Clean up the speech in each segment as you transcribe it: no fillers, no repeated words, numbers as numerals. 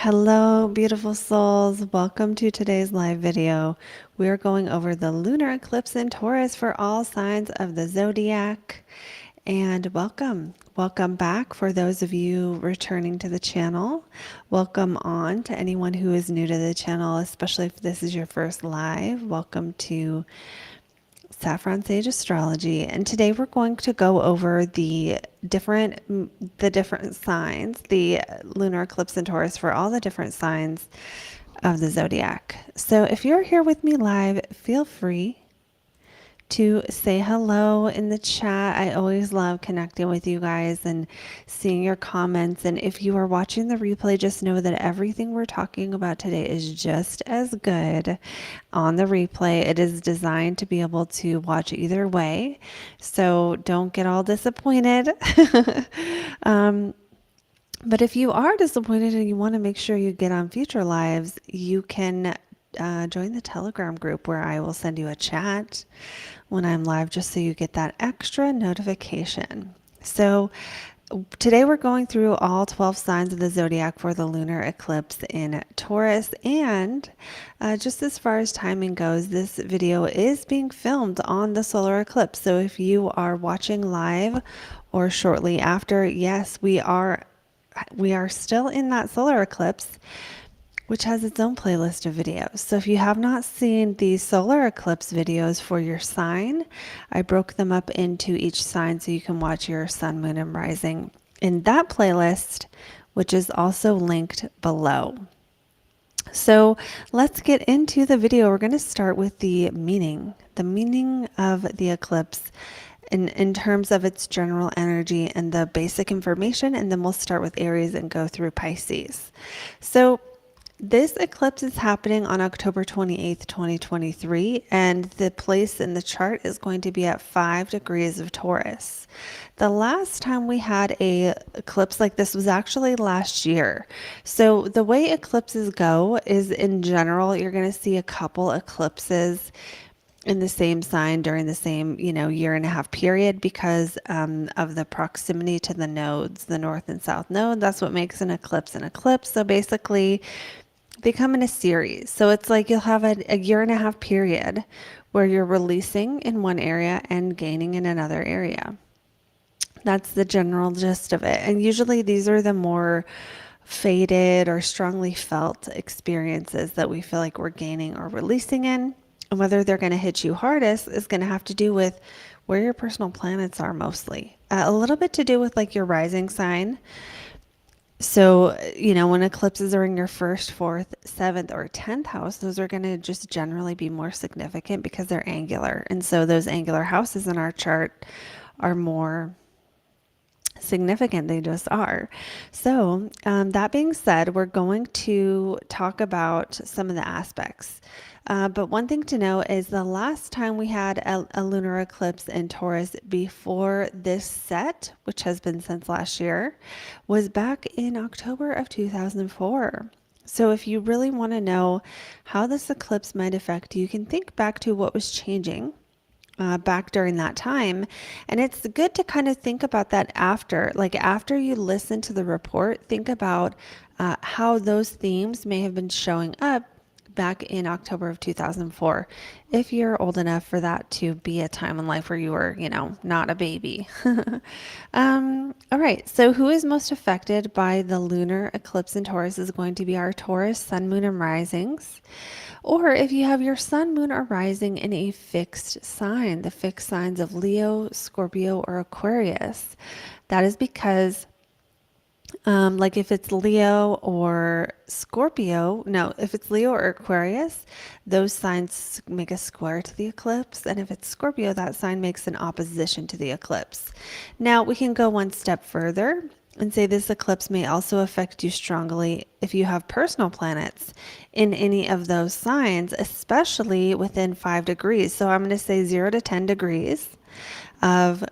Hello, beautiful souls. Welcome to today's live video. We are going over the lunar eclipse in Taurus for all signs of the zodiac. And welcome back for those of you returning to the channel. Welcome on to anyone who is new to the channel, especially if this is your first live. Welcome to Saffron Sage Astrology, and today we're going to go over the different signs, the lunar eclipse in Taurus for all the different signs of the zodiac. So if you're here with me live, feel free to say hello in the chat. I always love connecting with you guys and seeing your comments. And if you are watching the replay, just know that everything we're talking about today is just as good on the replay. It is designed to be able to watch either way. So don't get all disappointed. But if you are disappointed and you want to make sure you get on future lives, you can join the Telegram group where I will send you a chat when I'm live just so you get that extra notification. So today we're going through all 12 signs of the zodiac for the lunar eclipse in Taurus. And just as far as timing goes, this video is being filmed on the solar eclipse. So if you are watching live or shortly after, yes, we are still in that solar eclipse, which has its own playlist of videos. So if you have not seen the solar eclipse videos for your sign, I broke them up into each sign so you can watch your sun, moon, and rising in that playlist, which is also linked below. So let's get into the video. We're going to start with the meaning of the eclipse in terms of its general energy and the basic information, and then we'll start with Aries and go through Pisces. So this eclipse is happening on October 28th, 2023, and the place in the chart is going to be at 5 degrees of Taurus. The last time we had a eclipse like this was actually last year. So the way eclipses go is, in general, you're going to see a couple eclipses in the same sign during the same, year and a half period because of the proximity to the nodes, the north and south node. That's what makes an eclipse an eclipse. So basically, they come in a series. So it's like you'll have a year and a half period where you're releasing in one area and gaining in another area. That's the general gist of it. And usually these are the more faded or strongly felt experiences that we feel like we're gaining or releasing in. And whether they're going to hit you hardest is going to have to do with where your personal planets are mostly. A little bit to do with like your rising sign. So, when eclipses are in your first, fourth, seventh, or 10th house, those are going to just generally be more significant because they're angular. And so those angular houses in our chart are more significant. They just are. So that being said, we're going to talk about some of the aspects. But one thing to know is the last time we had a lunar eclipse in Taurus before this set, which has been since last year, was back in October of 2004. So if you really want to know how this eclipse might affect you, you can think back to what was changing back during that time. And it's good to kind of think about that after you listen to the report, think about how those themes may have been showing up back in October of 2004, if you're old enough for that to be a time in life where you were, not a baby. All right, so who is most affected by the lunar eclipse in Taurus is going to be our Taurus sun, moon, and risings. Or if you have your sun, moon, or rising in a fixed sign, the fixed signs of Leo, Scorpio, or Aquarius. That is because like if it's Leo or Scorpio, no, if it's Leo or Aquarius, those signs make a square to the eclipse. And if it's Scorpio, that sign makes an opposition to the eclipse. Now we can go one step further and say this eclipse may also affect you strongly if you have personal planets in any of those signs, especially within 5 degrees. So I'm going to say 0 to 10 degrees of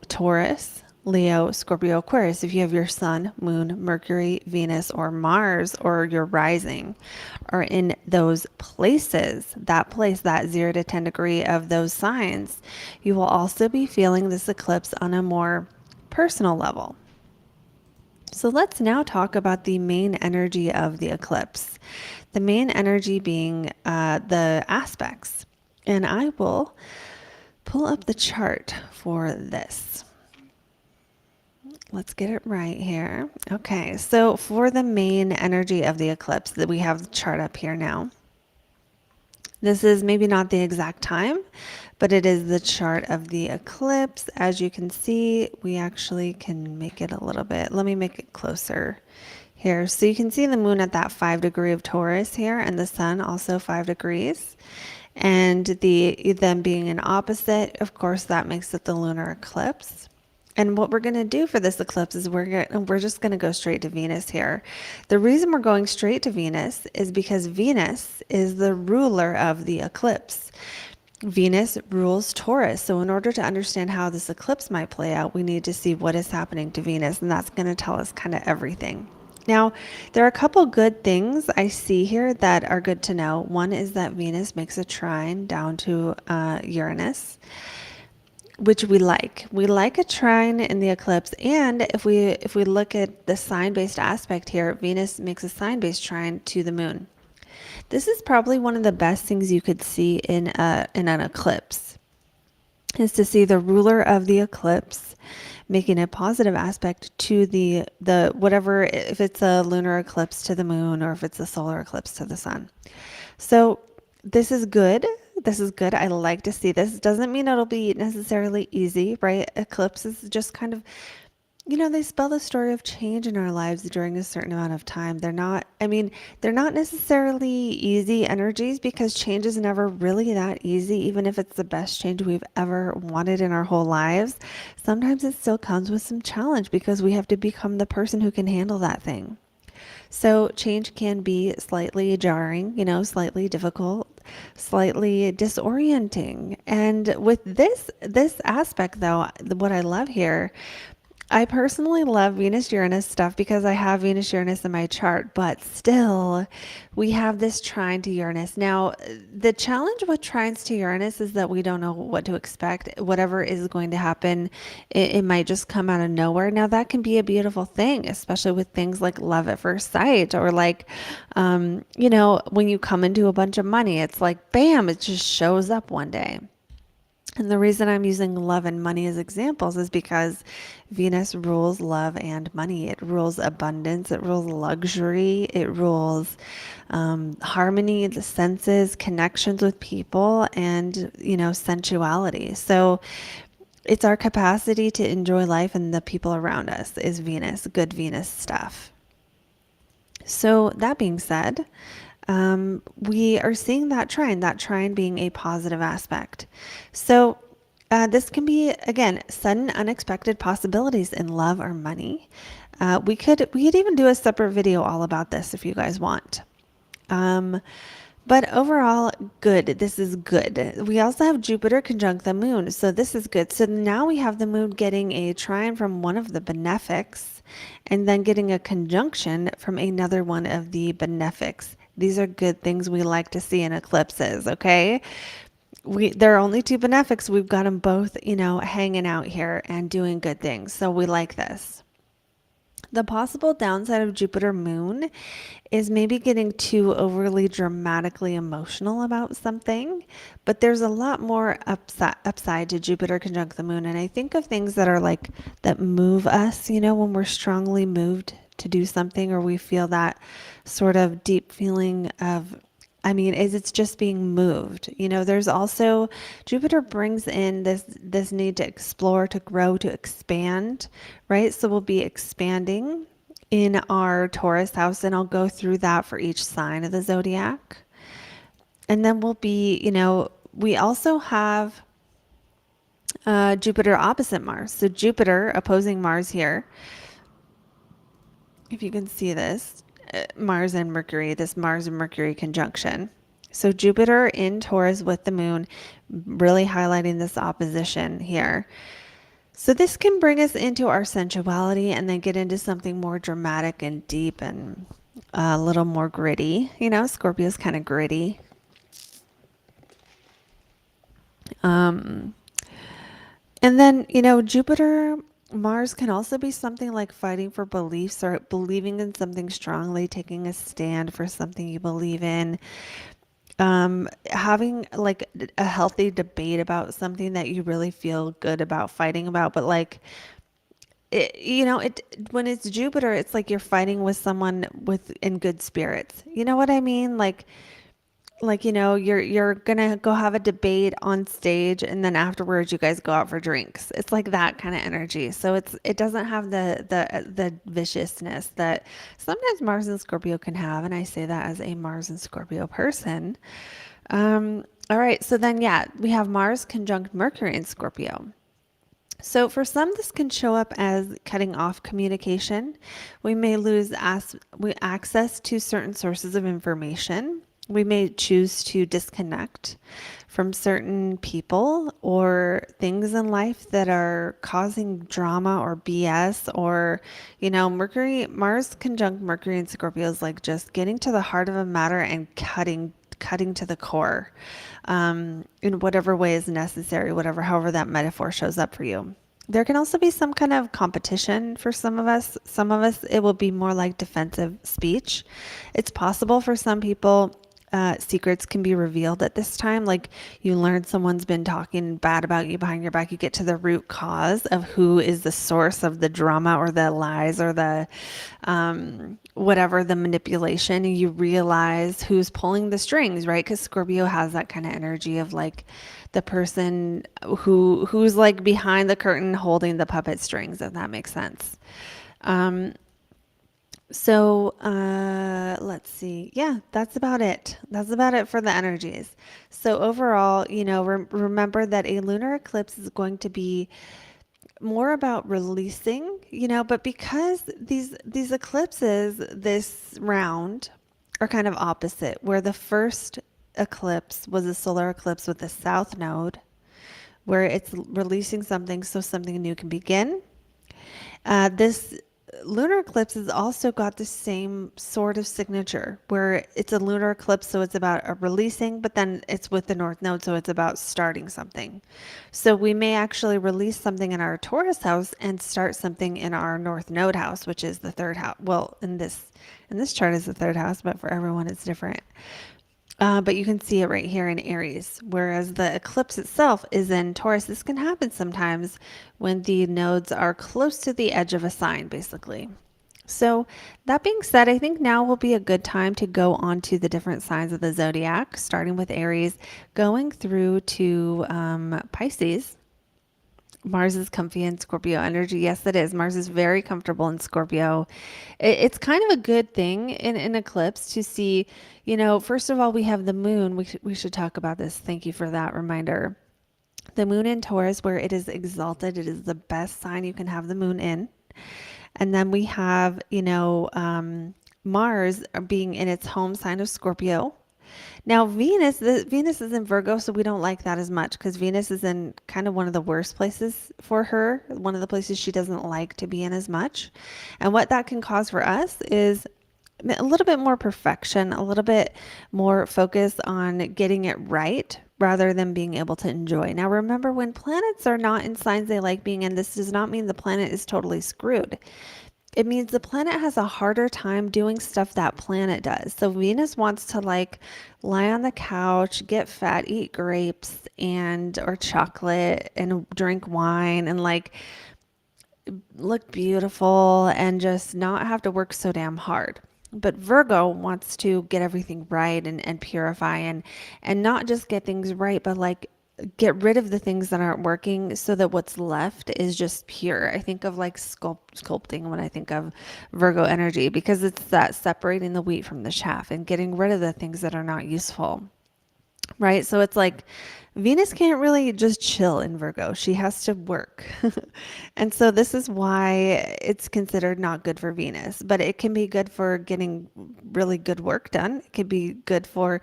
Taurus, Leo, Scorpio, Aquarius. If you have your sun, moon, Mercury, Venus, or Mars, or your rising are in those places, that 0 to 10 degree of those signs, you will also be feeling this eclipse on a more personal level. So let's now talk about the main energy of the eclipse. The main energy being the aspects. And I will pull up the chart for this. Let's get it right here. Okay, so for the main energy of the eclipse, that we have the chart up here now. This is maybe not the exact time, but it is the chart of the eclipse. As you can see, we actually can make it a little bit. Let me make it closer here. So you can see the moon at that 5 degree of Taurus here, and the sun also 5 degrees. And them being an opposite, of course, that makes it the lunar eclipse. And what we're going to do for this eclipse is we're just going to go straight to Venus here. The reason we're going straight to Venus is because Venus is the ruler of the eclipse. Venus rules Taurus. So in order to understand how this eclipse might play out, we need to see what is happening to Venus, and that's going to tell us kind of everything. Now, there are a couple good things I see here that are good to know. One is that Venus makes a trine down to Uranus, which we like. We like a trine in the eclipse, and if we look at the sign-based aspect here, Venus makes a sign-based trine to the moon. This is probably one of the best things you could see in an eclipse, is to see the ruler of the eclipse making a positive aspect to the whatever, if it's a lunar eclipse to the moon or if it's a solar eclipse to the sun. So this is good. This is good. I like to see this. Doesn't mean it'll be necessarily easy, right? Eclipses just kind of, they spell the story of change in our lives during a certain amount of time. They're not necessarily easy energies, because change is never really that easy. Even if it's the best change we've ever wanted in our whole lives, sometimes it still comes with some challenge because we have to become the person who can handle that thing. So change can be slightly jarring, slightly difficult, slightly disorienting. And with this aspect though, what I love here, I personally love Venus-Uranus stuff because I have Venus-Uranus in my chart, but still we have this trine to Uranus. Now, the challenge with trines to Uranus is that we don't know what to expect. Whatever is going to happen, it might just come out of nowhere. Now, that can be a beautiful thing, especially with things like love at first sight, or like, when you come into a bunch of money, it's like, bam, it just shows up one day. And the reason I'm using love and money as examples is because Venus rules love and money. It rules abundance. It rules luxury. It rules harmony, the senses, connections with people, and, sensuality. So it's our capacity to enjoy life and the people around us is Venus, good Venus stuff. So that being said, we are seeing that trine being a positive aspect. So this can be, again, sudden unexpected possibilities in love or money. We could even do a separate video all about this if you guys want. But overall, good. This is good. We also have Jupiter conjunct the moon, so this is good. So now we have the moon getting a trine from one of the benefics, and then getting a conjunction from another one of the benefics. These are good things we like to see in eclipses, okay? There are only two benefics. We've got them both, hanging out here and doing good things. So we like this. The possible downside of Jupiter moon is maybe getting too overly dramatically emotional about something, but there's a lot more upside to Jupiter conjunct the moon. And I think of things that are like, that move us, when we're strongly moved to do something, or we feel that sort of deep feeling of, it's just being moved. There's also, Jupiter brings in this need to explore, to grow, to expand, right? So we'll be expanding in our Taurus house, and I'll go through that for each sign of the zodiac. And then we'll be, we also have Jupiter opposite Mars. So Jupiter opposing Mars here. If you can see this, Mars and Mercury, this Mars and Mercury conjunction. So Jupiter in Taurus with the moon, really highlighting this opposition here. So this can bring us into our sensuality and then get into something more dramatic and deep and a little more gritty. Scorpio's kind of gritty. And then, Jupiter Mars can also be something like fighting for beliefs or believing in something strongly, taking a stand for something you believe in, having like a healthy debate about something that you really feel good about fighting about, but like it when it's Jupiter, it's like you're fighting with someone with in good spirits. You know what I mean? Like you're gonna go have a debate on stage and then afterwards you guys go out for drinks. It's like that kind of energy. So it doesn't have the viciousness that sometimes Mars and Scorpio can have, and I say that as a Mars and Scorpio person. All right, so then yeah, we have Mars conjunct Mercury in Scorpio. So for some, this can show up as cutting off communication. We may lose access to certain sources of information. We may choose to disconnect from certain people or things in life that are causing drama or BS or, Mars conjunct Mercury in Scorpio is like just getting to the heart of a matter and cutting to the core, in whatever way is necessary, however that metaphor shows up for you. There can also be some kind of competition for some of us. Some of us, it will be more like defensive speech. It's possible for some people, secrets can be revealed at this time. Like you learn someone's been talking bad about you behind your back. You get to the root cause of who is the source of the drama or the lies or the whatever the manipulation, and you realize who's pulling the strings, right? Because Scorpio has that kind of energy of like the person who's like behind the curtain holding the puppet strings, if that makes sense. Um, let's see. Yeah, that's about it. That's about it for the energies. So overall, remember that a lunar eclipse is going to be more about releasing, but because these eclipses this round are kind of opposite, where the first eclipse was a solar eclipse with the south node, where it's releasing something so something new can begin. This lunar eclipse has also got the same sort of signature where it's a lunar eclipse, so it's about a releasing, but then it's with the north node, so it's about starting something. So we may actually release something in our Taurus house and start something in our north node house, which is the third house. Well, in this chart is the third house, but for everyone it's different. But you can see it right here in Aries, whereas the eclipse itself is in Taurus. This can happen sometimes when the nodes are close to the edge of a sign, basically. So that being said, I think now will be a good time to go on to the different signs of the zodiac, starting with Aries, going through to Pisces. Mars is comfy in Scorpio energy. Yes, it is. Mars is very comfortable in Scorpio. It's kind of a good thing in an eclipse to see, first of all, we have the moon. We should talk about this. Thank you for that reminder. The moon in Taurus, where it is exalted, it is the best sign you can have the moon in. And then we have, Mars being in its home sign of Scorpio. Now, Venus is in Virgo, so we don't like that as much because Venus is in kind of one of the worst places for her, one of the places she doesn't like to be in as much. And what that can cause for us is a little bit more perfection, a little bit more focus on getting it right rather than being able to enjoy. Now, remember, when planets are not in signs they like being in, this does not mean the planet is totally screwed. It means the planet has a harder time doing stuff that planet does. So Venus wants to like lie on the couch, get fat, eat grapes or chocolate and drink wine and like look beautiful and just not have to work so damn hard. But Virgo wants to get everything right and purify and not just get things right, but like get rid of the things that aren't working so that what's left is just pure. I think of like sculpting when I think of Virgo energy because it's that separating the wheat from the chaff and getting rid of the things that are not useful. Right? So it's like Venus can't really just chill in Virgo. She has to work. And so this is why it's considered not good for Venus, but it can be good for getting really good work done. It can be good for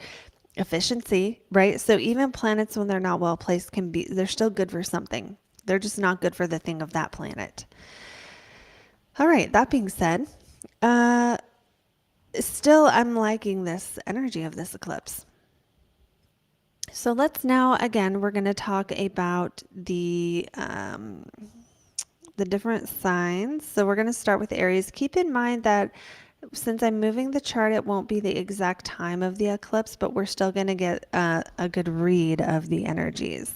efficiency, right? So even planets, when they're not well placed, they're still good for something. They're just not good for the thing of that planet. All right, that being said, still I'm liking this energy of this eclipse. So let's now, again, we're going to talk about the the different signs. So we're going to start with Aries. Keep in mind that since I'm moving the chart, it won't be the exact time of the eclipse, but we're still going to get a good read of the energies.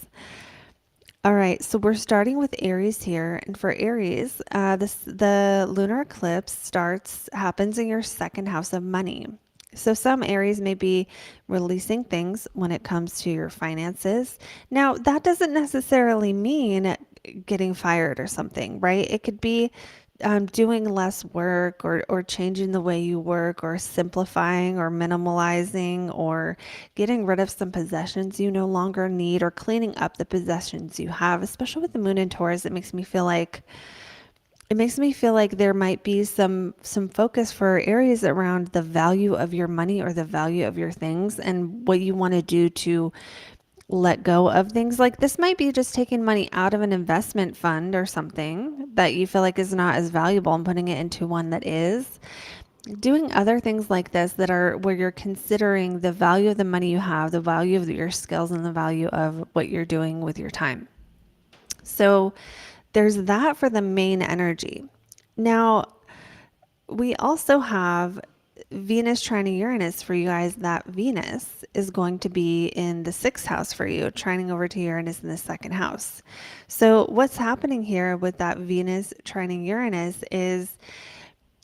All right, so we're starting with Aries here, and for Aries, the lunar eclipse happens in your second house of money. So some Aries may be releasing things when it comes to your finances. Now, that doesn't necessarily mean getting fired or something, right? It could be doing less work or changing the way you work or simplifying or minimalizing or getting rid of some possessions you no longer need or cleaning up the possessions you have, especially with the moon in Taurus. It makes me feel like there might be some focus for Aries around the value of your money or the value of your things and what you want to do to let go of things. Like this might be just taking money out of an investment fund or something that you feel like is not as valuable and putting it into one that is. Doing other things like this that are where you're considering the value of the money you have, the value of your skills, and the value of what you're doing with your time. So there's that for the main energy. Now, we also have Venus trining Uranus for you guys. That Venus is going to be in the sixth house for you, trining over to Uranus in the second house. So what's happening here with that Venus trining Uranus is,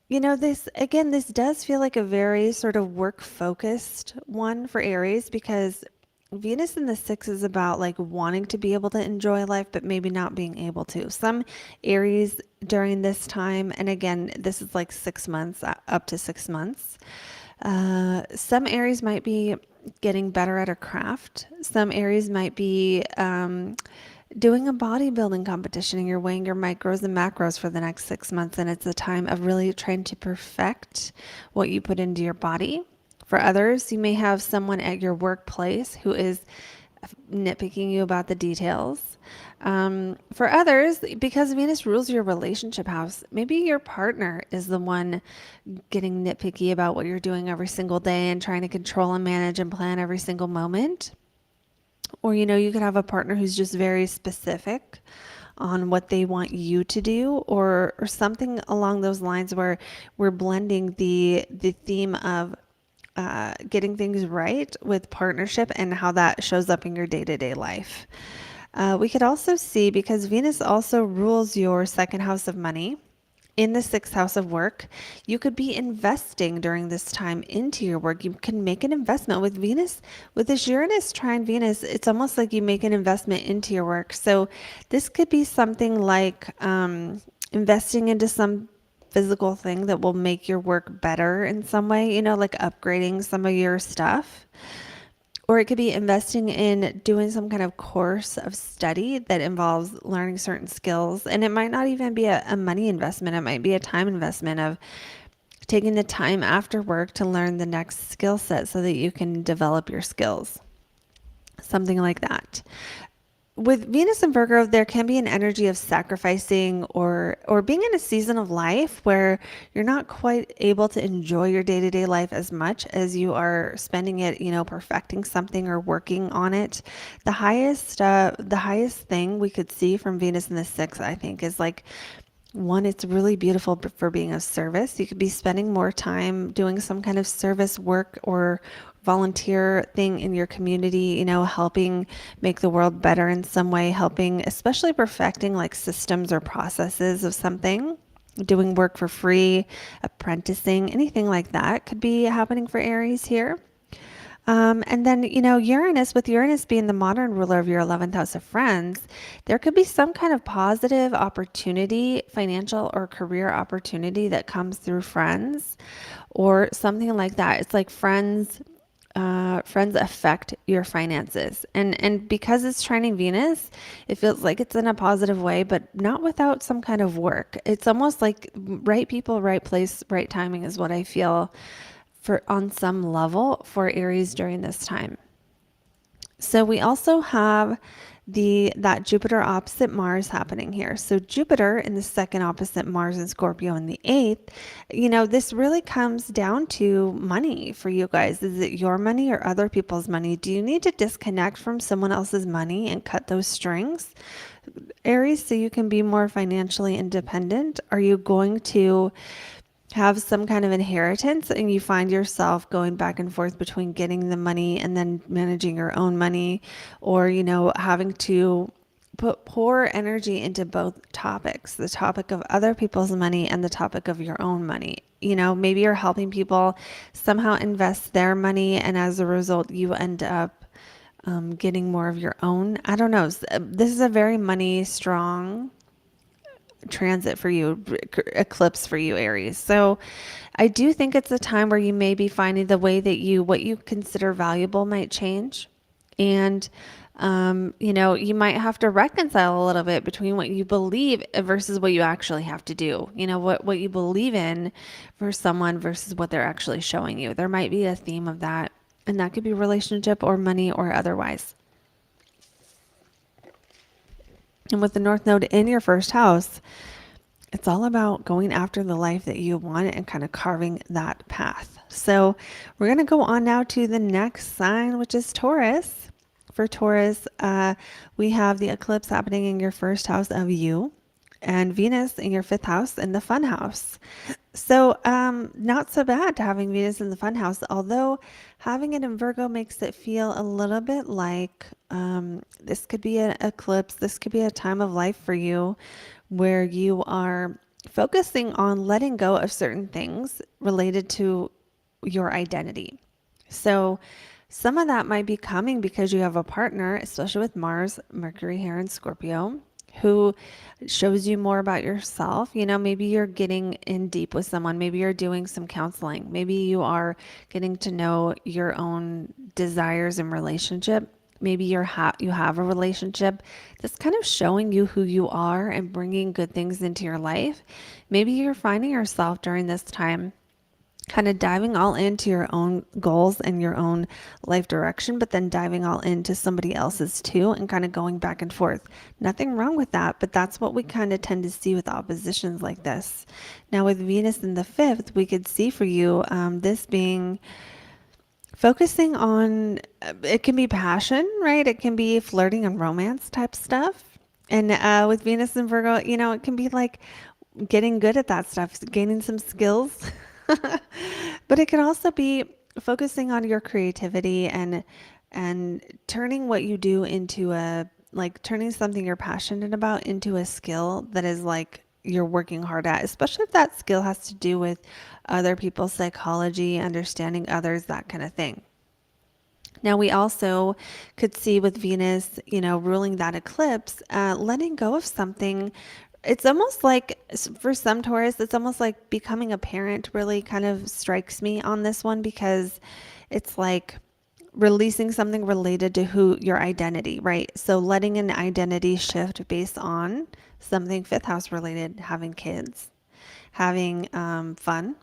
this does feel like a very sort of work focused one for Aries because Venus in the sixth is about like wanting to be able to enjoy life, but maybe not being able to. Some Aries during this time, and again, this is like 6 months, up to 6 months. Some Aries might be getting better at a craft. Some Aries might be doing a bodybuilding competition and you're weighing your micros and macros for the next 6 months. And it's a time of really trying to perfect what you put into your body. For others, you may have someone at your workplace who is nitpicking you about the details. For others, because Venus rules your relationship house, maybe your partner is the one getting nitpicky about what you're doing every single day and trying to control and manage and plan every single moment. Or, you could have a partner who's just very specific on what they want you to do or something along those lines where we're blending the theme of getting things right with partnership and how that shows up in your day-to-day life. We could also see, because Venus also rules your second house of money, in the sixth house of work, you could be investing during this time into your work. You can make an investment with Venus. With this Uranus trine Venus, it's almost like you make an investment into your work. So this could be something like investing into some physical thing that will make your work better in some way, like upgrading some of your stuff. Or it could be investing in doing some kind of course of study that involves learning certain skills. And it might not even be a money investment. It might be a time investment of taking the time after work to learn the next skill set so that you can develop your skills. Something like that. With Venus and Virgo, there can be an energy of sacrificing or being in a season of life where you're not quite able to enjoy your day-to-day life as much as you are spending it, perfecting something or working on it. The highest thing we could see from Venus in the sixth, I think, is like, one, it's really beautiful for being of service. You could be spending more time doing some kind of service work or volunteer thing in your community, helping make the world better in some way, helping, especially perfecting like systems or processes of something, doing work for free, apprenticing, anything like that could be happening for Aries here. And then, Uranus, with Uranus being the modern ruler of your 11th house of friends, there could be some kind of positive opportunity, financial or career opportunity that comes through friends or something like that. It's like friends affect your finances. And because it's trining Venus, it feels like it's in a positive way, but not without some kind of work. It's almost like right people, right place, right timing is what I feel for on some level for Aries during this time. So we also have that Jupiter opposite Mars happening here. So Jupiter in the second opposite Mars and Scorpio in the eighth, this really comes down to money for you guys. Is it your money or other people's money? Do you need to disconnect from someone else's money and cut those strings, Aries, so you can be more financially independent? Are you going to have some kind of inheritance and you find yourself going back and forth between getting the money and then managing your own money, or having to pour energy into both topics, the topic of other people's money and the topic of your own money? Maybe you're helping people somehow invest their money, and as a result you end up getting more of your own. I don't know. This is a very money strong transit for you, eclipse for you, Aries. So I do think it's a time where you may be finding the way that what you consider valuable might change. And, you might have to reconcile a little bit between what you believe versus what you actually have to do. What you believe in for someone versus what they're actually showing you. There might be a theme of that, and that could be relationship or money or otherwise. And with the North Node in your first house, it's all about going after the life that you want and kind of carving that path. So we're going to go on now to the next sign, which is Taurus. For Taurus, we have the eclipse happening in your first house of you, and Venus in your fifth house in the fun house. So not so bad having Venus in the fun house, although having it in Virgo makes it feel a little bit like this could be an eclipse. This could be a time of life for you where you are focusing on letting go of certain things related to your identity. So some of that might be coming because you have a partner, especially with Mars, Mercury here in Scorpio, who shows you more about yourself. Maybe you're getting in deep with someone. Maybe you're doing some counseling. Maybe you are getting to know your own desires in relationship. Maybe you have a relationship that's kind of showing you who you are and bringing good things into your life. Maybe you're finding yourself during this time kind of diving all into your own goals and your own life direction, but then diving all into somebody else's too and kind of going back and forth. Nothing wrong with that, but that's what we kind of tend to see with oppositions like this. Now with Venus in the fifth, we could see for you this being focusing on, it can be passion, right? It can be flirting and romance type stuff. And with Venus in Virgo, it can be like getting good at that stuff, gaining some skills. But it can also be focusing on your creativity and turning what you do into turning something you're passionate about into a skill that is like you're working hard at, especially if that skill has to do with other people's psychology, understanding others, that kind of thing. Now we also could see with Venus, ruling that eclipse, letting go of something. It's almost like, for some Taurus, it's almost like becoming a parent really kind of strikes me on this one, because it's like releasing something related to your identity, right? So letting an identity shift based on something fifth house related, having kids, having fun,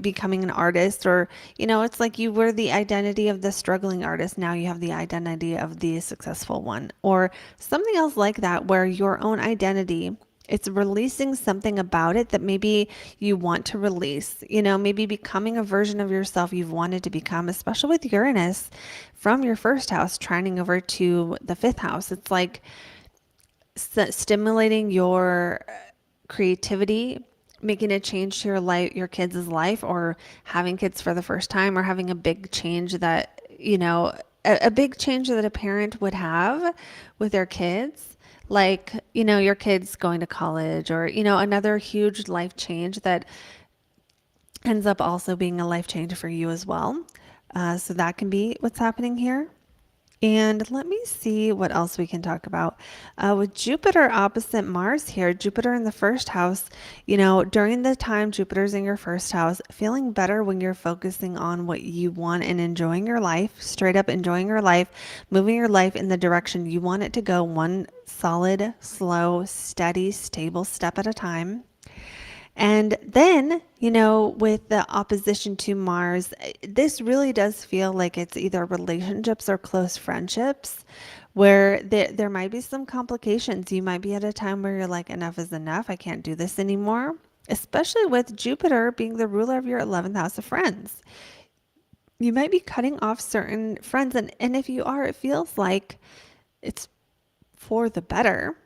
becoming an artist, or it's like you were the identity of the struggling artist, now you have the identity of the successful one, or something else like that, where your own identity, it's releasing something about it that maybe you want to release, maybe becoming a version of yourself you've wanted to become, especially with Uranus from your first house trining over to the fifth house. It's like stimulating your creativity, making a change to your life, your kids' life, or having kids for the first time, or having a big change that, a big change that a parent would have with their kids. Like, your kids going to college, or, another huge life change that ends up also being a life change for you as well. So that can be what's happening here. And let me see what else we can talk about. With Jupiter opposite Mars here, Jupiter in the first house, during the time Jupiter's in your first house, feeling better when you're focusing on what you want and enjoying your life, straight up enjoying your life, moving your life in the direction you want it to go, one solid, slow, steady, stable step at a time. And then, with the opposition to Mars, this really does feel like it's either relationships or close friendships where there might be some complications. You might be at a time where you're like, enough is enough. I can't do this anymore, especially with Jupiter being the ruler of your 11th house of friends. You might be cutting off certain friends. And if you are, it feels like it's for the better.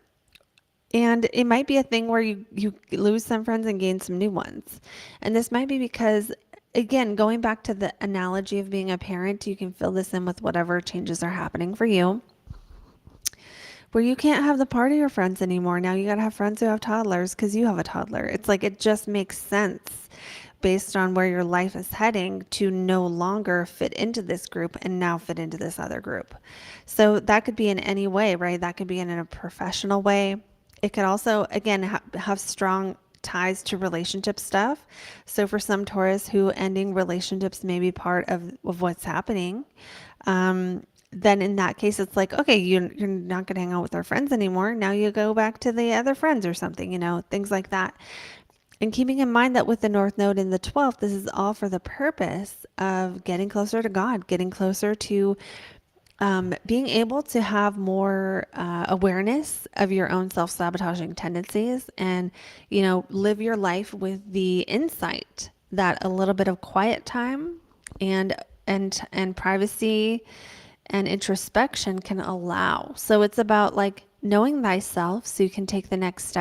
And it might be a thing where you lose some friends and gain some new ones. And this might be because, again, going back to the analogy of being a parent, you can fill this in with whatever changes are happening for you, where you can't have the party your friends anymore. Now you got to have friends who have toddlers because you have a toddler. It's like it just makes sense based on where your life is heading to no longer fit into this group and now fit into this other group. So that could be in any way, right? That could be in a professional way. It could also, again, have strong ties to relationship stuff. So for some Taurus who ending relationships may be part of what's happening, then in that case, it's like, okay, you're not going to hang out with our friends anymore. Now you go back to the other friends or something, things like that. And keeping in mind that with the North Node in the 12th, this is all for the purpose of getting closer to God, getting closer to being able to have more awareness of your own self-sabotaging tendencies and, live your life with the insight that a little bit of quiet time and privacy and introspection can allow. So it's about like knowing thyself so you can take the next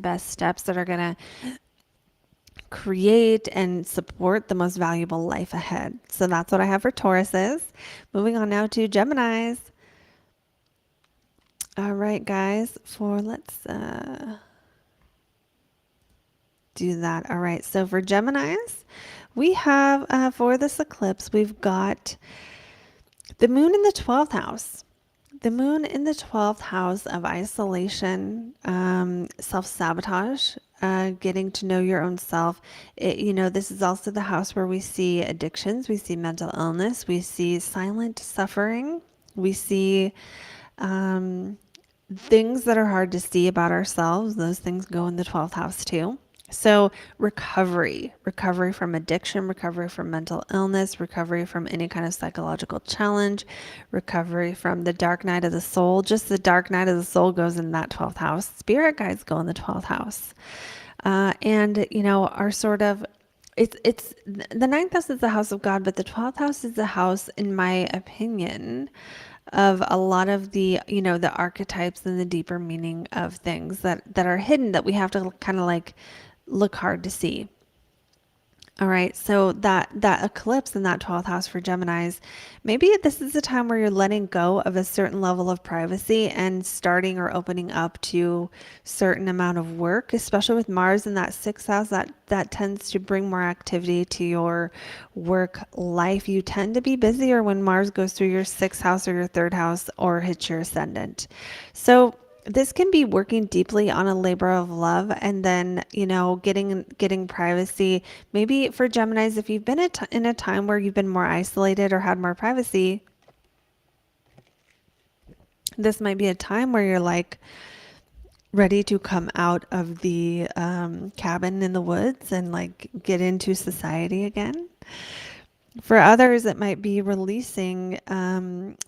best steps that are going to create and support the most valuable life ahead. So that's what I have for Tauruses. Moving on now to Geminis. All right, guys, let's do that. All right, so for Geminis, we have for this eclipse, we've got the moon in the 12th house. The moon in the 12th house of isolation, self-sabotage, getting to know your own self. This is also the house where we see addictions, we see mental illness, we see silent suffering, we see things that are hard to see about ourselves. Those things go in the 12th house too. So recovery from addiction, recovery from mental illness, recovery from any kind of psychological challenge, recovery from the dark night of the soul. Just the dark night of the soul goes in that 12th house. Spirit guides go in the 12th house. Are sort of, it's the ninth house is the house of God, but the 12th house is the house, in my opinion, of a lot of the, the archetypes and the deeper meaning of things that are hidden that we have to kind of like look hard to see. All right, so that eclipse in that 12th house for Geminis, maybe this is the time where you're letting go of a certain level of privacy and starting or opening up to certain amount of work, especially with Mars in that 6th house. That tends to bring more activity to your work life. You tend to be busier when Mars goes through your 6th house or your 3rd house or hits your ascendant. So this can be working deeply on a labor of love and then, getting privacy. Maybe for Geminis, if you've been in a time where you've been more isolated or had more privacy, this might be a time where you're like ready to come out of the cabin in the woods and like get into society again. For others, it might be releasing,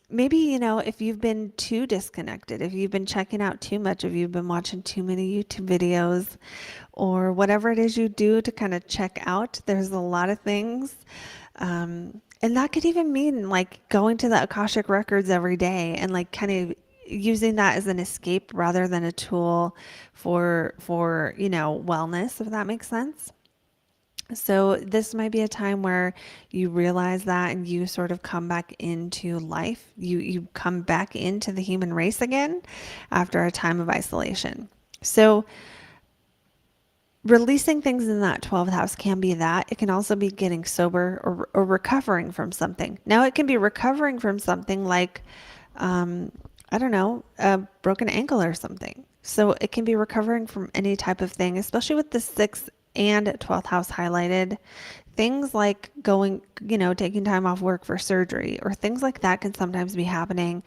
maybe, if you've been too disconnected, if you've been checking out too much, if you've been watching too many YouTube videos, or whatever it is you do to kind of check out. There's a lot of things. And that could even mean like going to the Akashic records every day and like kind of using that as an escape rather than a tool for wellness, if that makes sense. So this might be a time where you realize that and you sort of come back into life. You come back into the human race again after a time of isolation. So releasing things in that 12th house can be that. It can also be getting sober or recovering from something. Now it can be recovering from something like, I don't know, a broken ankle or something. So it can be recovering from any type of thing, especially with the 6th and 12th house highlighted. Things like going, taking time off work for surgery or things like that can sometimes be happening.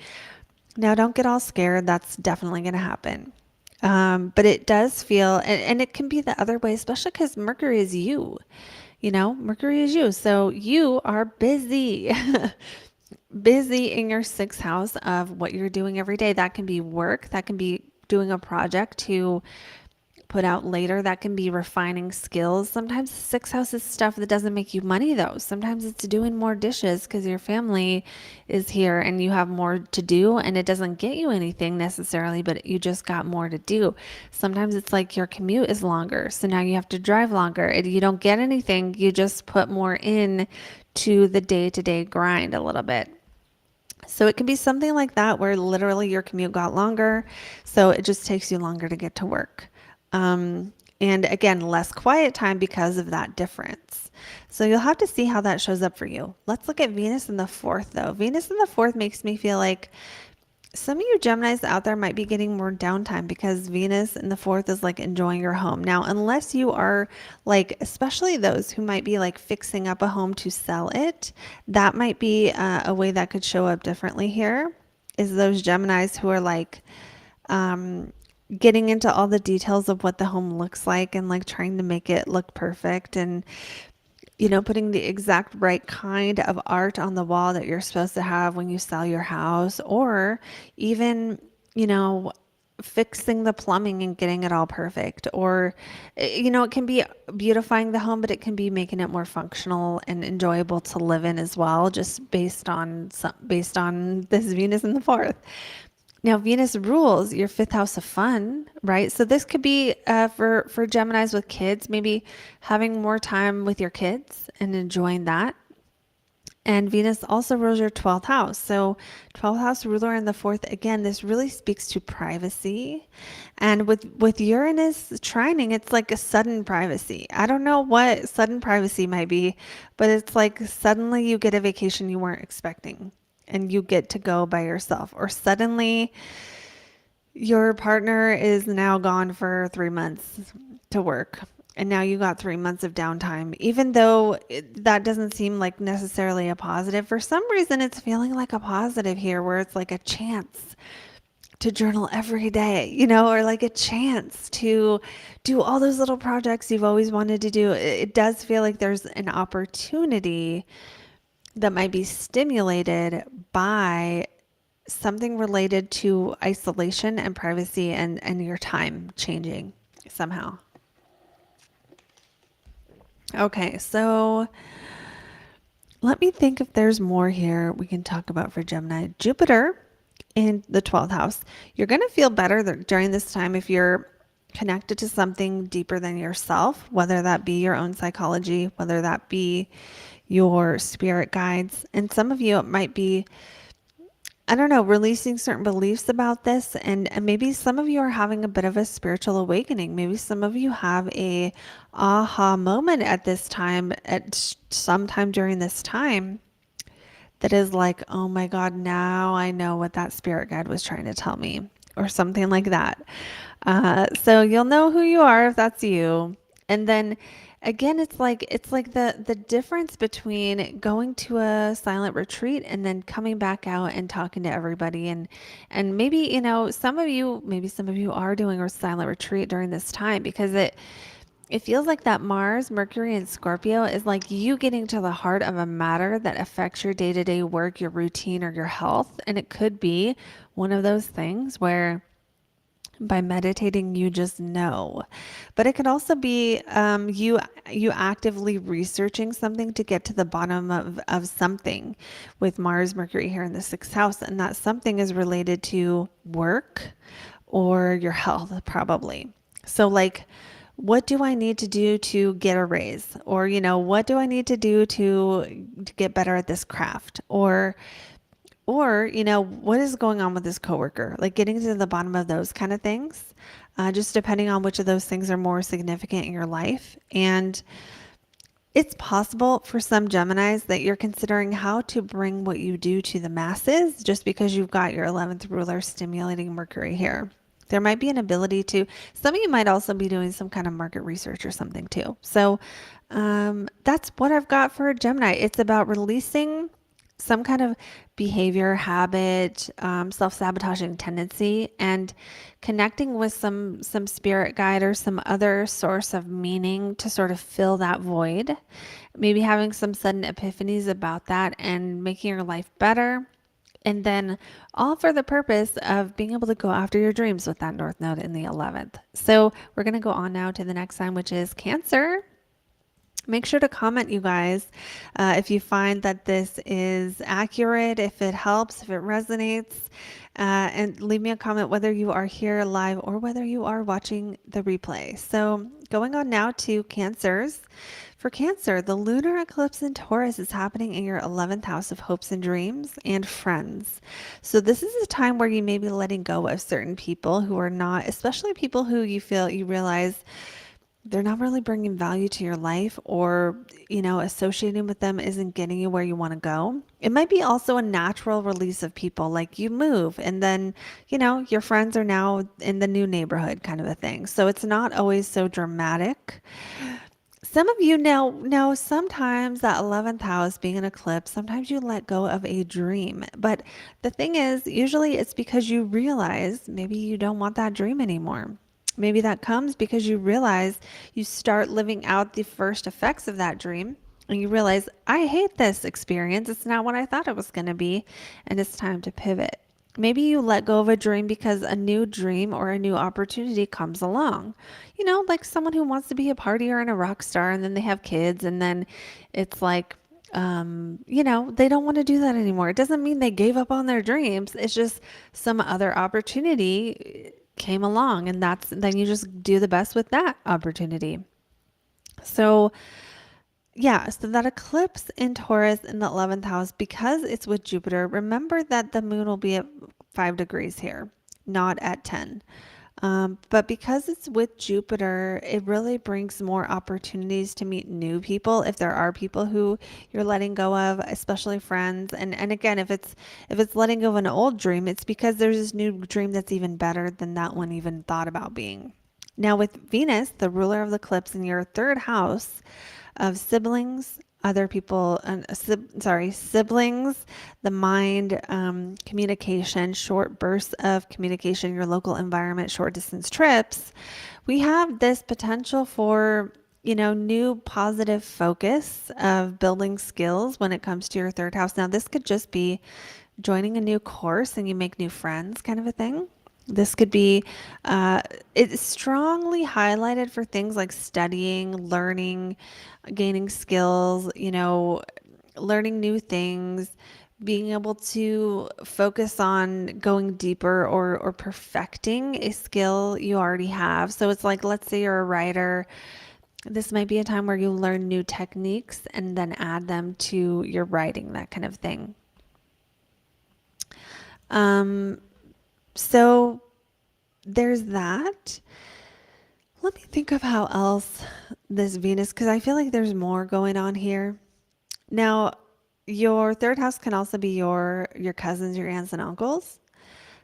Now, don't get all scared. That's definitely going to happen. But it does feel, and it can be the other way, especially because Mercury is you. Mercury is you. So you are busy, busy in your sixth house of what you're doing every day. That can be work, that can be doing a project to put out later, that can be refining skills. Sometimes the sixth house is stuff that doesn't make you money, though. Sometimes it's doing more dishes because your family is here and you have more to do, and it doesn't get you anything necessarily, but you just got more to do. Sometimes it's like your commute is longer, so now you have to drive longer and you don't get anything. You just put more in to the day-to-day grind a little bit. So it can be something like that where literally your commute got longer, so it just takes you longer to get to work. And again, less quiet time because of that difference. So you'll have to see how that shows up for you. Let's look at Venus in the fourth, though. Venus in the fourth makes me feel like some of you Geminis out there might be getting more downtime because Venus in the fourth is like enjoying your home. Now, unless you are like, especially those who might be like fixing up a home to sell it, that might be a way that could show up differently here, is those Geminis who are like, getting into all the details of what the home looks like and like trying to make it look perfect, and putting the exact right kind of art on the wall that you're supposed to have when you sell your house, or even, fixing the plumbing and getting it all perfect. Or, it can be beautifying the home, but it can be making it more functional and enjoyable to live in as well, just based on this Venus in the fourth. Now, Venus rules your fifth house of fun, right? So this could be for Geminis with kids, maybe having more time with your kids and enjoying that. And Venus also rules your 12th house. So 12th house ruler in the fourth, again, this really speaks to privacy. And with Uranus trining, it's like a sudden privacy. I don't know what sudden privacy might be, but it's like suddenly you get a vacation you weren't expecting and you get to go by yourself. Or suddenly your partner is now gone for 3 months to work, and now you got 3 months of downtime. Even though that doesn't seem like necessarily a positive, for some reason it's feeling like a positive here, where it's like a chance to journal every day, or like a chance to do all those little projects you've always wanted to do. It does feel like there's an opportunity that might be stimulated by something related to isolation and privacy, and your time changing somehow. Okay, so let me think if there's more here we can talk about for Gemini. Jupiter in the 12th house. You're going to feel better during this time if you're connected to something deeper than yourself, whether that be your own psychology, whether that be your spirit guides. And some of you, it might be, I don't know, releasing certain beliefs about this. And maybe some of you are having a bit of a spiritual awakening. Maybe some of you have a aha moment at this time, at some time during this time, that is like, oh my God, now I know what that spirit guide was trying to tell me, or something like that. So you'll know who you are if that's you. And then again, it's like the difference between going to a silent retreat and then coming back out and talking to everybody. And maybe, maybe some of you are doing a silent retreat during this time, because it feels like that Mars, Mercury, and Scorpio is like you getting to the heart of a matter that affects your day-to-day work, your routine, or your health. And it could be one of those things where by meditating, you just know. But it could also be you actively researching something to get to the bottom of something, with Mars, Mercury here in the sixth house. And that something is related to work or your health, probably. So like, what do I need to do to get a raise? Or, what do I need to do to get better at this craft? Or, what is going on with this coworker? Like getting to the bottom of those kind of things, just depending on which of those things are more significant in your life. And it's possible for some Geminis that you're considering how to bring what you do to the masses, just because you've got your 11th ruler stimulating Mercury here. There might be an ability to, some of you might also be doing some kind of market research or something too. So that's what I've got for Gemini. It's about releasing some kind of behavior, habit, self-sabotaging tendency, and connecting with some spirit guide or some other source of meaning to sort of fill that void. Maybe having some sudden epiphanies about that and making your life better. And then all for the purpose of being able to go after your dreams with that North Node in the 11th. So we're going to go on now to the next sign, which is Cancer. Make sure to comment, you guys, if you find that this is accurate, if it helps, if it resonates, and leave me a comment whether you are here live or whether you are watching the replay. So going on now to Cancers. For Cancer, the lunar eclipse in Taurus is happening in your 11th house of hopes and dreams and friends. So this is a time where you may be letting go of certain people who are not, especially people who you realize they're not really bringing value to your life, or, associating with them isn't getting you where you want to go. It might be also a natural release of people, like you move and then, your friends are now in the new neighborhood kind of a thing. So it's not always so dramatic. Some of you know sometimes that 11th house being an eclipse, sometimes you let go of a dream. But the thing is, usually it's because you realize maybe you don't want that dream anymore. Maybe that comes because you realize you start living out the first effects of that dream and you realize, I hate this experience. It's not what I thought it was going to be. And it's time to pivot. Maybe you let go of a dream because a new dream or a new opportunity comes along. Like someone who wants to be a partier and a rock star, and then they have kids, and then it's like, they don't want to do that anymore. It doesn't mean they gave up on their dreams. It's just some other opportunity came along, and then you just do the best with that opportunity. So yeah, so that eclipse in Taurus in the 11th house, because it's with Jupiter, remember that the moon will be at 5 degrees here, not at 10. But because it's with Jupiter, it really brings more opportunities to meet new people if there are people who you're letting go of, especially friends. And again, if it's letting go of an old dream, it's because there's this new dream that's even better than that one even thought about being. Now with Venus, the ruler of the eclipse in your 3rd house of siblings, other people, siblings, the mind, communication, short bursts of communication, your local environment, short distance trips, we have this potential for, new positive focus of building skills when it comes to your 3rd house. Now, this could just be joining a new course and you make new friends kind of a thing. This could be, it's strongly highlighted for things like studying, learning, gaining skills, learning new things, being able to focus on going deeper or perfecting a skill you already have. So it's like, let's say you're a writer. This might be a time where you learn new techniques and then add them to your writing, that kind of thing. So there's that. Let me think of how else this Venus, because I feel like there's more going on here. Now, your 3rd house can also be your cousins, your aunts and uncles.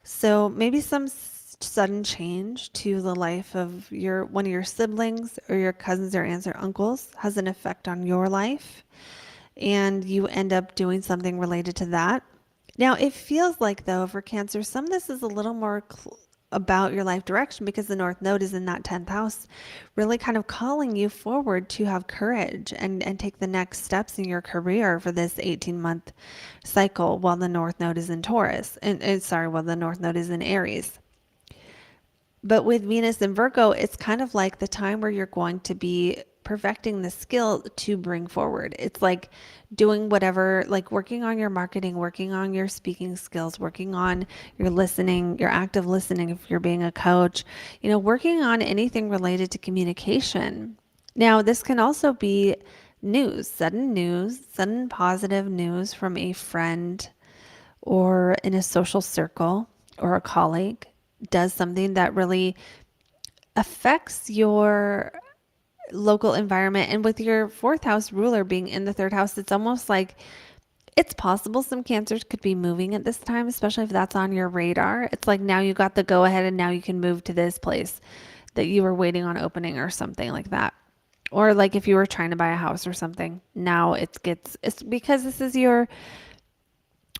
So maybe some sudden change to the life of one of your siblings or your cousins or aunts or uncles has an effect on your life, and you end up doing something related to that. Now, it feels like, though, for Cancer, some of this is a little more about your life direction because the North Node is in that 10th house, really kind of calling you forward to have courage and take the next steps in your career for this 18-month cycle while the North Node is in Taurus. While the North Node is in Aries. But with Venus and Virgo, it's kind of like the time where you're going to be perfecting the skill to bring forward. It's like doing whatever, like working on your marketing, working on your speaking skills, working on your listening, your active listening if you're being a coach, working on anything related to communication. Now, this can also be sudden positive news from a friend or in a social circle or a colleague does something that really affects your local environment. And with your 4th house ruler being in the 3rd house, it's almost like it's possible some Cancers could be moving at this time, especially if that's on your radar. It's like now you got the go ahead and now you can move to this place that you were waiting on opening or something like that. Or like if you were trying to buy a house or something, now it's because this is your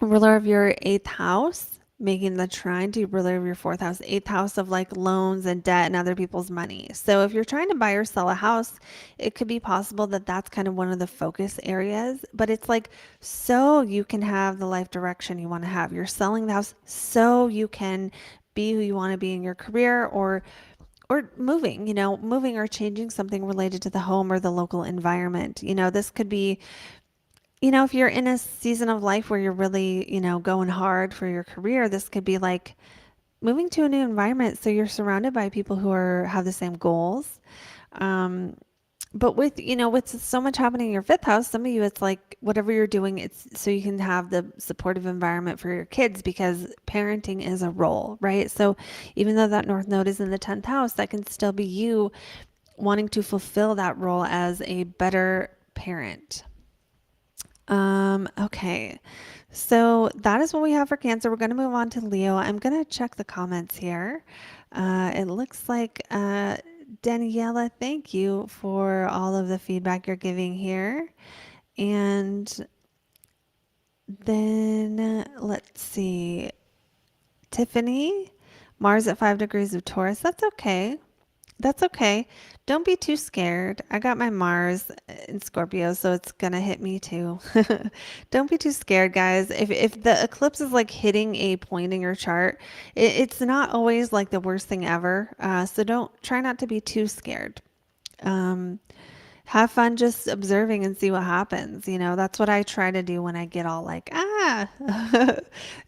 ruler of your eighth house, making the trine to ruler of your fourth house, eighth house of like loans and debt and other people's money. So if you're trying to buy or sell a house, it could be possible that that's kind of one of the focus areas, but it's like so you can have the life direction you want to have. You're selling the house so you can be who you want to be in your career, or moving, moving or changing something related to the home or the local environment. This could be, if you're in a season of life where you're really, going hard for your career, this could be like moving to a new environment so you're surrounded by people who have the same goals. Um, but with so much happening in your fifth house, some of you, it's like whatever you're doing, it's so you can have the supportive environment for your kids, because parenting is a role, right? So even though that North Node is in the 10th house, that can still be you wanting to fulfill that role as a better parent. Okay. So that is what we have for Cancer. We're going to move on to Leo. I'm going to check the comments here. It looks like Daniela, thank you for all of the feedback you're giving here. And then let's see. Tiffany, Mars at 5 degrees of Taurus. That's okay. That's okay. Don't be too scared. I got my Mars in Scorpio, so it's gonna hit me too. Don't be too scared, guys. If the eclipse is like hitting a point in your chart, it's not always like the worst thing ever. So don't try not to be too scared. Um, have fun just observing and see what happens. That's what I try to do when I get all like,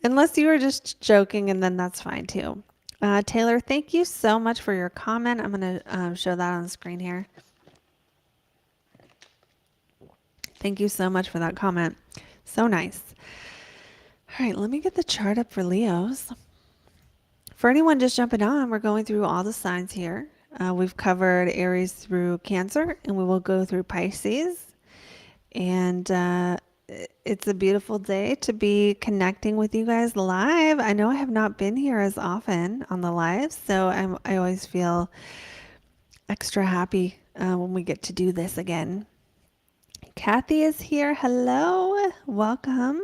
unless you were just joking, and then that's fine too. Taylor, thank you so much for your comment. I'm going to show that on the screen here. Thank you so much for that comment. So nice. All right, let me get the chart up for Leos. For anyone just jumping on, we're going through all the signs here. We've covered Aries through Cancer, and we will go through Pisces. And it's a beautiful day to be connecting with you guys live. I know I have not been here as often on the live, so I always feel extra happy when we get to do this again. Kathy is here. Hello, welcome.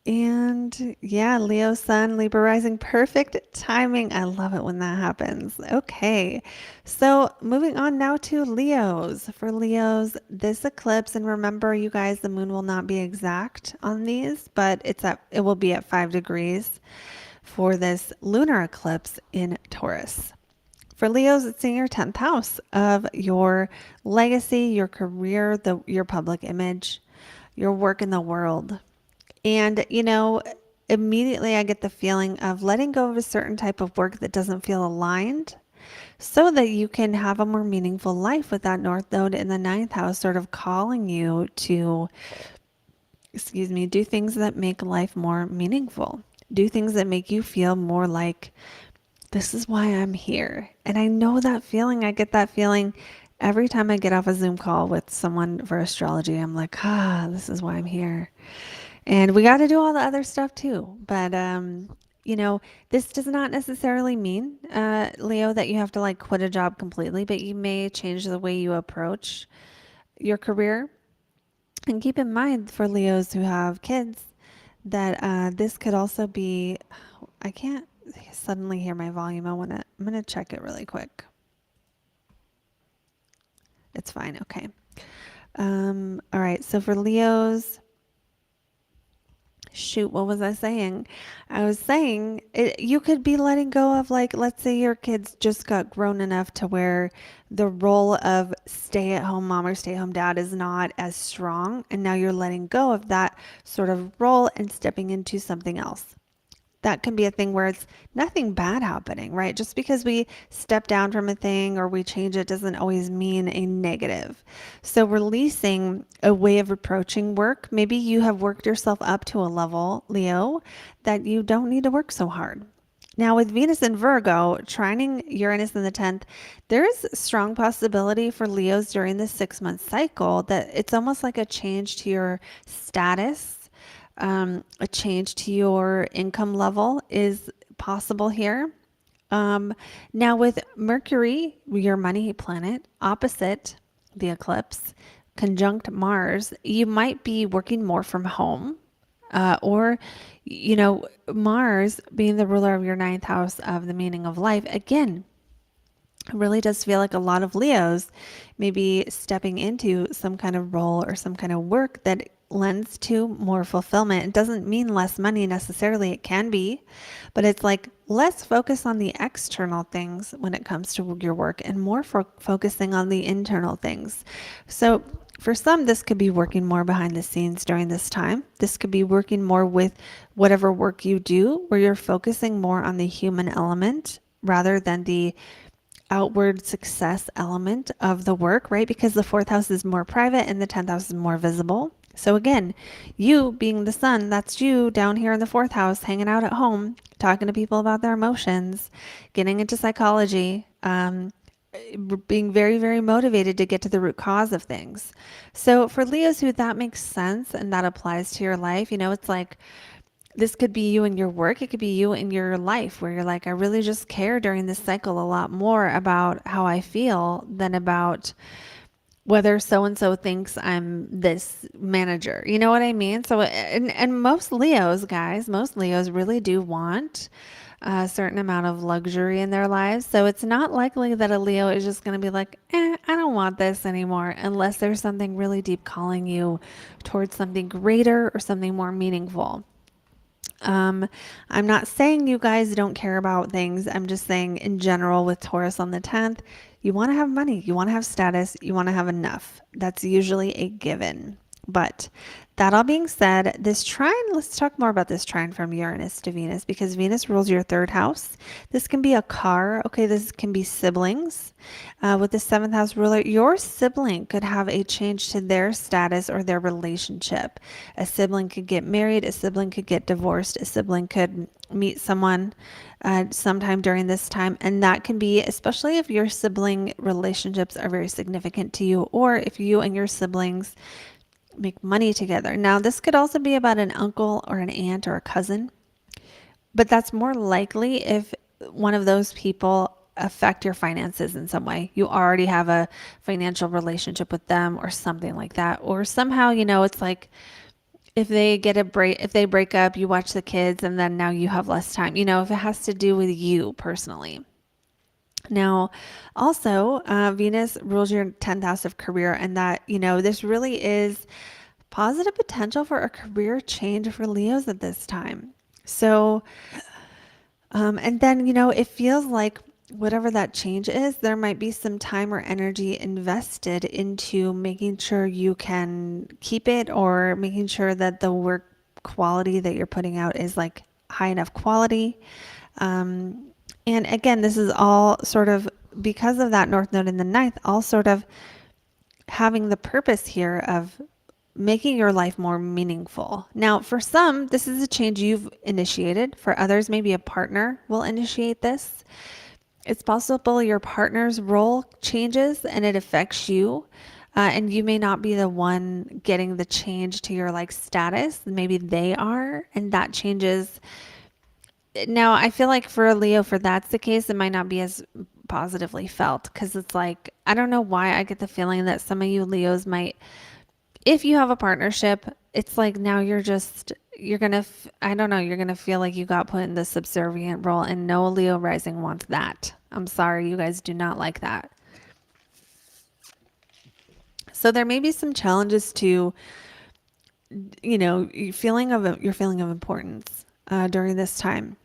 And yeah, Leo Sun, Libra rising, perfect timing. I love it when that happens. Okay, so moving on now to Leos. For Leos, this eclipse, and remember, you guys, the moon will not be exact on these, but it will be at 5 degrees for this lunar eclipse in Taurus. For Leos, it's in your 10th house of your legacy, your career, your public image, your work in the world. And, immediately I get the feeling of letting go of a certain type of work that doesn't feel aligned, so that you can have a more meaningful life with that North Node in the 9th house, sort of calling you to, do things that make life more meaningful. Do things that make you feel more like, this is why I'm here. And I know that feeling. I get that feeling every time I get off a Zoom call with someone for astrology. I'm like, this is why I'm here. And we got to do all the other stuff too. But, this does not necessarily mean, Leo, that you have to like quit a job completely, but you may change the way you approach your career. And keep in mind, for Leos who have kids, that this could also be, I can't suddenly hear my volume. I'm going to check it really quick. It's fine. Okay. All right. So for Leos, shoot, what was I saying? I was saying you could be letting go of, like, let's say your kids just got grown enough to where the role of stay-at-home mom or stay-at-home dad is not as strong. And now you're letting go of that sort of role and stepping into something else. That can be a thing where it's nothing bad happening, right? Just because we step down from a thing or we change it doesn't always mean a negative. So releasing a way of approaching work, maybe you have worked yourself up to a level, Leo, that you don't need to work so hard. Now with Venus in Virgo, trining Uranus in the 10th, there is strong possibility for Leos during the 6-month cycle that it's almost like a change to your status. A change to your income level is possible here. Now with Mercury, your money planet, opposite the eclipse, conjunct Mars, you might be working more from home. Or, Mars being the ruler of your ninth house of the meaning of life, again, it really does feel like a lot of Leos may be stepping into some kind of role or some kind of work that lends to more fulfillment. It doesn't mean less money necessarily. It can be, but it's like less focus on the external things when it comes to your work and more focusing on the internal things. So for some, this could be working more behind the scenes during this time. This could be working more with whatever work you do, where you're focusing more on the human element rather than the outward success element of the work, right? Because the fourth house is more private and the 10th house is more visible. So again, you being the sun, that's you down here in the fourth house, hanging out at home, talking to people about their emotions, getting into psychology, being very, very motivated to get to the root cause of things. So for Leos who that makes sense and that applies to your life, it's like, this could be you in your work. It could be you in your life where you're like, I really just care during this cycle a lot more about how I feel than about whether so-and-so thinks I'm this manager. You know what I mean? So, and most Leos, guys, most Leos really do want a certain amount of luxury in their lives. So it's not likely that a Leo is just going to be like, I don't want this anymore, unless there's something really deep calling you towards something greater or something more meaningful. I'm not saying you guys don't care about things. I'm just saying in general with Taurus on the 10th, you want to have money, you want to have status, you want to have enough. That's usually a given. But that all being said, this trine, let's talk more about this trine from Uranus to Venus because Venus rules your third house. This can be a car. Okay, this can be siblings. With the seventh house ruler, your sibling could have a change to their status or their relationship. A sibling could get married, a sibling could get divorced, a sibling could meet someone sometime during this time. And that can be, especially if your sibling relationships are very significant to you, or if you and your siblings make money together. Now, this could also be about an uncle or an aunt or a cousin, but that's more likely if one of those people affect your finances in some way. You already have a financial relationship with them or something like that. Or somehow, it's like if they get a break, if they break up, you watch the kids and then now you have less time, if it has to do with you personally. Now, also, Venus rules your 10th house of career, and that, this really is positive potential for a career change for Leos at this time. So, and then, it feels like whatever that change is, there might be some time or energy invested into making sure you can keep it or making sure that the work quality that you're putting out is like high enough quality. And again, this is all sort of because of that North Node in the ninth, all sort of having the purpose here of making your life more meaningful. Now, for some, this is a change you've initiated. For others, maybe a partner will initiate this. It's possible your partner's role changes and it affects you. And you may not be the one getting the change to your status. Maybe they are, and that changes. Now, I feel like for a Leo, for that's the case, it might not be as positively felt because it's like, I don't know why I get the feeling that some of you Leos might, if you have a partnership, it's like now you're going to, I don't know, you're going to feel like you got put in the subservient role, and no Leo rising wants that. I'm sorry, you guys do not like that. So there may be some challenges to, your feeling of importance during this time.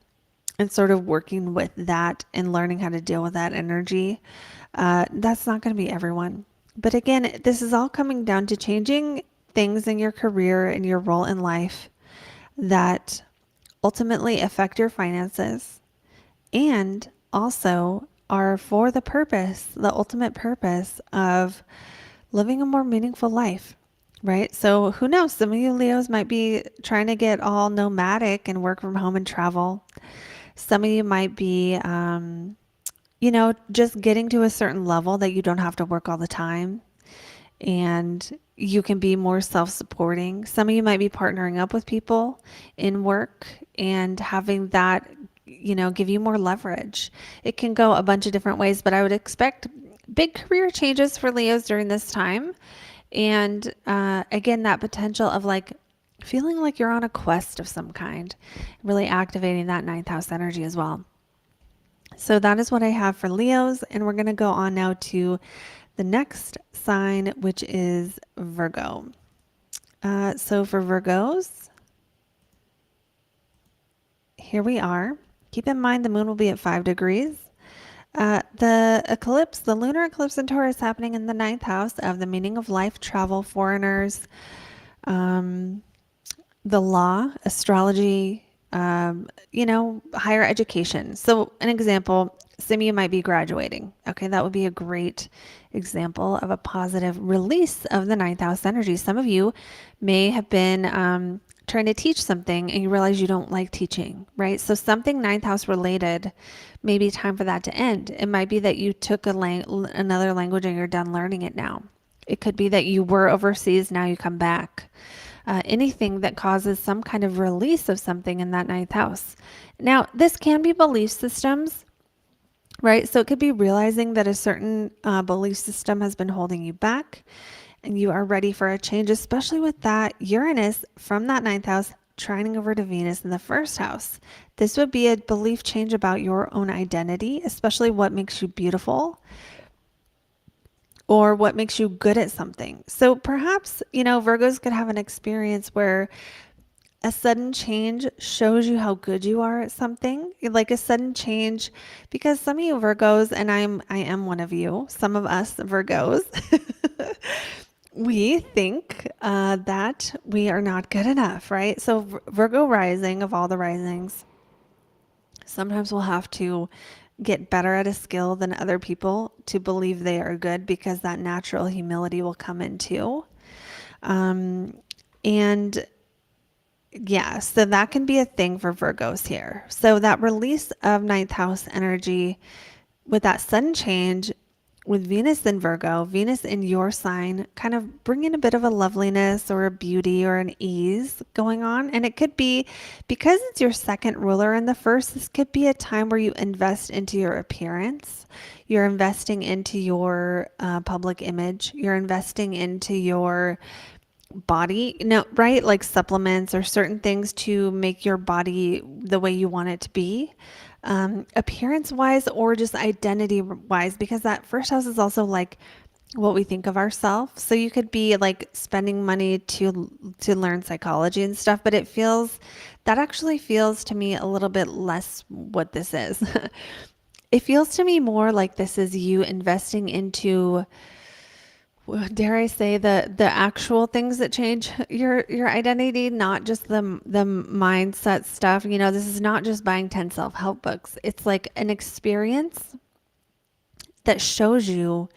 And sort of working with that and learning how to deal with that energy. That's not going to be everyone. But again, this is all coming down to changing things in your career and your role in life that ultimately affect your finances and also are for the ultimate purpose of living a more meaningful life. Right? So who knows? Some of you Leos might be trying to get all nomadic and work from home and travel. Some of you might be, just getting to a certain level that you don't have to work all the time and you can be more self-supporting. Some of you might be partnering up with people in work and having that, give you more leverage. It can go a bunch of different ways, but I would expect big career changes for Leos during this time. And again, that potential of feeling like you're on a quest of some kind, really activating that ninth house energy as well. So that is what I have for Leos. And we're going to go on now to the next sign, which is Virgo. So for Virgos, here we are. Keep in mind the moon will be at 5 degrees. The eclipse, the lunar eclipse in Taurus, happening in the ninth house of the meaning of life, travel, foreigners, the law, astrology, higher education. So an example, some of you might be graduating. Okay, that would be a great example of a positive release of the ninth house energy. Some of you may have been trying to teach something and you realize you don't like teaching, right? So something ninth house related, maybe time for that to end. It might be that you took another language and you're done learning it now. It could be that you were overseas, now you come back. Anything that causes some kind of release of something in that ninth house. Now, this can be belief systems, right? So it could be realizing that a certain belief system has been holding you back and you are ready for a change, especially with that Uranus from that ninth house trining over to Venus in the first house. This would be a belief change about your own identity, especially what makes you beautiful or what makes you good at something. So perhaps, Virgos could have an experience where a sudden change shows you how good you are at something, like a sudden change, because some of you Virgos, and I am one of you, some of us Virgos, we think that we are not good enough, right? So Virgo rising, of all the risings, sometimes we'll have to get better at a skill than other people to believe they are good, because that natural humility will come in too. And yeah, so that can be a thing for Virgos here. So that release of ninth house energy with that sudden change with Venus in Virgo, Venus in your sign, kind of bringing a bit of a loveliness or a beauty or an ease going on. And it could be because it's your second ruler in the first, this could be a time where you invest into your appearance. You're investing into your public image. You're investing into your body, right? Like supplements or certain things to make your body the way you want it to be. Appearance wise or just identity wise, because that first house is also like what we think of ourselves. So you could be like spending money to learn psychology and stuff, but that actually feels to me a little bit less what this is. It feels to me more like this is you investing into, dare I say, the actual things that change your identity, not just the mindset stuff. This is not just buying 10 self-help books. It's like an experience that shows you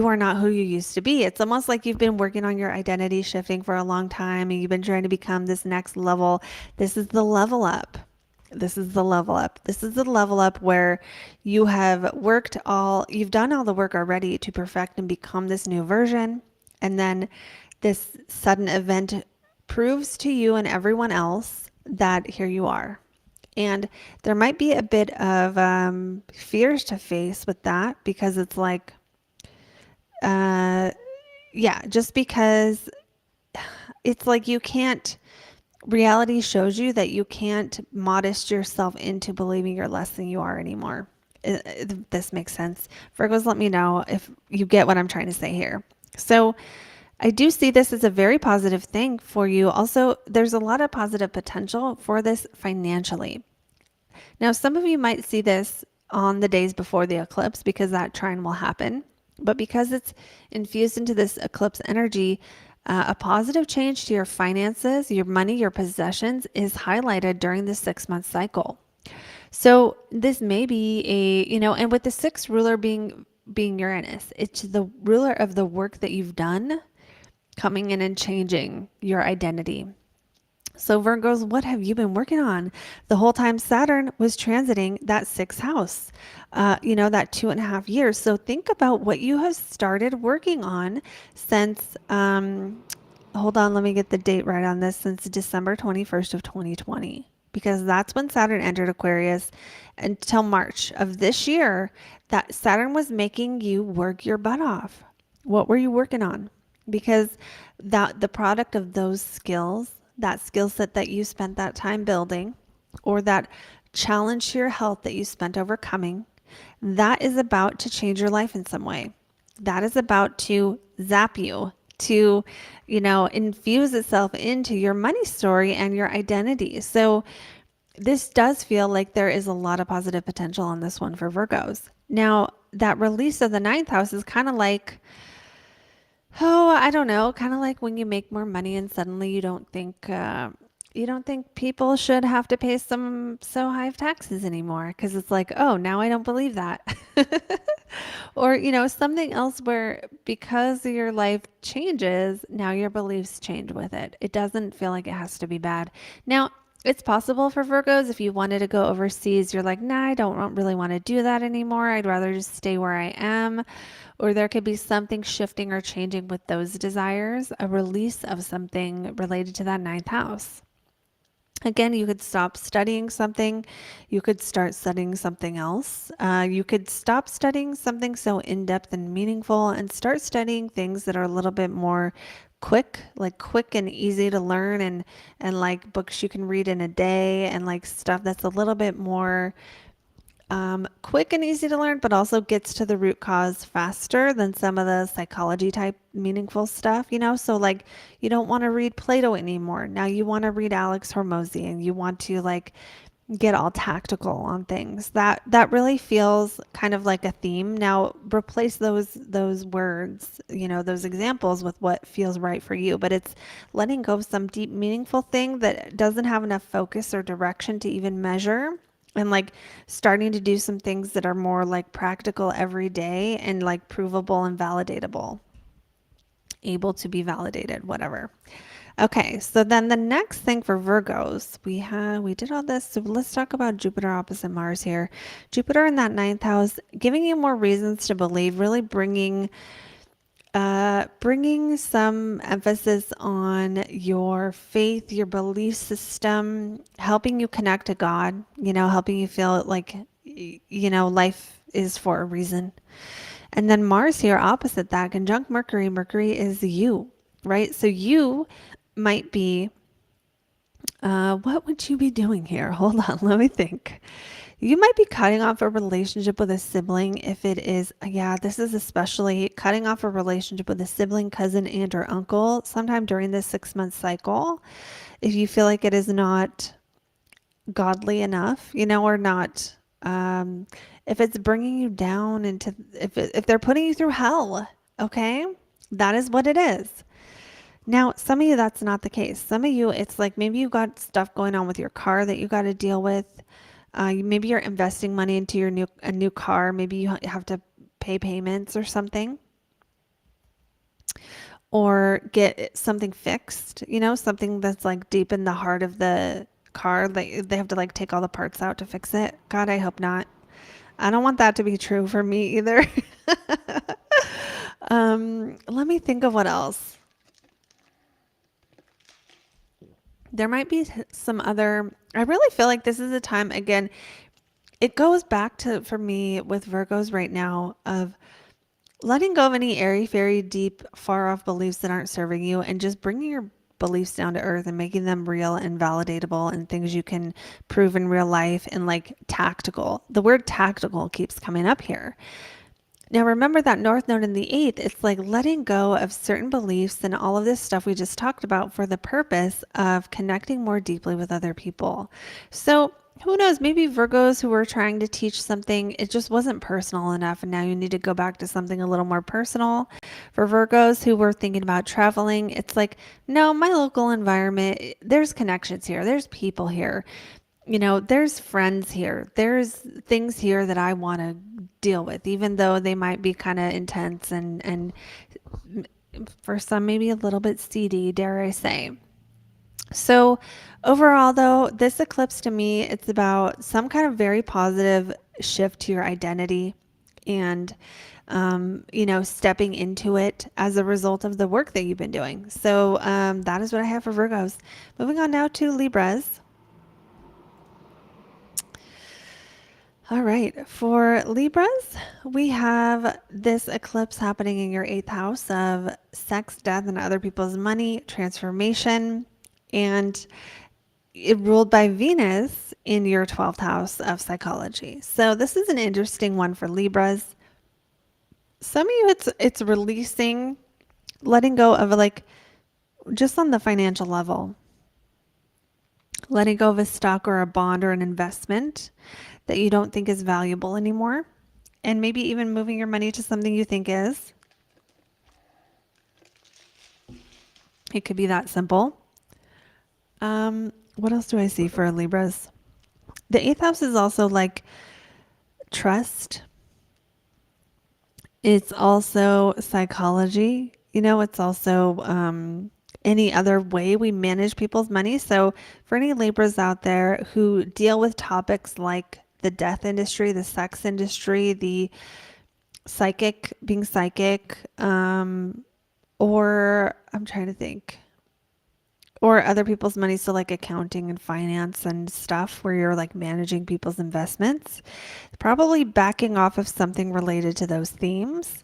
are not who you used to be. It's almost like you've been working on your identity shifting for a long time and you've been trying to become this next level. This is the level up. This is the level up. This is the level up where you've done all the work already to perfect and become this new version. And then this sudden event proves to you and everyone else that here you are. And there might be a bit of fears to face with that, because it's like, just because it's like reality shows you that you can't modest yourself into believing you're less than you are anymore. If this makes sense. Virgos, let me know if you get what I'm trying to say here. So I do see this as a very positive thing for you. Also, there's a lot of positive potential for this financially. Now, some of you might see this on the days before the eclipse because that trine will happen. But because it's infused into this eclipse energy, a positive change to your finances, your money, your possessions is highlighted during the 6-month cycle. So this may be and with the sixth ruler being Uranus, it's the ruler of the work that you've done coming in and changing your identity. So Virgos, what have you been working on? The whole time Saturn was transiting that 6th house, that 2.5 years. So think about what you have started working on since, hold on, let me get the date right on this, since December 21st of 2020, because that's when Saturn entered Aquarius until March of this year. That Saturn was making you work your butt off. What were you working on? Because the product of those skills that skill set that you spent that time building, or that challenge to your health that you spent overcoming, that is about to change your life in some way. That is about to zap you, to, infuse itself into your money story and your identity. So this does feel like there is a lot of positive potential on this one for Virgos. Now, that release of the ninth house is kind of like, oh, I don't know, kind of like when you make more money and suddenly you don't think people should have to pay some so high of taxes anymore because it's like, oh, now I don't believe that. Or, something else where because your life changes, now your beliefs change with it. It doesn't feel like it has to be bad. Now, it's possible for Virgos if you wanted to go overseas, you're like, nah, I don't really want to do that anymore. I'd rather just stay where I am. Or there could be something shifting or changing with those desires, a release of something related to that ninth house. Again, you could stop studying something. You could start studying something else. You could stop studying something so in-depth and meaningful and start studying things that are a little bit more quick and easy to learn, and like books you can read in a day, and like stuff that's a little bit more quick and easy to learn, but also gets to the root cause faster than some of the psychology type meaningful stuff, So like you don't want to read Plato anymore. Now you want to read Alex Hormozy, and you want to like get all tactical on things. That really feels kind of like a theme. Now replace those words, those examples with what feels right for you, but it's letting go of some deep meaningful thing that doesn't have enough focus or direction to even measure, and like starting to do some things that are more like practical every day and like provable and validatable, able to be validated, whatever. Okay, so then the next thing for Virgos, we did all this. So let's talk about Jupiter opposite Mars here. Jupiter in that ninth house, giving you more reasons to believe, really bringing some emphasis on your faith, your belief system, helping you connect to God, helping you feel like, life is for a reason. And then Mars here opposite that, conjunct Mercury. Mercury is you, right? So you might be, what would you be doing here? Hold on, let me think. You might be cutting off a relationship with a sibling if it is, this is especially cutting off a relationship with a sibling, cousin, aunt, or uncle sometime during this 6-month cycle. If you feel like it is not godly enough, or not, if it's bringing you down into, if they're putting you through hell, okay, that is what it is. Now, some of you, that's not the case. Some of you, it's like maybe you got stuff going on with your car that you got to deal with. Maybe you're investing money into a new car. Maybe you have to pay payments or something, or get something fixed, something that's like deep in the heart of the car. They have to like take all the parts out to fix it. God, I hope not. I don't want that to be true for me either. Let me think of what else. There might be some other, I really feel like this is a time, again, it goes back to, for me with Virgos right now, of letting go of any airy-fairy, deep, far-off beliefs that aren't serving you, and just bringing your beliefs down to earth and making them real and validatable and things you can prove in real life, and like tactical. The word tactical keeps coming up here. Now, remember that North Node in the 8th, it's like letting go of certain beliefs and all of this stuff we just talked about for the purpose of connecting more deeply with other people. So who knows, maybe Virgos who were trying to teach something, it just wasn't personal enough, and now you need to go back to something a little more personal. For Virgos who were thinking about traveling, it's like, no, my local environment, there's connections here, there's people here. There's friends here. There's things here that I want to deal with, even though they might be kind of intense and for some maybe a little bit seedy, dare I say. So overall, though, this eclipse to me, it's about some kind of very positive shift to your identity and, stepping into it as a result of the work that you've been doing. So that is what I have for Virgos. Moving on now to Libras. All right, for Libras, we have this eclipse happening in your 8th house of sex, death, and other people's money, transformation, and it ruled by Venus in your 12th house of psychology. So this is an interesting one for Libras. Some of you, it's releasing, letting go of like just on the financial level, letting go of a stock or a bond or an investment that you don't think is valuable anymore, and maybe even moving your money to something you think is. It could be that simple. What else do I see for Libras? The eighth house is also like trust. It's also psychology. It's also any other way we manage people's money. So for any Libras out there who deal with topics like the death industry, the sex industry, the being psychic, or I'm trying to think, or other people's money. So like accounting and finance and stuff where you're like managing people's investments, probably backing off of something related to those themes.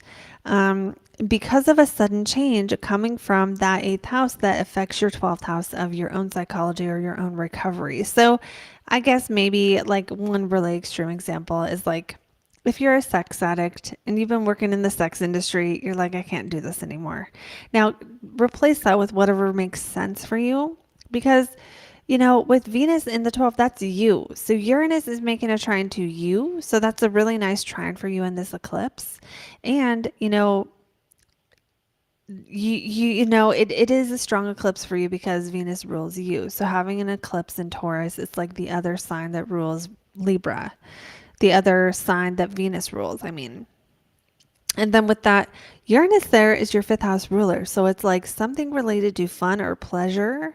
Because of a sudden change coming from that eighth house that affects your 12th house of your own psychology or your own recovery. So I guess maybe like one really extreme example is like, if you're a sex addict and you've been working in the sex industry, you're like, I can't do this anymore. Now, replace that with whatever makes sense for you, because, with Venus in the 12th, that's you. So Uranus is making a trine to you. So that's a really nice trine for you in this eclipse. And, it is a strong eclipse for you because Venus rules you. So having an eclipse in Taurus, it's like the other sign that rules Libra. The other sign that Venus rules, I mean. And then with that, Uranus there is your fifth house ruler. So it's like something related to fun or pleasure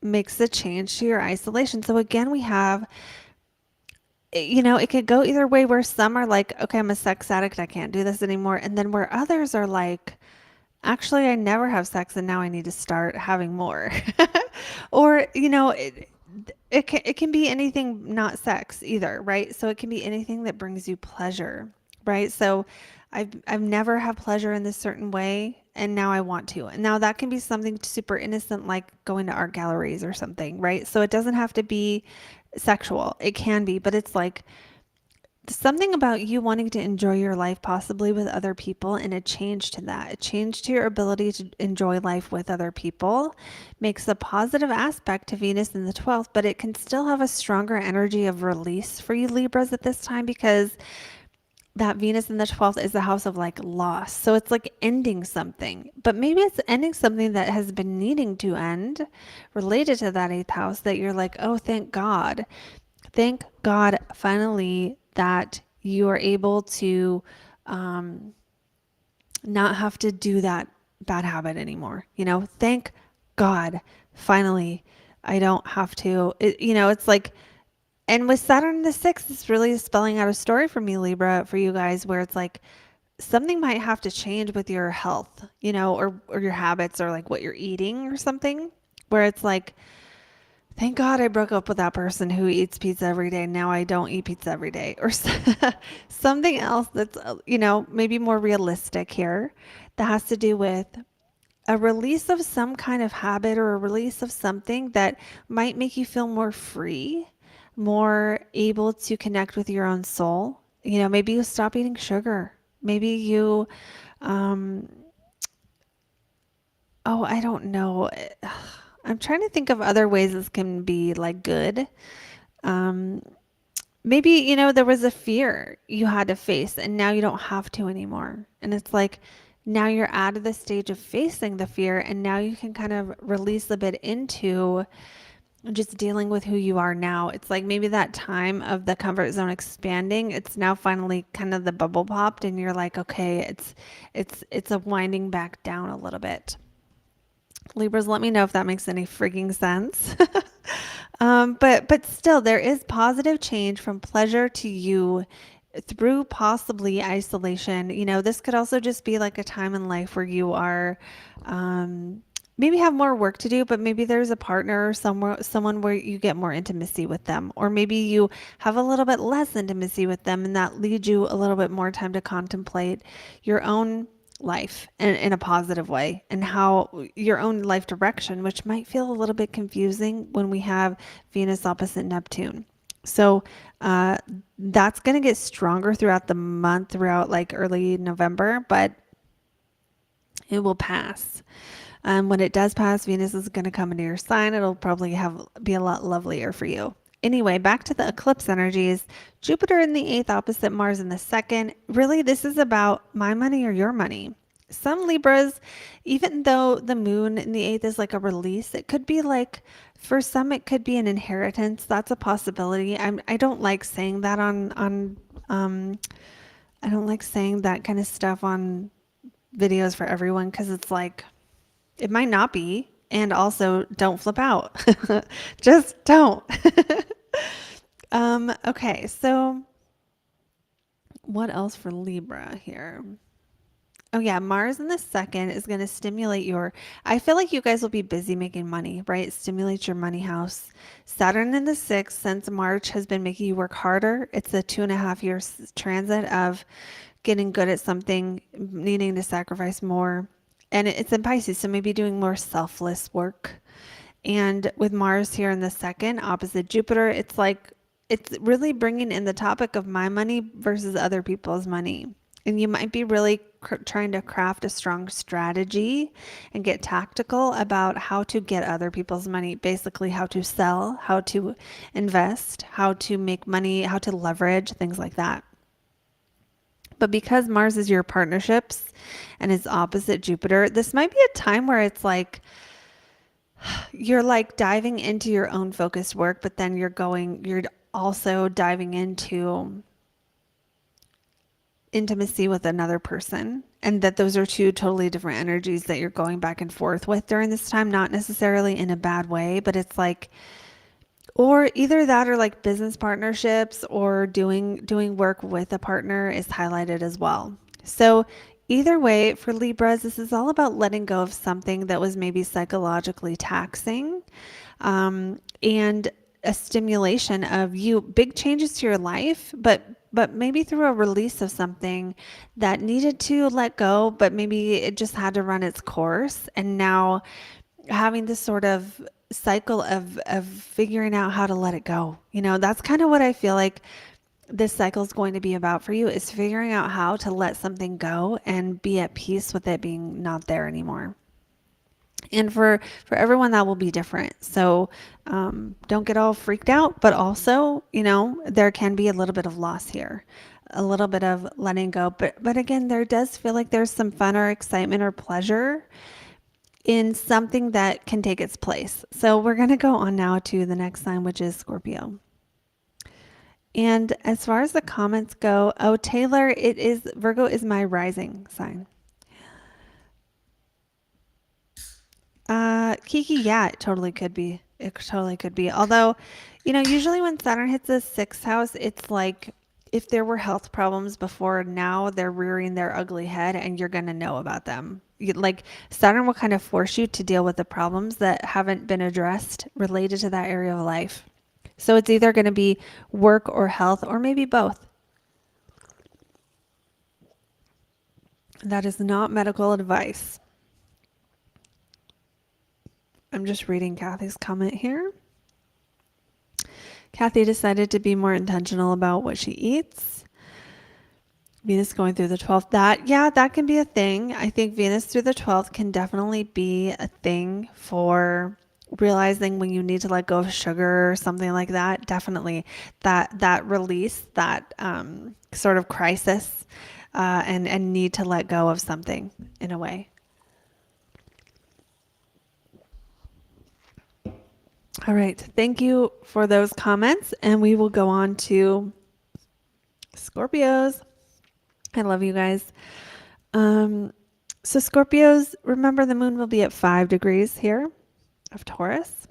makes a change to your isolation. So again, we have, it could go either way where some are like, okay, I'm a sex addict, I can't do this anymore. And then where others are like, actually, I never have sex and now I need to start having more. Or, it can be anything, not sex either, right? So it can be anything that brings you pleasure, right? So I've never had pleasure in this certain way and now I want to. And now that can be something super innocent like going to art galleries or something, right? So it doesn't have to be sexual. It can be, but it's like something about you wanting to enjoy your life possibly with other people, and a change to that, a change to your ability to enjoy life with other people makes a positive aspect to Venus in the 12th, but it can still have a stronger energy of release for you Libras at this time because that Venus in the 12th is the house of like loss. So it's like ending something, but maybe it's ending something that has been needing to end related to that eighth house that you're like, oh, thank God. Thank God finally that you are able to not have to do that bad habit anymore. Thank God finally I don't have to. It's like, and with Saturn in the 6th, it's really spelling out a story for me, Libra, for you guys, where it's like something might have to change with your health, or your habits or like what you're eating or something, where it's like, thank God I broke up with that person who eats pizza every day. Now I don't eat pizza every day, or something else that's, maybe more realistic here that has to do with a release of some kind of habit or a release of something that might make you feel more free, more able to connect with your own soul. Maybe you stop eating sugar. Maybe you, I don't know. I'm trying to think of other ways this can be like good. Maybe, there was a fear you had to face and now you don't have to anymore. And it's like, now you're out of the stage of facing the fear and now you can kind of release a bit into just dealing with who you are now. It's like maybe that time of the comfort zone expanding, it's now finally kind of the bubble popped and you're like, okay, it's a winding back down a little bit. Libras, let me know if that makes any freaking sense. But still, there is positive change from pleasure to you through possibly isolation. This could also just be like a time in life where you are maybe have more work to do, but maybe there's a partner or someone where you get more intimacy with them, or maybe you have a little bit less intimacy with them, and that leads you a little bit more time to contemplate your own life in a positive way, and how your own life direction, which might feel a little bit confusing when we have Venus opposite Neptune. So that's going to get stronger throughout the month, throughout like early November, but it will pass. When it does pass, Venus is going to come into your sign. It'll probably be a lot lovelier for you. Anyway, back to the eclipse energies. Jupiter in the 8th opposite Mars in the 2nd. Really, this is about my money or your money. Some Libras, even though the moon in the 8th is like a release, it could be like, for some, it could be an inheritance. That's a possibility. I don't like saying that I don't like saying that kind of stuff on videos for everyone, because it's like, it might not be. And also, don't flip out. Just don't. Okay, so what else for Libra here? Oh yeah, Mars in the 2nd is going to stimulate I feel like you guys will be busy making money, right? Stimulate your money house. Saturn in the 6th, since March has been making you work harder. It's a 2.5 year transit of getting good at something, needing to sacrifice more. And it's in Pisces, so maybe doing more selfless work. And with Mars here in the 2nd, opposite Jupiter, it's like, it's really bringing in the topic of my money versus other people's money. And you might be really trying to craft a strong strategy and get tactical about how to get other people's money, basically how to sell, how to invest, how to make money, how to leverage, things like that. But because Mars is your partnerships and is opposite Jupiter, this might be a time where it's like you're like diving into your own focused work, but then you're also diving into intimacy with another person, and that those are two totally different energies that you're going back and forth with during this time, not necessarily in a bad way, but it's like, or either that or like business partnerships or doing work with a partner is highlighted as well. So either way, for Libras, this is all about letting go of something that was maybe psychologically taxing, and a stimulation of big changes to your life, but maybe through a release of something that needed to let go, but maybe it just had to run its course. And now having this sort of cycle of figuring out how to let it go. That's kind of what I feel like this cycle is going to be about for you, is figuring out how to let something go and be at peace with it being not there anymore. And for everyone, that will be different. So don't get all freaked out, but also, there can be a little bit of loss here, a little bit of letting go. But again, there does feel like there's some fun or excitement or pleasure in something that can take its place. So we're going to go on now to the next sign, which is Scorpio. And as far as the comments go, Taylor, Virgo is my rising sign. Kiki, yeah, it totally could be. It totally could be. Although, usually when Saturn hits the 6th house, it's like if there were health problems before, now they're rearing their ugly head and you're going to know about them. Like Saturn will kind of force you to deal with the problems that haven't been addressed related to that area of life. So it's either going to be work or health, or maybe both. That is not medical advice. I'm just reading Kathy's comment here. Kathy decided to be more intentional about what she eats. Venus going through the 12th. That can be a thing. I think Venus through the 12th can definitely be a thing for realizing when you need to let go of sugar or something like that. Definitely that release, that sort of crisis, and need to let go of something in a way. All right. Thank you for those comments. And we will go on to Scorpios. I love you guys. So Scorpios, remember the moon will be at 5 degrees here of Taurus.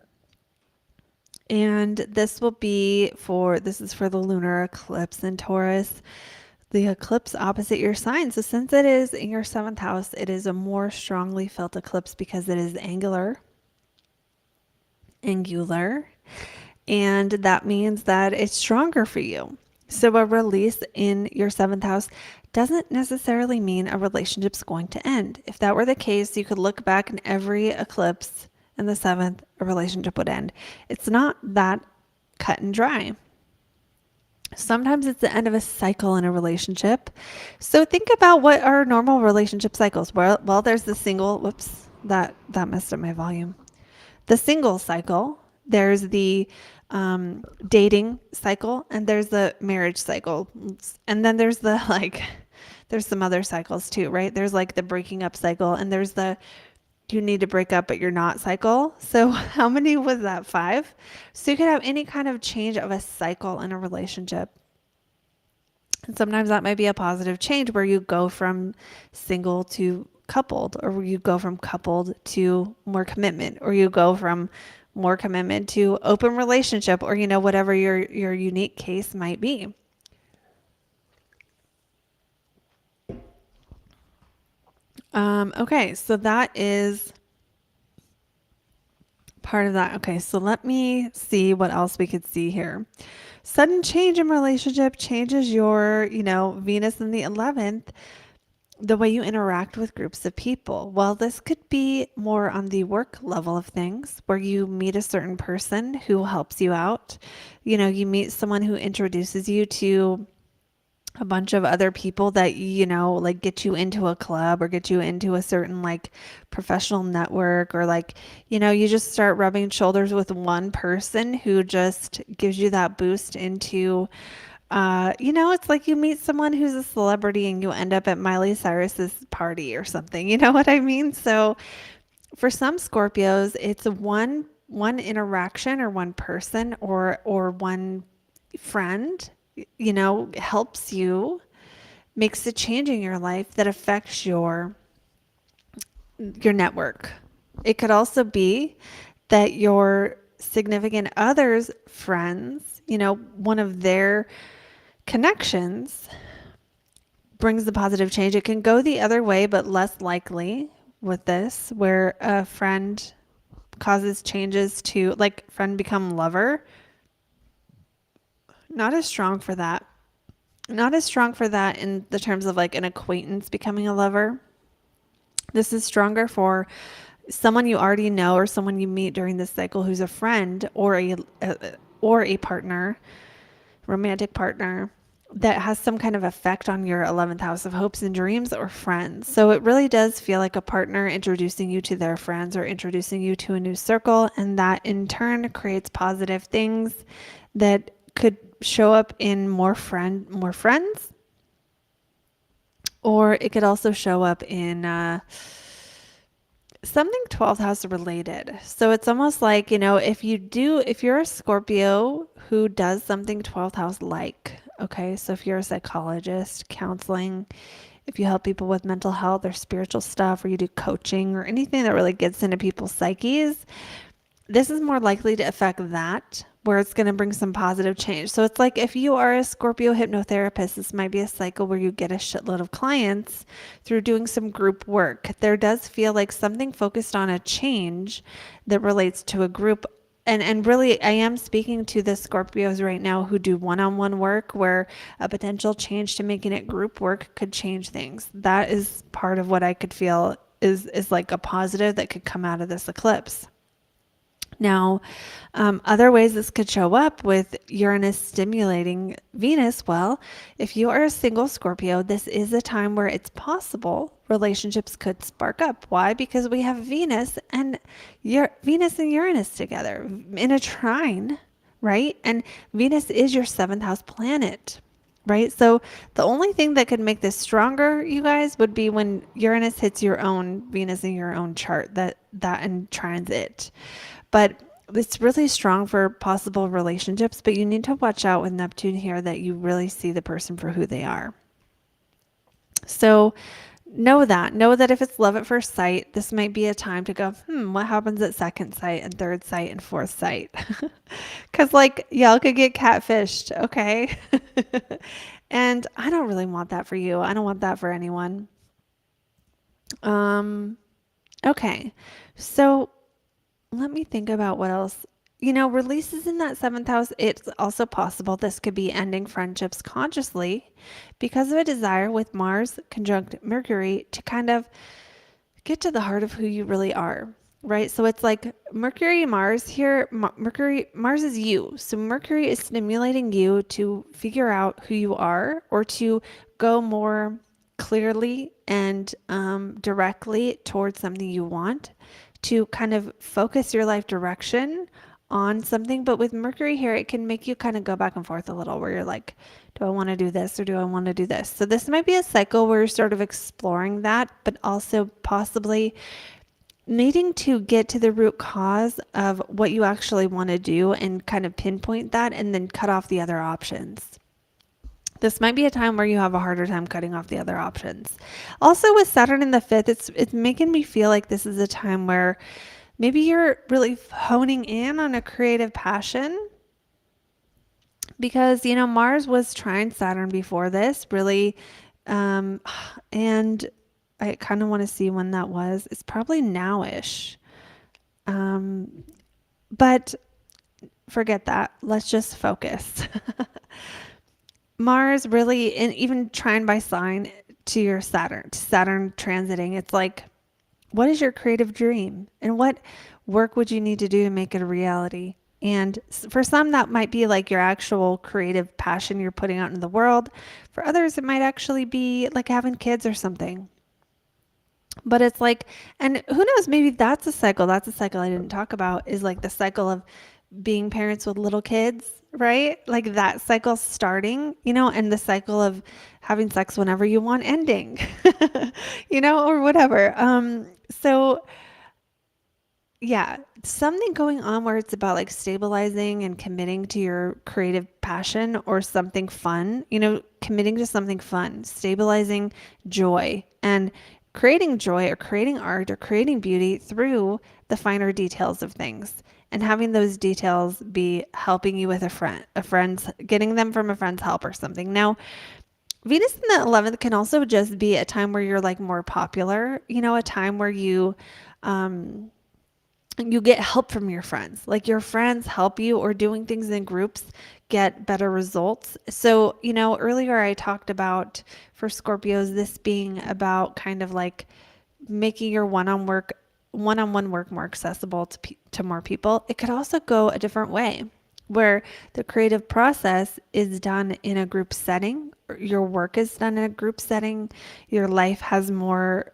And this is for the lunar eclipse in Taurus. The eclipse opposite your sign. So since it is in your 7th house, it is a more strongly felt eclipse because it is angular. And that means that it's stronger for you. So a release in your seventh house doesn't necessarily mean a relationship's going to end. If that were the case, you could look back in every eclipse in the seventh, a relationship would end. It's not that cut and dry. Sometimes it's the end of a cycle in a relationship. So think about what are normal relationship cycles. Well, there's the single, whoops, that messed up my volume. The single cycle, there's the dating cycle, and there's the marriage cycle. And then there's the there's some other cycles too, right? There's like the breaking up cycle, and there's the you need to break up but you're not cycle. So how many was that? 5? So you could have any kind of change of a cycle in a relationship. And sometimes that might be a positive change where you go from single to coupled, or you go from coupled to more commitment, or you go from more commitment to open relationship, or whatever your unique case might be. Okay, so that is part of that. Okay, so let me see what else we could see here. Sudden change in relationship changes your, Venus in the 11th, the way you interact with groups of people. Well, this could be more on the work level of things, where you meet a certain person who helps you out. You meet someone who introduces you to a bunch of other people that, like get you into a club or get you into a certain like professional network, or like, you just start rubbing shoulders with one person who just gives you that boost into, it's like you meet someone who's a celebrity and you end up at Miley Cyrus's party or something. You know what I mean? So for some Scorpios, it's one interaction or one person or one friend, helps you, makes a change in your life that affects your network. It could also be that your significant other's friends, one of their connections brings the positive change. It can go the other way, but less likely with this, where a friend causes changes to, like, friend become lover. Not as strong for that. Not as strong for that in the terms of like an acquaintance becoming a lover. This is stronger for someone you already know, or someone you meet during this cycle who's a friend or a partner, romantic partner, that has some kind of effect on your 11th house of hopes and dreams or friends. So it really does feel like a partner introducing you to their friends or introducing you to a new circle, and that in turn creates positive things that could show up in more friends, or it could also show up in something 12th house related. So it's almost like, if you're a Scorpio who does something 12th house like, okay, so if you're a psychologist, counseling, if you help people with mental health or spiritual stuff, or you do coaching or anything that really gets into people's psyches, this is more likely to affect that, where it's going to bring some positive change. So it's like if you are a Scorpio hypnotherapist, this might be a cycle where you get a shitload of clients through doing some group work. There does feel like something focused on a change that relates to a group. And really, I am speaking to the Scorpios right now who do one-on-one work, where a potential change to making it group work could change things. That is part of what I could feel is like a positive that could come out of this eclipse. Now, other ways this could show up with Uranus stimulating Venus. Well, if you are a single Scorpio, this is a time where it's possible relationships could spark up. Why? Because we have Venus and Uranus together in a trine, right? And Venus is your 7th house planet, right? So the only thing that could make this stronger, you guys, would be when Uranus hits your own Venus in your own chart, that and trines it. But it's really strong for possible relationships, but you need to watch out with Neptune here that you really see the person for who they are. So know that if it's love at first sight, this might be a time to go, what happens at second sight and third sight and fourth sight? Because like y'all could get catfished, okay? And I don't really want that for you. I don't want that for anyone. Okay. So let me think about what else releases in that seventh house, it's also possible this could be ending friendships consciously because of a desire with Mars conjunct Mercury to kind of get to the heart of who you really are, right? So it's like Mercury, Mars here. Mars is you. So Mercury is stimulating you to figure out who you are or to go more clearly and directly towards something you want, to kind of focus your life direction on something. But with Mercury here, it can make you kind of go back and forth a little where you're like, do I want to do this or do I want to do this? So this might be a cycle where you're sort of exploring that, but also possibly needing to get to the root cause of what you actually want to do and kind of pinpoint that and then cut off the other options. This might be a time where you have a harder time cutting off the other options. Also with Saturn in the fifth, it's making me feel like this is a time where maybe you're really honing in on a creative passion because, Mars was trine Saturn before this, really. And I kind of want to see when that was. It's probably nowish. But forget that. Let's just focus. Mars really, and even trine by sign to your Saturn transiting, it's like, what is your creative dream? And what work would you need to do to make it a reality? And for some, that might be like your actual creative passion you're putting out in the world. For others, it might actually be like having kids or something. But it's like, and who knows, maybe that's a cycle. That's a cycle I didn't talk about, is like the cycle of being parents with little kids, right? Like that cycle starting, and the cycle of having sex whenever you want ending, or whatever. So yeah, something going on where it's about like stabilizing and committing to your creative passion or something fun, committing to something fun, stabilizing joy and creating joy or creating art or creating beauty through the finer details of things, and having those details be helping you with a friend's, getting them from a friend's help or something. Now, Venus in the 11th can also just be a time where you're like more popular, a time where you get help from your friends, like your friends help you, or doing things in groups get better results. So, earlier I talked about for Scorpios, this being about kind of like making your one-on-one work more accessible to more people. It could also go a different way, where the creative process is done in a group setting, or your work is done in a group setting. Your life has more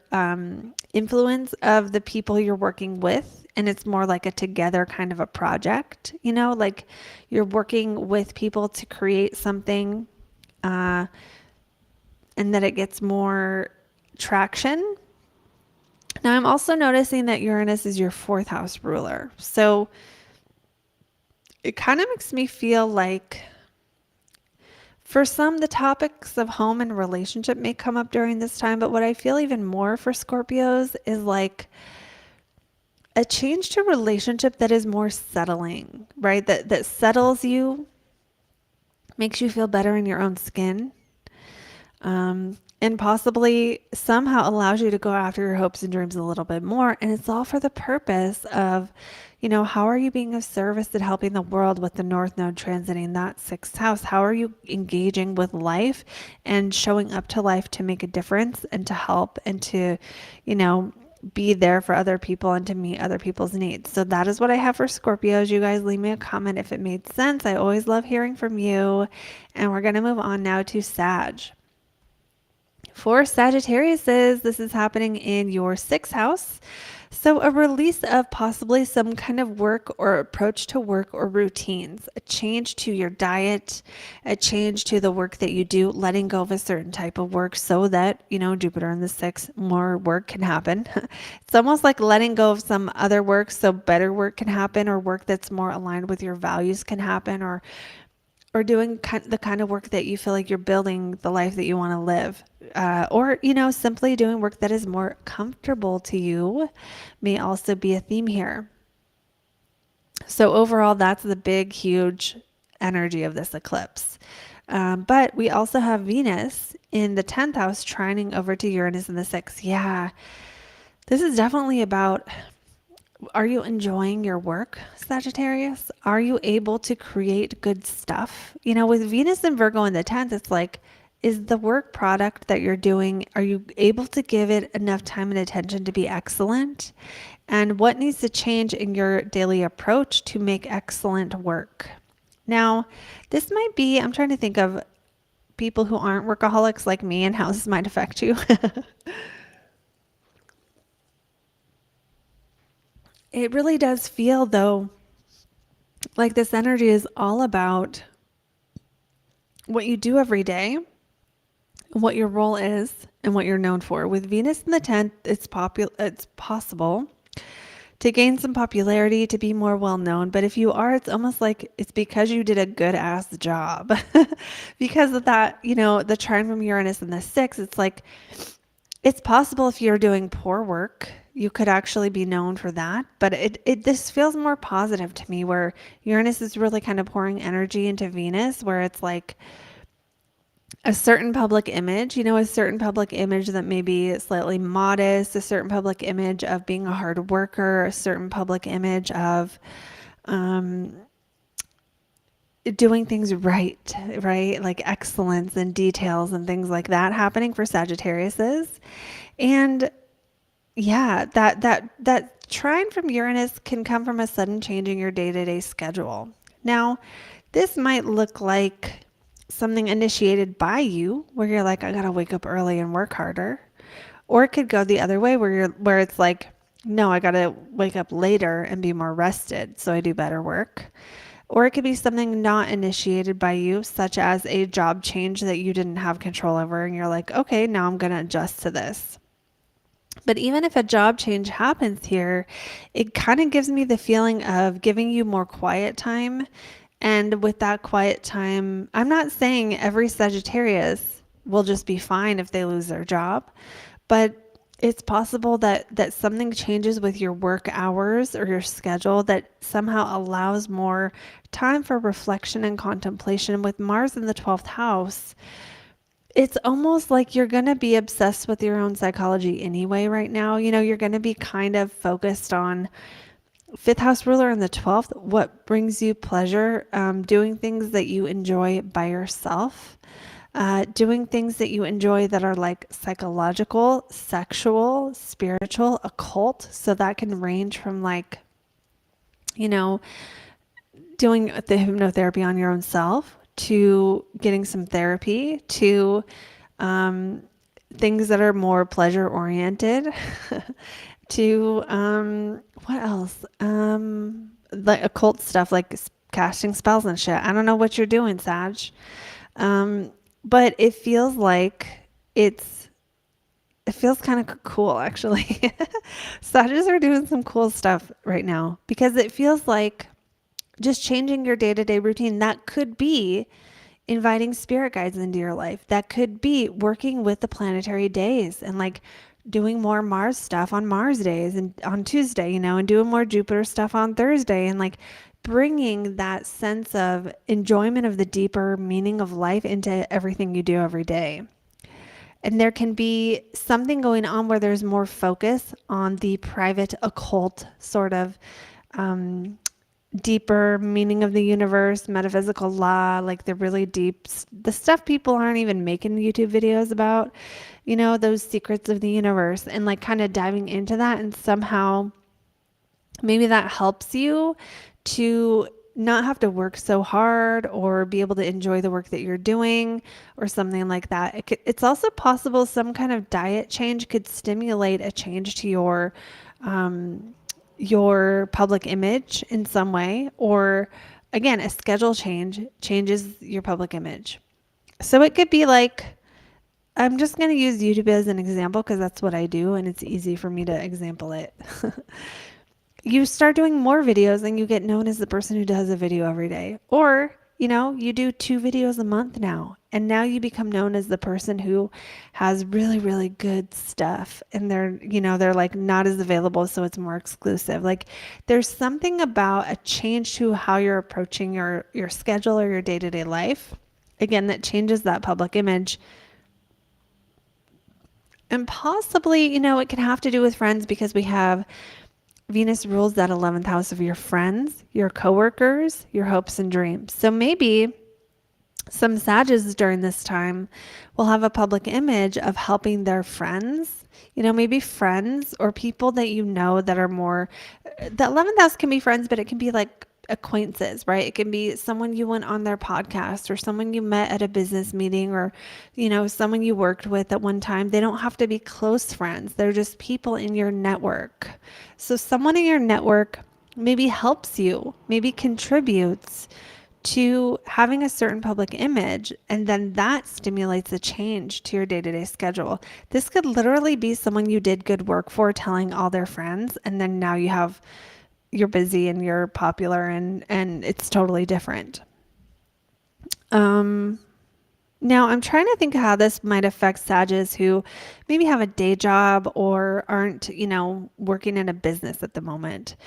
influence of the people you're working with, and it's more like a together kind of a project, like you're working with people to create something, and that it gets more traction. Now, I'm also noticing that Uranus is your fourth house ruler. So it kind of makes me feel like for some, the topics of home and relationship may come up during this time. But what I feel even more for Scorpios is like a change to relationship that is more settling, right? That settles you, makes you feel better in your own skin. And possibly somehow allows you to go after your hopes and dreams a little bit more. And it's all for the purpose of, how are you being of service and helping the world with the North Node transiting that sixth house? How are you engaging with life and showing up to life to make a difference and to help and to, be there for other people and to meet other people's needs? So that is what I have for Scorpios. You guys leave me a comment if it made sense. I always love hearing from you. And we're going to move on now to Sag. For Sagittarius, this is happening in your sixth house. So a release of possibly some kind of work or approach to work or routines, a change to your diet, a change to the work that you do, letting go of a certain type of work so that, Jupiter in the sixth, more work can happen. It's almost like letting go of some other work so better work can happen, or work that's more aligned with your values can happen, or doing the kind of work that you feel like you're building the life that you want to live, or simply doing work that is more comfortable to you may also be a theme here. So overall, that's the big, huge energy of this eclipse. But we also have Venus in the 10th house trining over to Uranus in the 6th. Yeah, this is definitely about Are you enjoying your work, Sagittarius? Are you able to create good stuff? You know, with Venus and Virgo in the 10th, it's like, is the work product that you're doing, are you able to give it enough time and attention to be excellent? And what needs to change in your daily approach to make excellent work? Now, this might be, I'm trying to think of people who aren't workaholics like me and how this might affect you. It really does feel, though, like this energy is all about what you do every day, what your role is, and what you're known for. With Venus in the 10th, it's possible to gain some popularity, to be more well known. But if you are, it's almost like it's because you did a good ass job. Because of that, you know, the trine from Uranus in the 6th, it's like it's possible if you're doing poor work, you could actually be known for that. But this feels more positive to me, where Uranus is really kind of pouring energy into Venus, where it's like a certain public image, you know, a certain public image that may be slightly modest, a certain public image of being a hard worker, a certain public image of doing things right, right? Like excellence and details and things like that happening for Sagittariuses. And yeah, that trine from Uranus can come from a sudden change in your day-to-day schedule. Now, this might look like something initiated by you, where you're like, I gotta wake up early and work harder. Or it could go the other way, where it's like, no, I gotta wake up later and be more rested so I do better work. Or it could be something not initiated by you, such as a job change that you didn't have control over, and you're like, okay, now I'm gonna adjust to this. But even if a job change happens here, it kind of gives me the feeling of giving you more quiet time. And with that quiet time, I'm not saying every Sagittarius will just be fine if they lose their job, but it's possible that something changes with your work hours or your schedule that somehow allows more time for reflection and contemplation. With Mars in the 12th house, it's almost like you're going to be obsessed with your own psychology anyway right now. You know, you're going to be kind of focused on fifth house ruler in the 12th, what brings you pleasure, doing things that you enjoy by yourself, doing things that you enjoy that are like psychological, sexual, spiritual, occult. So that can range from like, you know, doing the hypnotherapy on your own self, to getting some therapy, to things that are more pleasure oriented, to what else? Like occult stuff, like casting spells and shit. I don't know what you're doing, Sag. But it feels like it feels kind of cool, actually. Sages are doing some cool stuff right now, because it feels like just changing your day-to-day routine. That could be inviting spirit guides into your life. That could be working with the planetary days and like doing more Mars stuff on Mars days and on Tuesday, you know, and doing more Jupiter stuff on Thursday, and like bringing that sense of enjoyment of the deeper meaning of life into everything you do every day. And there can be something going on where there's more focus on the private occult sort of deeper meaning of the universe, metaphysical law, like the really deep, the stuff people aren't even making YouTube videos about, you know, those secrets of the universe, and like kind of diving into that. And somehow maybe that helps you to not have to work so hard, or be able to enjoy the work that you're doing, or something like that. It's also possible some kind of diet change could stimulate a change to your public image in some way, or again, a schedule change changes your public image. So it could be like, I'm just going to use YouTube as an example because that's what I do and it's easy for me to example it. You start doing more videos and you get known as the person who does a video every day. Or, you know, you do 2 videos a month now, and now you become known as the person who has really, really good stuff, and they're, you know, they're like not as available, so it's more exclusive. Like there's something about a change to how you're approaching your schedule or your day-to-day life, again, that changes that public image. And possibly, you know, it can have to do with friends, because we have Venus rules that 11th house of your friends, your coworkers, your hopes and dreams. So maybe some Sages during this time will have a public image of helping their friends, maybe friends or people that that are more, the 11th house can be friends, but it can be like acquaintances, right? It can be someone you went on their podcast or someone you met at a business meeting or, someone you worked with at one time. They don't have to be close friends. They're just people in your network. So someone in your network maybe helps you, maybe contributes to having a certain public image, and then that stimulates a change to your day-to-day schedule. This could literally be someone you did good work for telling all their friends, and then now you're busy and you're popular and it's totally different. Now I'm trying to think how this might affect Sages who maybe have a day job or aren't, working in a business at the moment.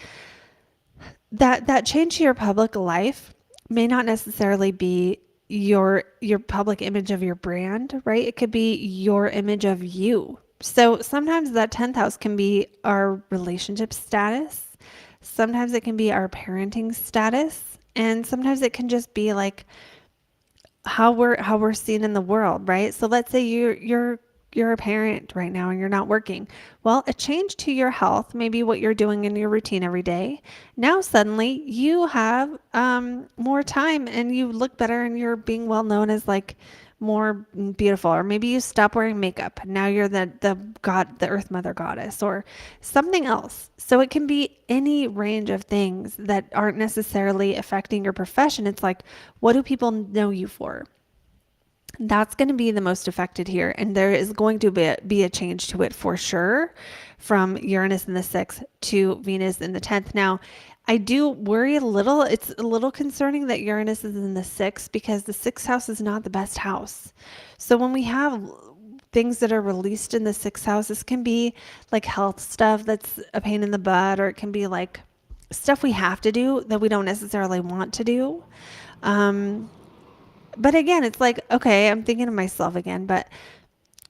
That change to your public life may not necessarily be your public image of your brand, right? It could be your image of you. So sometimes that 10th house can be our relationship status. Sometimes it can be our parenting status, and sometimes it can just be like how we're seen in the world, right? So let's say you're a parent right now and you're not working. Well, a change to your health, maybe what you're doing in your routine every day. Now suddenly you have more time and you look better and you're being well known as like more beautiful, or maybe you stop wearing makeup. Now you're the Earth Mother Goddess or something else. So it can be any range of things that aren't necessarily affecting your profession. It's like, what do people know you for? That's going to be the most affected here. And there is going to be a change to it for sure, from Uranus in the 6th to Venus in the 10th. Now, I do worry a little. It's a little concerning that Uranus is in the 6th because the 6th house is not the best house. So when we have things that are released in the 6th house, this can be like health stuff that's a pain in the butt, or it can be like stuff we have to do that we don't necessarily want to do. But again, it's like, okay, I'm thinking to myself again, but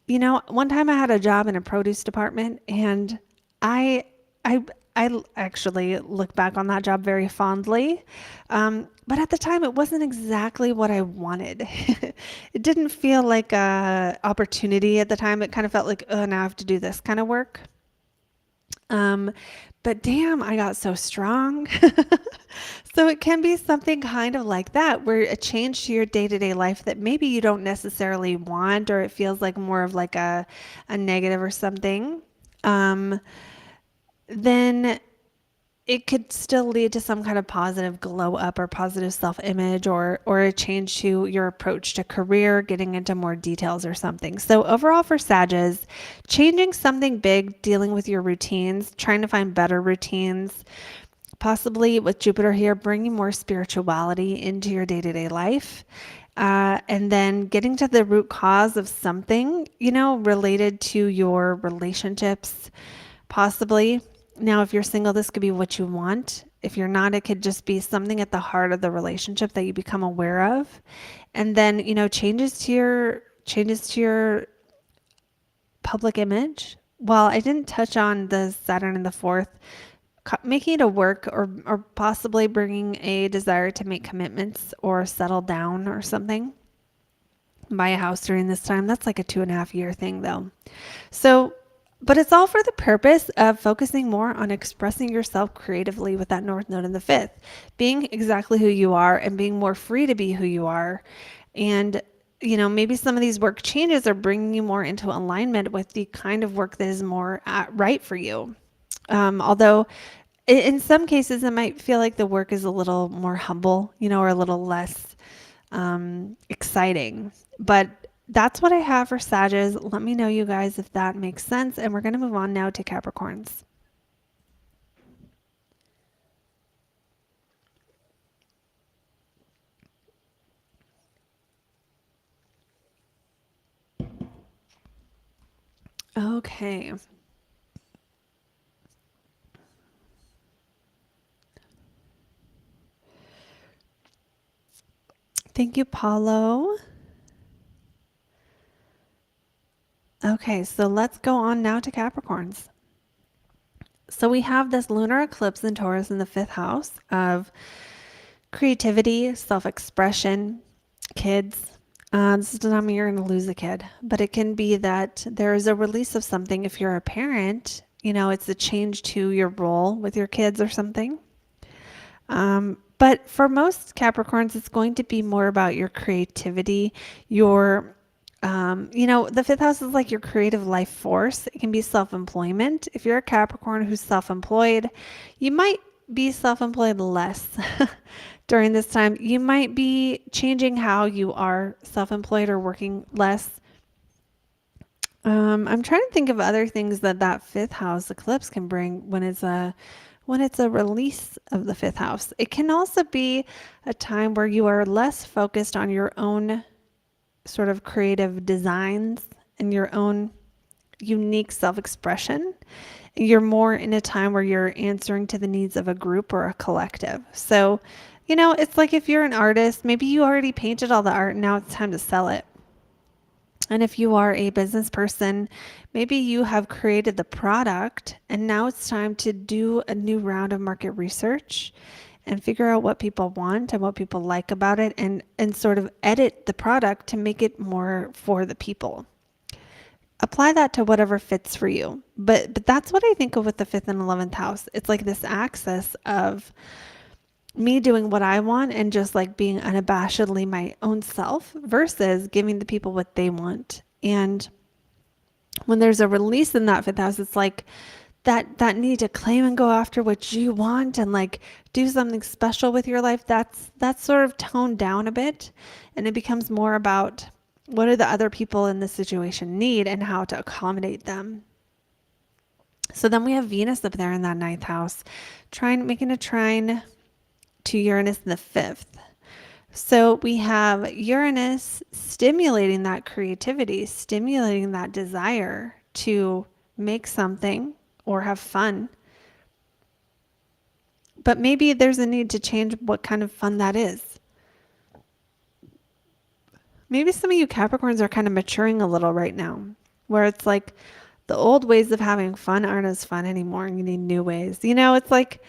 one time I had a job in a produce department, and I, I, I actually look back on that job very fondly. But at the time, it wasn't exactly what I wanted. It didn't feel like a opportunity at the time. It kind of felt like, oh, now I have to do this kind of work. But damn, I got so strong. So it can be something kind of like that, where a change to your day-to-day life that maybe you don't necessarily want, or it feels like more of like a negative or something. Then it could still lead to some kind of positive glow up or positive self-image, or a change to your approach to career, getting into more details or something. So overall for Sages, changing something big, dealing with your routines, trying to find better routines, possibly with Jupiter here, bringing more spirituality into your day-to-day life. And then getting to the root cause of something, related to your relationships, possibly. Now, if you're single, this could be what you want. If you're not, it could just be something at the heart of the relationship that you become aware of. And then, changes to your public image. Well, I didn't touch on the Saturn in the 4th, making it a work, or possibly bringing a desire to make commitments or settle down or something. Buy a house during this time. That's like a 2.5 year thing though. So, but it's all for the purpose of focusing more on expressing yourself creatively with that North Node in the 5th, being exactly who you are and being more free to be who you are. And, maybe some of these work changes are bringing you more into alignment with the kind of work that is more right for you. Although in some cases, it might feel like the work is a little more humble, or a little less exciting. But that's what I have for Sages. Let me know, you guys, if that makes sense. And we're going to move on now to Capricorns. Okay. Thank you, Paulo. Okay, so let's go on now to Capricorns. So we have this lunar eclipse in Taurus in the 5th house of creativity, self-expression, kids. This does not mean you're going to lose a kid, but it can be that there is a release of something. If you're a parent, it's a change to your role with your kids or something. But for most Capricorns, it's going to be more about your creativity, your the 5th house is like your creative life force. It can be self-employment. If you're a Capricorn who's self-employed, you might be self-employed less during this time. You might be changing how you are self-employed or working less. I'm trying to think of other things that 5th house eclipse can bring when it's a release of the 5th house. It can also be a time where you are less focused on your own sort of creative designs and your own unique self-expression. You're more in a time where you're answering to the needs of a group or a collective. So, it's like if you're an artist, maybe you already painted all the art and now it's time to sell it. And if you are a business person, maybe you have created the product and now it's time to do a new round of market research and figure out what people want and what people like about it, and sort of edit the product to make it more for the people. Apply that to whatever fits for you. But that's what I think of with the 5th and 11th house. It's like this axis of me doing what I want and just like being unabashedly my own self versus giving the people what they want. And when there's a release in that 5th house, it's like that need to claim and go after what you want and like do something special with your life. That's sort of toned down a bit, and it becomes more about what do the other people in the situation need and how to accommodate them. So then we have Venus up there in that 9th house, making a trine to Uranus in the 5th. So we have Uranus stimulating that creativity, stimulating that desire to make something or have fun. But maybe there's a need to change what kind of fun that is. Maybe some of you Capricorns are kind of maturing a little right now, where it's like the old ways of having fun aren't as fun anymore and you need new ways. It's like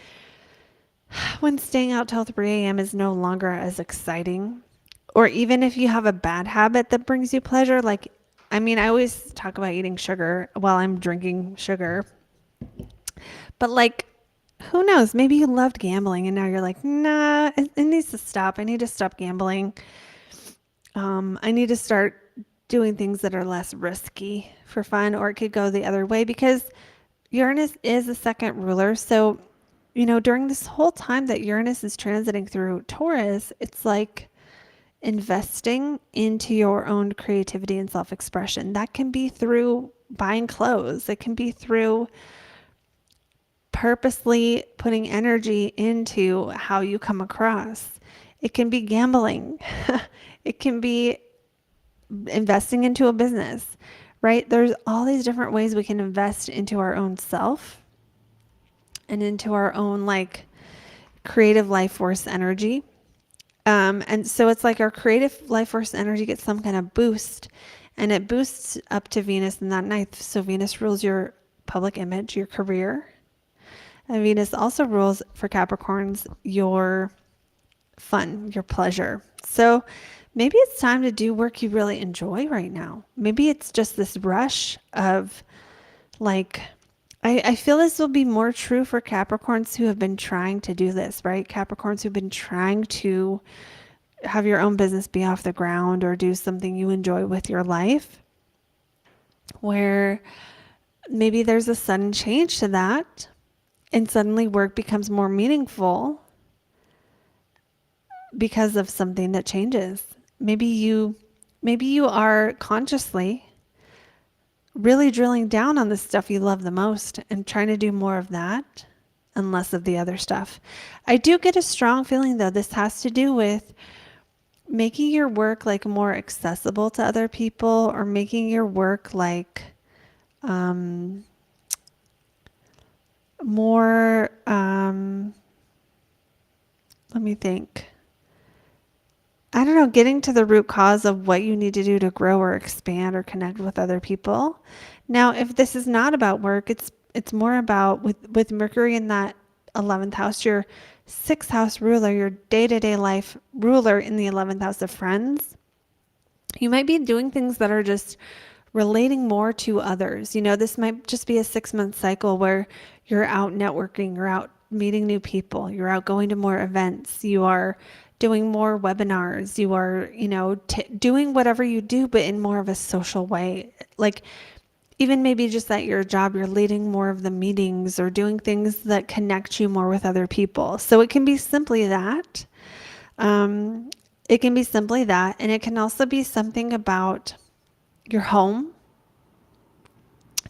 when staying out till 3 a.m. is no longer as exciting, or even if you have a bad habit that brings you pleasure. I always talk about eating sugar while I'm drinking sugar. But who knows? Maybe you loved gambling and now you're like, nah, it needs to stop. I need to stop gambling. I need to start doing things that are less risky for fun, or it could go the other way because Uranus is the 2nd ruler. So, during this whole time that Uranus is transiting through Taurus, it's like investing into your own creativity and self-expression. That can be through buying clothes. It can be through purposely putting energy into how you come across. It can be gambling. It can be investing into a business, right? There's all these different ways we can invest into our own self and into our own creative life force energy. And so it's like our creative life force energy gets some kind of boost, and it boosts up to Venus in that 9th. So Venus rules your public image, your career. And Venus also rules for Capricorns your fun, your pleasure. So maybe it's time to do work you really enjoy right now. Maybe it's just this rush of I feel this will be more true for Capricorns who have been trying to do this, right? Capricorns who've been trying to have your own business be off the ground or do something you enjoy with your life, where maybe there's a sudden change to that and suddenly work becomes more meaningful because of something that changes. Maybe you are consciously really drilling down on the stuff you love the most and trying to do more of that and less of the other stuff. I do get a strong feeling though this has to do with making your work more accessible to other people, or making your work more let me think. I don't know, getting to the root cause of what you need to do to grow or expand or connect with other people. Now, if this is not about work, It's more about with Mercury in that 11th house, your 6th house ruler, your day-to-day life ruler in the 11th house of friends. You might be doing things that are just relating more to others. You know, this might just be a 6-month cycle where you're out networking, you're out meeting new people, you're out going to more events, you are doing more webinars, you are, you know, doing whatever you do, but in more of a social way. Like even maybe just at your job, you're leading more of the meetings or doing things that connect you more with other people. So it can be simply that. It can be simply that. And it can also be something about your home,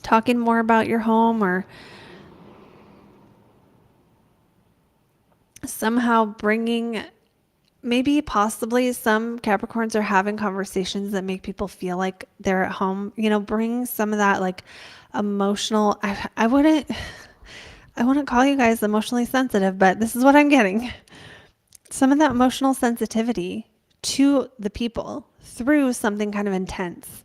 talking more about your home, or somehow bringing, maybe possibly some Capricorns are having conversations that make people feel like they're at home, you know, bringing some of that like emotional, I wouldn't call you guys emotionally sensitive, but this is what I'm getting. Some of that emotional sensitivity to the people through something kind of intense.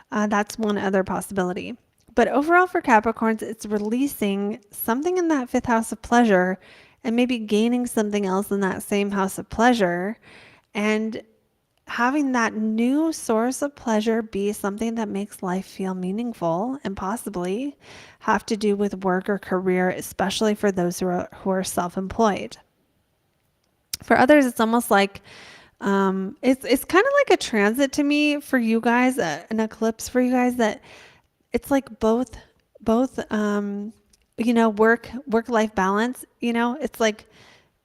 That's one other possibility. But overall for Capricorns, it's releasing something in that 5th house of pleasure and maybe gaining something else in that same house of pleasure, and having that new source of pleasure be something that makes life feel meaningful and possibly have to do with work or career, especially for those who are self-employed. For others, it's almost like it's kind of like a transit to me for you guys, an eclipse for you guys, that it's like both you know, work-life balance. You know, it's like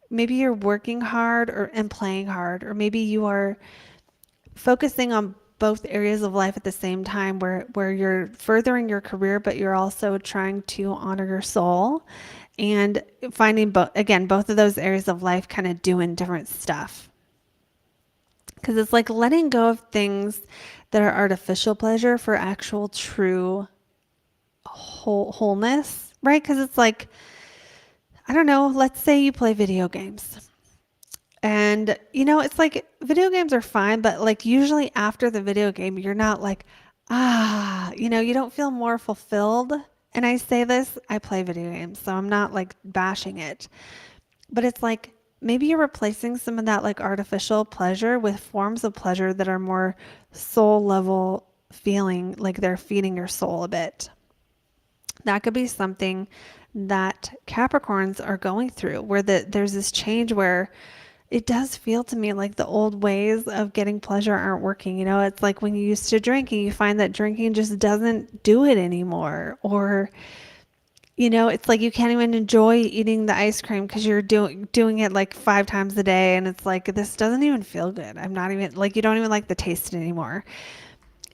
maybe you're working hard and playing hard, or maybe you are focusing on both areas of life at the same time, where you're furthering your career, but you're also trying to honor your soul, and finding both of those areas of life kind of doing different stuff. Because it's like letting go of things that are artificial pleasure for actual true wholeness, right? Because it's like, I don't know, let's say you play video games. And, you know, it's like video games are fine, but like usually after the video game, you're not like, you know, you don't feel more fulfilled. And I say this, I play video games, so I'm not like bashing it. But it's like maybe you're replacing some of that like artificial pleasure with forms of pleasure that are more soul level feeling, like they're feeding your soul a bit. That could be something that Capricorns are going through, where there's this change where it does feel to me like the old ways of getting pleasure aren't working. You know, it's like when you used to drink and you find that drinking just doesn't do it anymore. Or, you know, it's like you can't even enjoy eating the ice cream because you're doing it like 5 times a day. And it's like, this doesn't even feel good. I'm not even like, you don't even like the taste anymore.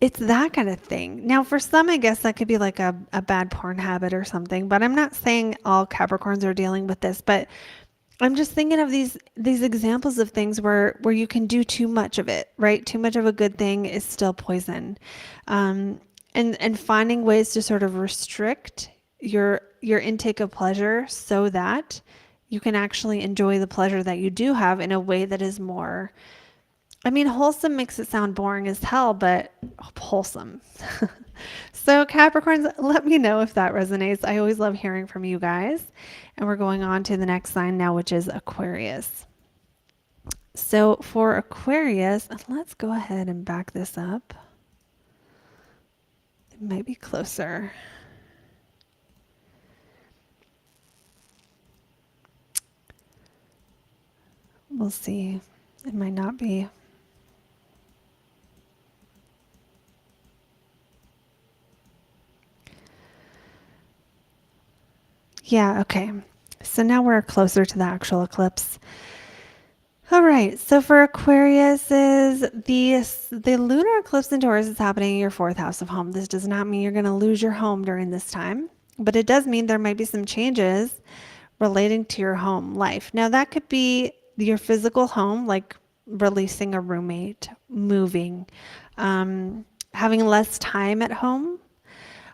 It's that kind of thing. Now, for some, I guess that could be like a bad porn habit or something, but I'm not saying all Capricorns are dealing with this, but I'm just thinking of these examples of things where you can do too much of it, right? Too much of a good thing is still poison. And finding ways to sort of restrict your intake of pleasure so that you can actually enjoy the pleasure that you do have in a way that is more, I mean, wholesome makes it sound boring as hell, but wholesome. So Capricorns, let me know if that resonates. I always love hearing from you guys. And we're going on to the next sign now, which is Aquarius. So for Aquarius, let's go ahead and back this up. It might be closer. We'll see. It might not be. Yeah, okay. So now we're closer to the actual eclipse. All right, so for Aquarius, the lunar eclipse in Taurus is happening in your 4th house of home. This does not mean you're going to lose your home during this time, but it does mean there might be some changes relating to your home life. Now, that could be your physical home, like releasing a roommate, moving, having less time at home.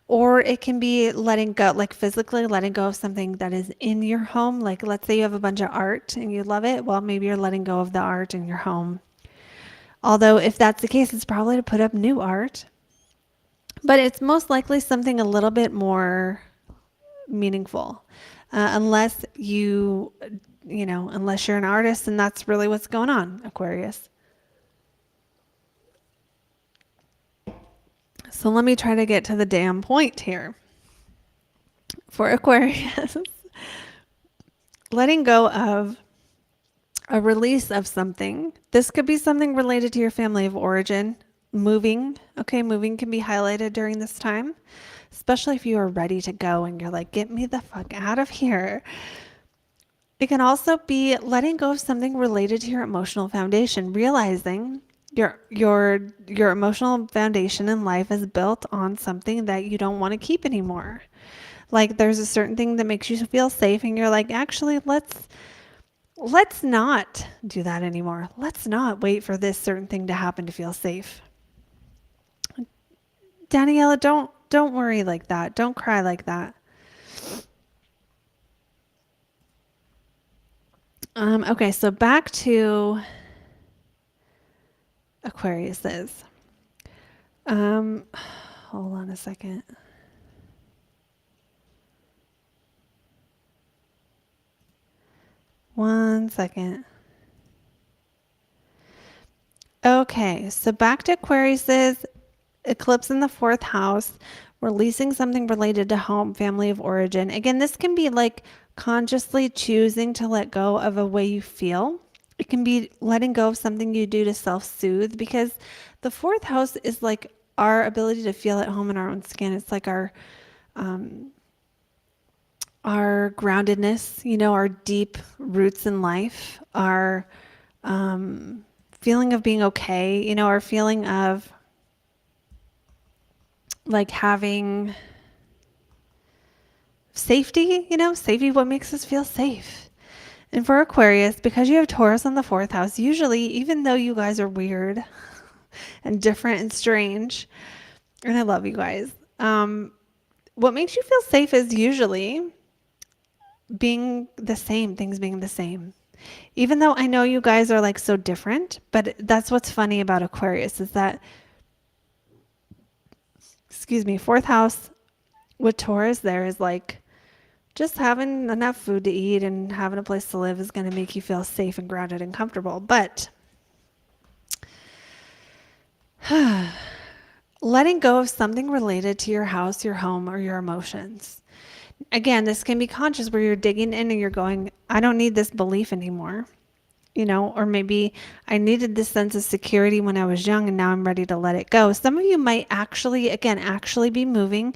Or it can be letting go, like physically letting go of something that is in your home. Like let's say you have a bunch of art and you love it. Well, maybe you're letting go of the art in your home. Although if that's the case, it's probably to put up new art. But it's most likely something a little bit more meaningful. Unless unless you're an artist and that's really what's going on, Aquarius. So let me try to get to the damn point here. For Aquarius, letting go of a release of something. This could be something related to your family of origin. Moving. Okay, moving can be highlighted during this time, especially if you are ready to go and you're like, get me the fuck out of here. It can also be letting go of something related to your emotional foundation, realizing your emotional foundation in life is built on something that you don't want to keep anymore. Like there's a certain thing that makes you feel safe and you're like, actually, let's not do that anymore. Let's not wait for this certain thing to happen to feel safe. Daniela, don't worry like that. Don't cry like that. Okay, so back to Aquariuses. Hold on a second. One second. Okay, so back to Aquariuses, eclipse in the 4th house, releasing something related to home, family of origin. Again, this can be like consciously choosing to let go of a way you feel. It can be letting go of something you do to self-soothe, because the 4th house is like our ability to feel at home in our own skin. It's like our groundedness, our deep roots in life, our feeling of being okay, our feeling of like having safety, safety, what makes us feel safe. And for Aquarius, because you have Taurus on the 4th house, usually, even though you guys are weird and different and strange, and I love you guys, what makes you feel safe is usually being the same, things being the same. Even though I know you guys are like so different, but that's what's funny about Aquarius is that, 4th house with Taurus there is like just having enough food to eat and having a place to live is going to make you feel safe and grounded and comfortable. But letting go of something related to your house, your home, or your emotions. Again, this can be conscious where you're digging in and you're going, I don't need this belief anymore. Or maybe I needed this sense of security when I was young and now I'm ready to let it go. Some of you might actually be moving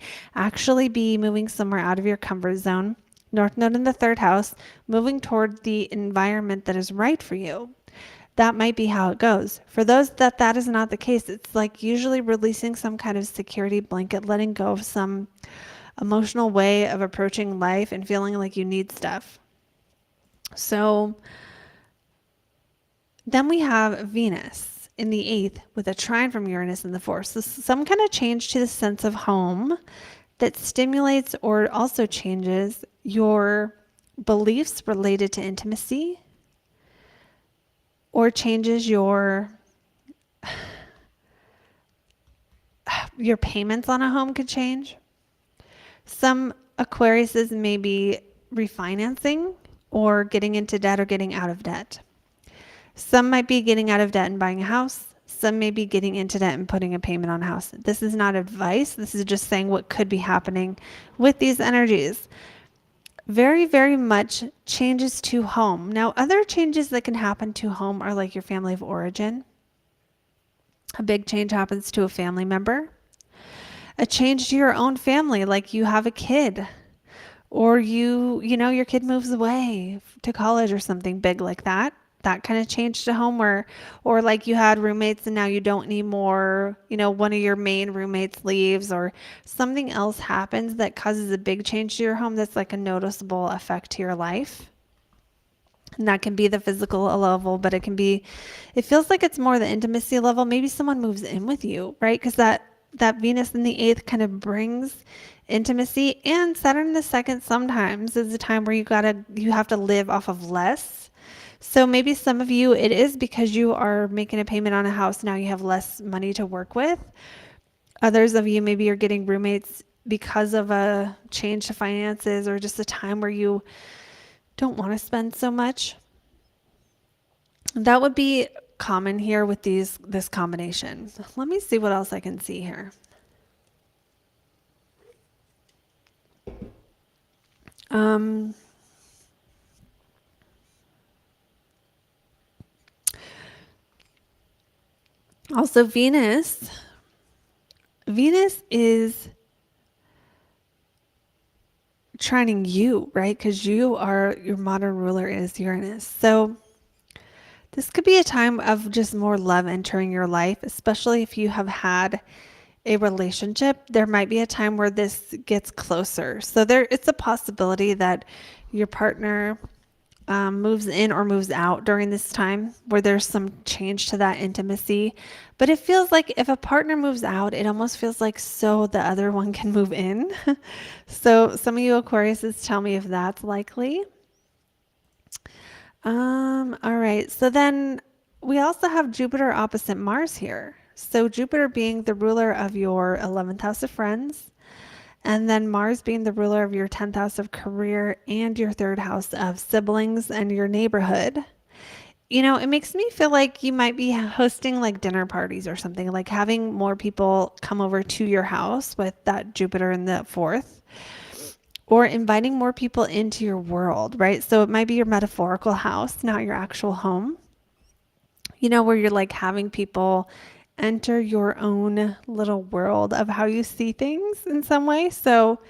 somewhere out of your comfort zone. North Node in the 3rd house, moving toward the environment that is right for you. That might be how it goes. For those that is not the case, it's like usually releasing some kind of security blanket, letting go of some emotional way of approaching life and feeling like you need stuff. So then we have Venus in the 8th with a trine from Uranus in the 4th. So some kind of change to the sense of home that stimulates or also changes your beliefs related to intimacy, or changes your payments on a home could change. Some Aquariuses may be refinancing or getting into debt or getting out of debt. Some might be getting out of debt and buying a house. Some may be getting into debt and putting a payment on a house. This is not advice. This is just saying what could be happening with these energies. Very, very much changes to home. Now, other changes that can happen to home are like your family of origin. A big change happens to a family member. A change to your own family, like you have a kid, or your kid moves away to college or something big like that. That kind of change to home, or like you had roommates and now you don't need more, one of your main roommates leaves, or something else happens that causes a big change to your home that's like a noticeable effect to your life. And that can be the physical level, but it feels like it's more the intimacy level. Maybe someone moves in with you, right? Because that Venus in the 8th kind of brings intimacy, and Saturn in the 2nd sometimes is a time where you have to live off of less. So maybe some of you, it is because you are making a payment on a house. Now you have less money to work with. Others of you, maybe you're getting roommates because of a change to finances or just a time where you don't want to spend so much. That would be common here with this combination. Let me see what else I can see here. Also Venus is trining you, right? Because your modern ruler is Uranus. So this could be a time of just more love entering your life, especially if you have had a relationship. There might be a time where this gets closer. So it's a possibility that your partner moves in or moves out during this time where there's some change to that intimacy. But it feels like if a partner moves out, it almost feels like so the other one can move in. So some of you Aquariuses, tell me if that's likely. All right. So then we also have Jupiter opposite Mars here. So Jupiter being the ruler of your 11th house of friends, and then Mars being the ruler of your 10th house of career and your 3rd house of siblings and your neighborhood. You know, it makes me feel like you might be hosting like dinner parties or something, like having more people come over to your house with that Jupiter in the 4th, or inviting more people into your world, right? So it might be your metaphorical house, not your actual home, you know, where you're like having people enter your own little world of how you see things in some way. So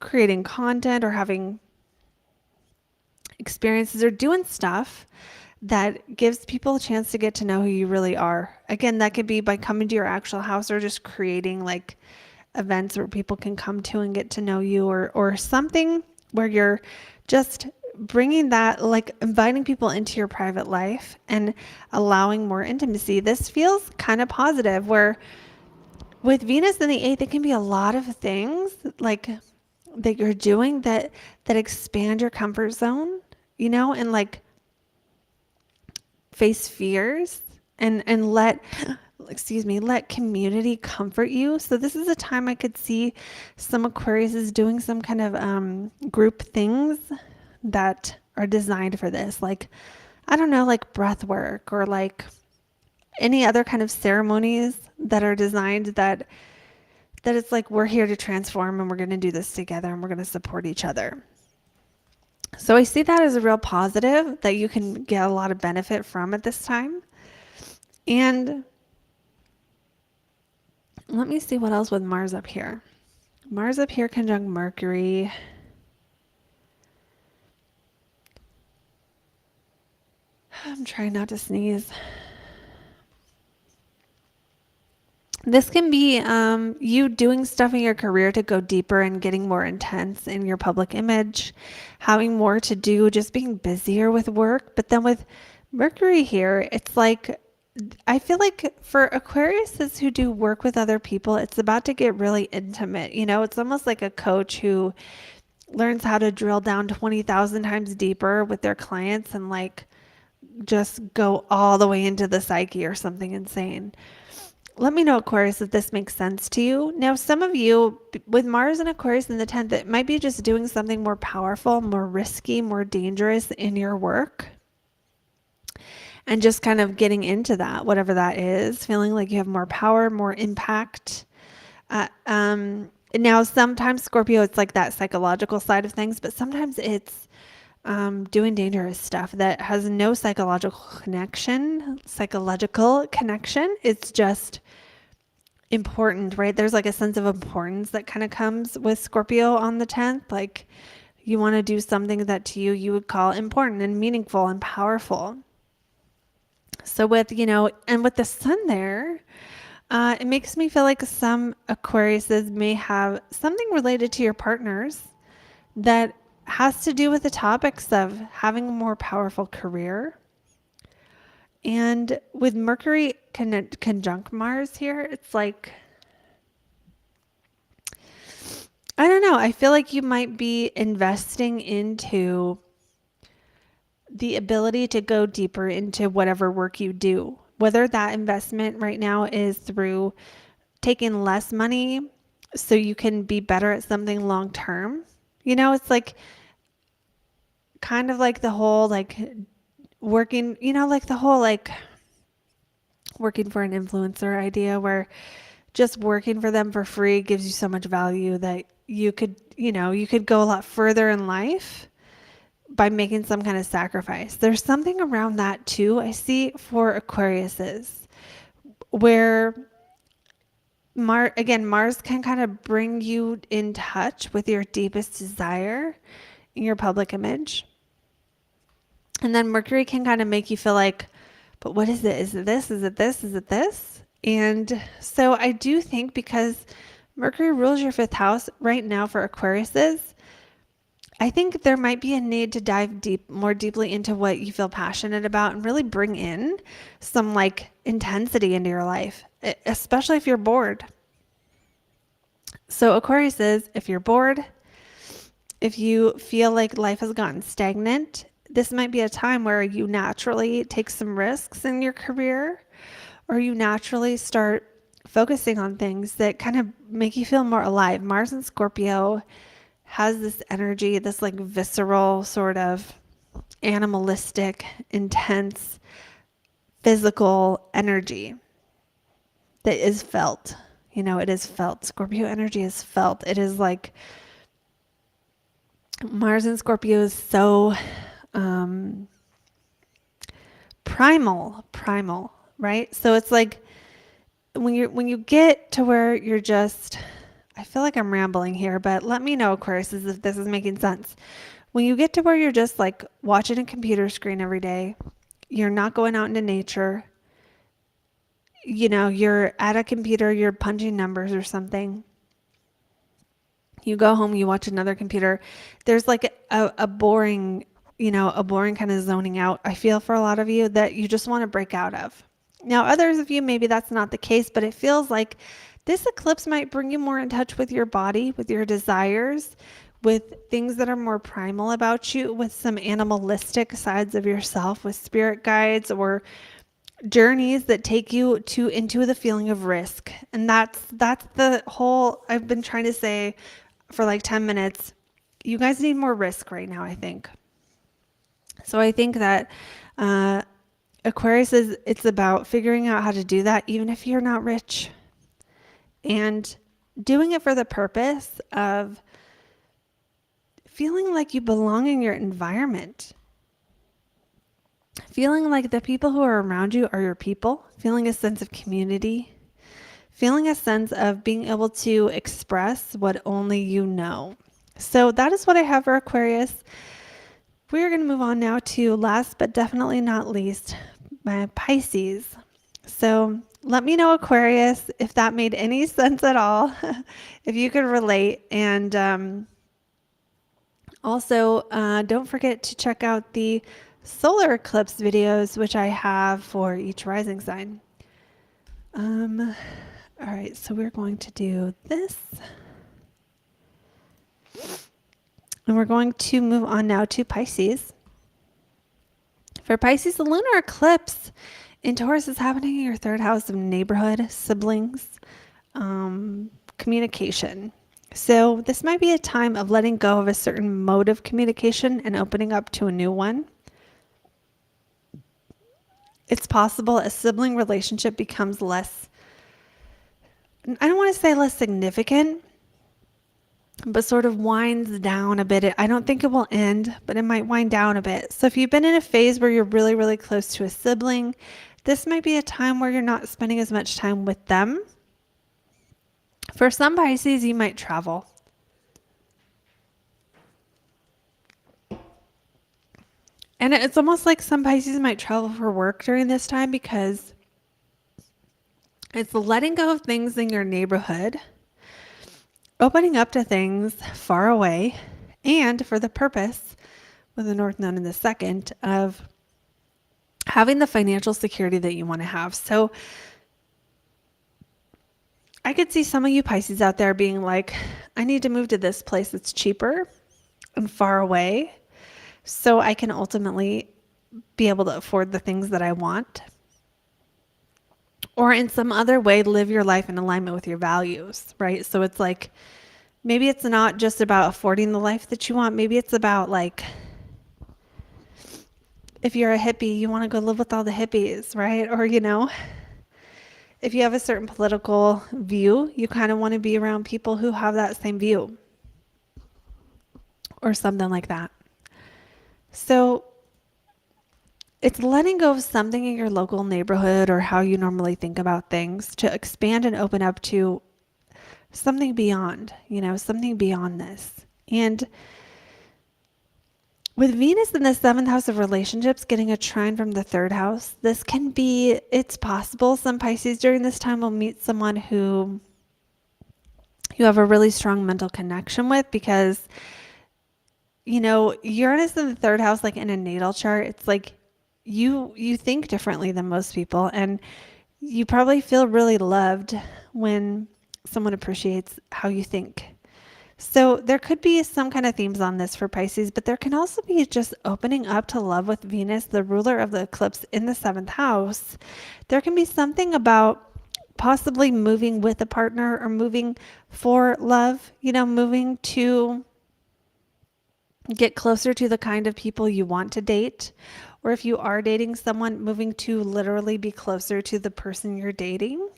creating content or having experiences or doing stuff that gives people a chance to get to know who you really are. Again, that could be by coming to your actual house or just creating like events where people can come to and get to know you, or something where you're just bringing that, like inviting people into your private life and allowing more intimacy. This feels kind of positive, where with Venus in the 8th, it can be a lot of things like that you're doing that expand your comfort zone, you know, and like face fears and let community comfort you. So this is a time I could see some Aquarius is doing some kind of group things that are designed for this, like, I don't know, like breath work or like any other kind of ceremonies that are designed that it's like, we're here to transform and we're going to do this together and we're going to support each other. So I see that as a real positive that you can get a lot of benefit from at this time. And let me see what else with Mars up here. Mars up here conjunct Mercury. I'm trying not to sneeze. This can be you doing stuff in your career to go deeper and getting more intense in your public image, having more to do, just being busier with work. But then with Mercury here, it's like, I feel like for Aquariuses who do work with other people, it's about to get really intimate. You know, it's almost like a coach who learns how to drill down 20,000 times deeper with their clients and like just go all the way into the psyche or something insane. Let me know, Aquarius, if this makes sense to you. Now, some of you with Mars and Aquarius in the 10th, it might be just doing something more powerful, more risky, more dangerous in your work. And just kind of getting into that, whatever that is, feeling like you have more power, more impact. Now, sometimes Scorpio, it's like that psychological side of things, but sometimes it's doing dangerous stuff that has no psychological connection. It's just important, right? There's like a sense of importance that kind of comes with Scorpio on the 10th. Like you want to do something that to you would call important and meaningful and powerful. So with, you know, and with the sun there, it makes me feel like some Aquariuses may have something related to your partners that has to do with the topics of having a more powerful career. And with Mercury conjunct Mars here, it's like, I don't know, I feel like you might be investing into the ability to go deeper into whatever work you do, whether that investment right now is through taking less money so you can be better at something long term. You know, it's like kind of like the whole like working, you know, like the whole like working for an influencer idea where just working for them for free gives you so much value that you could, you know, you could go a lot further in life by making some kind of sacrifice. There's something around that too. I see for Aquariuses where Mars can kind of bring you in touch with your deepest desire in your public image. And then Mercury can kind of make you feel like, but what is it? Is it this? Is it this? Is it this? And so I do think because Mercury rules your fifth house right now for Aquariuses, I think there might be a need to dive more deeply into what you feel passionate about and really bring in some like intensity into your life, especially if you're bored. So Aquariuses, if you're bored, if you feel like life has gotten stagnant, this might be a time where you naturally take some risks in your career, or you naturally start focusing on things that kind of make you feel more alive. Mars in Scorpio has this energy, this like visceral sort of animalistic, intense, physical energy that is felt. You know, it is felt. Scorpio energy is felt. It is like Mars in Scorpio is so primal, right? So it's like when you get to where you're just, I feel like I'm rambling here, but let me know, Aquarius, if this is making sense. When you get to where you're just like watching a computer screen every day, you're not going out into nature, you know, you're at a computer, you're punching numbers or something. You go home, you watch another computer. There's like a boring, you know, a boring kind of zoning out, I feel, for a lot of you that you just want to break out of. Now, others of you, maybe that's not the case, but it feels like this eclipse might bring you more in touch with your body, with your desires, with things that are more primal about you, with some animalistic sides of yourself, with spirit guides or journeys that take you into the feeling of risk. And that's the whole, I've been trying to say for like 10 minutes. You guys need more risk right now, I think. So I think that Aquarius it's about figuring out how to do that even if you're not rich, and doing it for the purpose of feeling like you belong in your environment, feeling like the people who are around you are your people, feeling a sense of community, feeling a sense of being able to express what only you know. So that is what I have for Aquarius. We're going to move on now to, last but definitely not least, my Pisces. So let me know, Aquarius, if that made any sense at all, if you could relate. And also, don't forget to check out the solar eclipse videos, which I have for each rising sign. All right, so we're going to do this. And we're going to move on now to Pisces. For Pisces, the lunar eclipse in Taurus is happening in your third house of neighborhood, siblings, communication. So this might be a time of letting go of a certain mode of communication and opening up to a new one. It's possible a sibling relationship becomes less, I don't want to say less significant, but sort of winds down a bit. I don't think it will end, but it might wind down a bit. So if you've been in a phase where you're really, really close to a sibling, this might be a time where you're not spending as much time with them. For some Pisces, you might travel. And it's almost like some Pisces might travel for work during this time because it's letting go of things in your neighborhood, opening up to things far away, and for the purpose, with the North Node in the second, of having the financial security that you want to have. So I could see some of you Pisces out there being like, I need to move to this place that's cheaper and far away so I can ultimately be able to afford the things that I want. or in some other way live your life in alignment with your values, right? So it's like, maybe it's not just about affording the life that you want. Maybe it's about like, if you're a hippie, you want to go live with all the hippies, right? Or, if you have a certain political view, you kind of want to be around people who have that same view or something like that. So it's letting go of something in your local neighborhood or how you normally think about things to expand and open up to something beyond, something beyond this. And with Venus in the 7th house of relationships getting a trine from the 3rd house, it's possible some Pisces during this time will meet someone who you have a really strong mental connection with, because, Uranus in the 3rd house, like in a natal chart, it's like you think differently than most people, and you probably feel really loved when someone appreciates how you think. So there could be some kind of themes on this for Pisces, but there can also be just opening up to love with Venus, the ruler of the eclipse, in the 7th house. There can be something about possibly moving with a partner or moving for love, moving to get closer to the kind of people you want to date. Or if you are dating someone, moving to literally be closer to the person you're dating.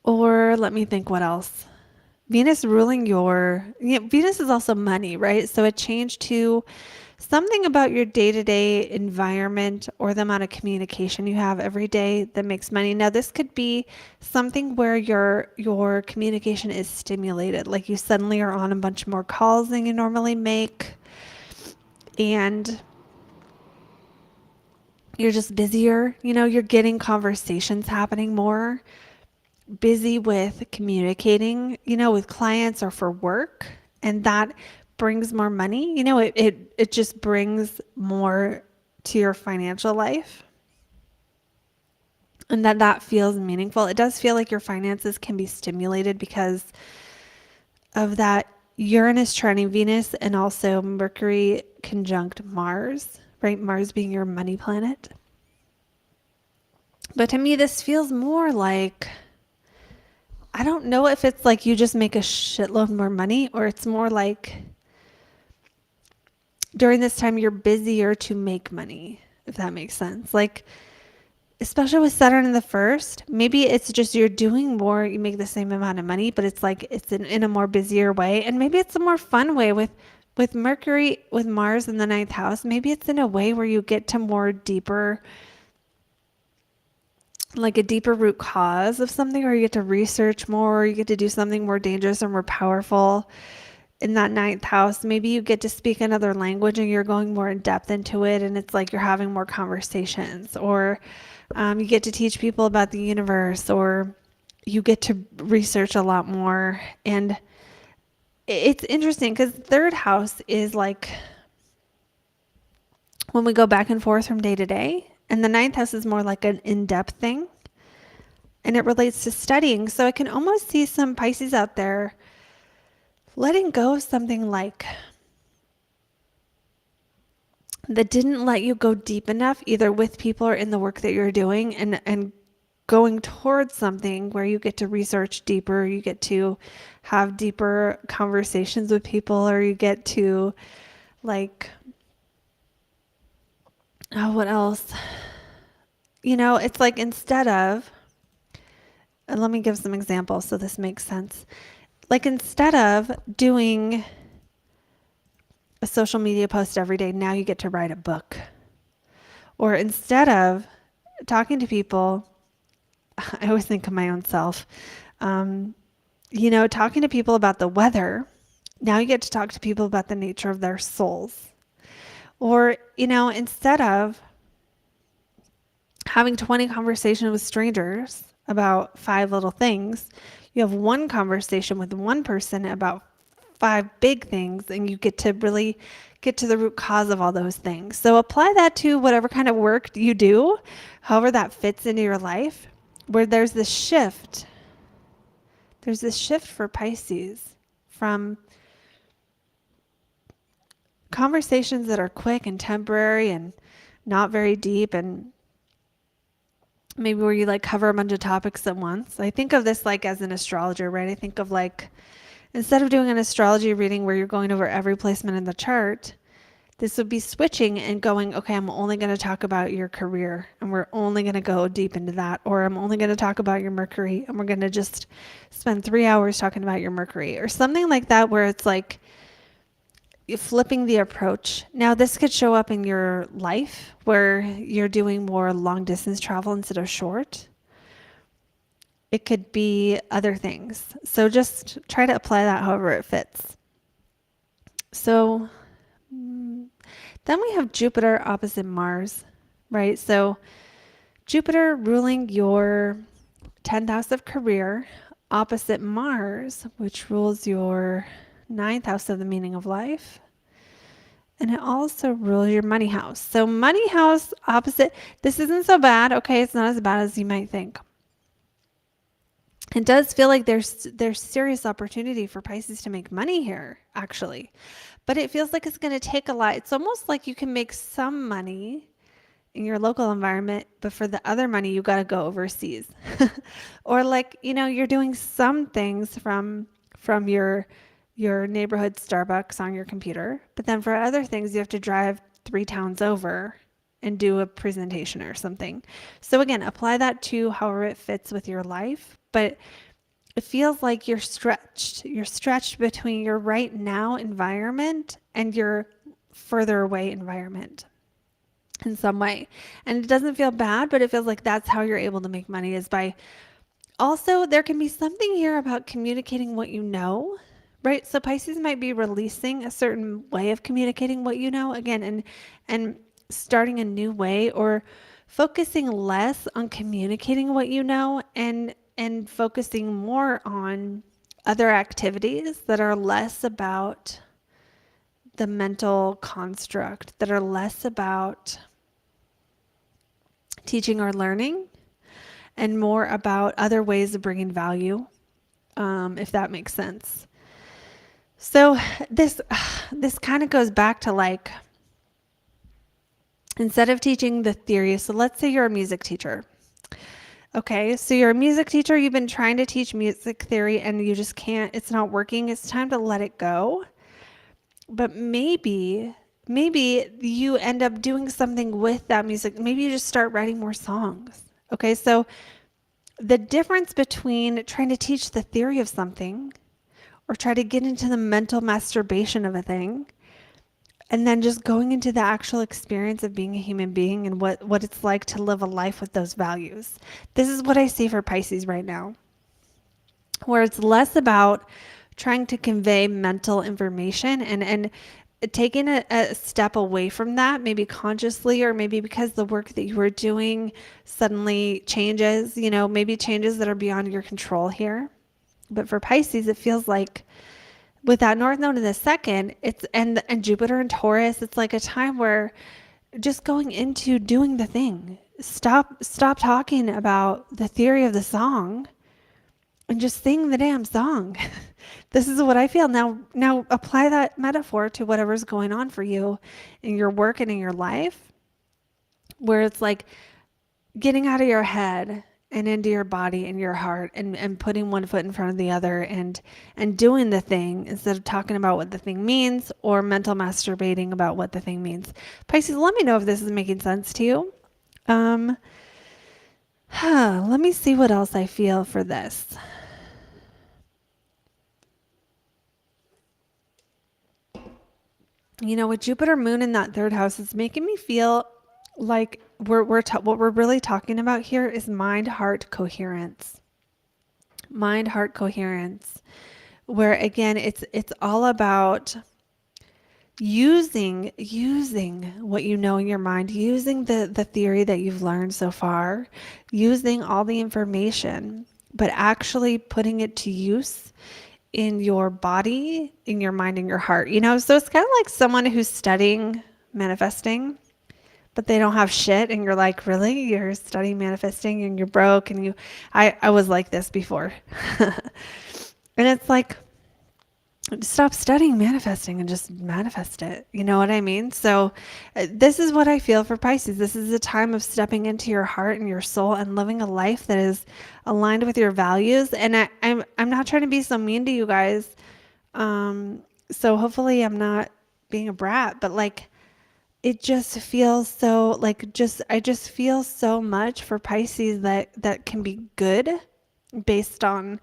Or let me think what else. Venus ruling Venus is also money, right? So a change to something about your day-to-day environment or the amount of communication you have every day that makes money. Now, this could be something where your communication is stimulated, like you suddenly are on a bunch more calls than you normally make, and you're just busier. You're getting conversations happening more, busy with communicating, with clients or for work, and that brings more money. It just brings more to your financial life, and that feels meaningful. It does feel like your finances can be stimulated because of that Uranus trining Venus, and also Mercury conjunct Mars, right? Mars being your money planet. But to me, this feels more like, I don't know if it's like you just make a shitload more money, or it's more like during this time you're busier to make money, if that makes sense. Like, especially with Saturn in the 1st, maybe it's just you're doing more, you make the same amount of money, but it's like it's in a more busier way. And maybe it's a more fun way with Mercury, with Mars in the 9th house. Maybe it's in a way where you get to more deeper, like a deeper root cause of something, or you get to research more, you get to do something more dangerous or more powerful in that 9th house. Maybe you get to speak another language and you're going more in depth into it, and it's like you're having more conversations, or you get to teach people about the universe, or you get to research a lot more. And it's interesting because 3rd house is like when we go back and forth from day to day, and the 9th house is more like an in-depth thing, and it relates to studying. So I can almost see some Pisces out there letting go of something like that didn't let you go deep enough, either with people or in the work that you're doing, and going towards something where you get to research deeper, you get to have deeper conversations with people, or you get to like, oh, what else? It's like instead of, and let me give some examples so this makes sense. Like instead of doing a social media post every day, now you get to write a book. Or instead of talking to people, I always think of my own self, talking to people about the weather, now you get to talk to people about the nature of their souls. Or, instead of having 20 conversations with strangers about 5 little things, you have one conversation with one person about 5 big things, and you get to really get to the root cause of all those things. So apply that to whatever kind of work you do, however that fits into your life, where there's this shift. There's this shift for Pisces from conversations that are quick and temporary and not very deep, and maybe where you like cover a bunch of topics at once. I think of this like as an astrologer, right? I think of like, instead of doing an astrology reading where you're going over every placement in the chart, this would be switching and going, okay, I'm only going to talk about your career and we're only going to go deep into that. Or I'm only going to talk about your Mercury and we're going to just spend 3 hours talking about your Mercury or something like that, where it's like you're flipping the approach. Now, this could show up in your life where you're doing more long distance travel instead of short. It could be other things. So just try to apply that however it fits. So then we have Jupiter opposite Mars, right? So Jupiter ruling your 10th house of career opposite Mars, which rules your 9th house of the meaning of life. And it also rules your money house. So money house opposite, this isn't so bad. Okay, it's not as bad as you might think. It does feel like there's serious opportunity for Pisces to make money here, actually. But it feels like it's going to take a lot. It's almost like you can make some money in your local environment, but for the other money, you got to go overseas. Or like, you know, you're doing some things from your neighborhood Starbucks on your computer, but then for other things, you have to drive 3 towns over and do a presentation or something. So again, apply that to however it fits with your life, but it feels like you're stretched. You're stretched between your right now environment and your further away environment in some way. And it doesn't feel bad, but it feels like that's how you're able to make money, is by, also there can be something here about communicating what you know, right? So Pisces might be releasing a certain way of communicating what you know, again, and starting a new way, or focusing less on communicating what you know and focusing more on other activities that are less about the mental construct, that are less about teaching or learning, and more about other ways of bringing value, if that makes sense. So this kind of goes back to like, instead of teaching the theory, so let's say you're a music teacher. Okay, so you're a music teacher, you've been trying to teach music theory and you just can't, it's not working. It's time to let it go. But maybe you end up doing something with that music. Maybe you just start writing more songs. Okay, so the difference between trying to teach the theory of something or try to get into the mental masturbation of a thing, and then just going into the actual experience of being a human being and what it's like to live a life with those values. This is what I see for Pisces right now, where it's less about trying to convey mental information and taking a step away from that, maybe consciously, or maybe because the work that you were doing suddenly changes, you know, maybe changes that are beyond your control here. But for Pisces, it feels like with that North Node in the second, it's and Jupiter in Taurus, it's like a time where just going into doing the thing. Stop talking about the theory of the song and just sing the damn song. This is what I feel. Now apply that metaphor to whatever's going on for you in your work and in your life, where it's like getting out of your head and into your body and your heart, and putting one foot in front of the other and doing the thing instead of talking about what the thing means or mental masturbating about what the thing means. Pisces, let me know if this is making sense to you. Let me see what else I feel for this. You know, with Jupiter Moon in that 3rd house, it's making me feel like what we're really talking about here is mind-heart coherence. Mind-heart coherence, where again, it's all about using what you know in your mind, using the theory that you've learned so far, using all the information, but actually putting it to use in your body, in your mind, in your heart. You know, so it's kind of like someone who's studying manifesting, but they don't have shit, and you're like, really? You're studying manifesting and you're broke, and I was like this before. And it's like, stop studying manifesting and just manifest it. You know what I mean? So this is what I feel for Pisces. This is a time of stepping into your heart and your soul and living a life that is aligned with your values. And I'm not trying to be so mean to you guys. So hopefully I'm not being a brat, but like it just feels so like I just feel so much for Pisces that can be good based on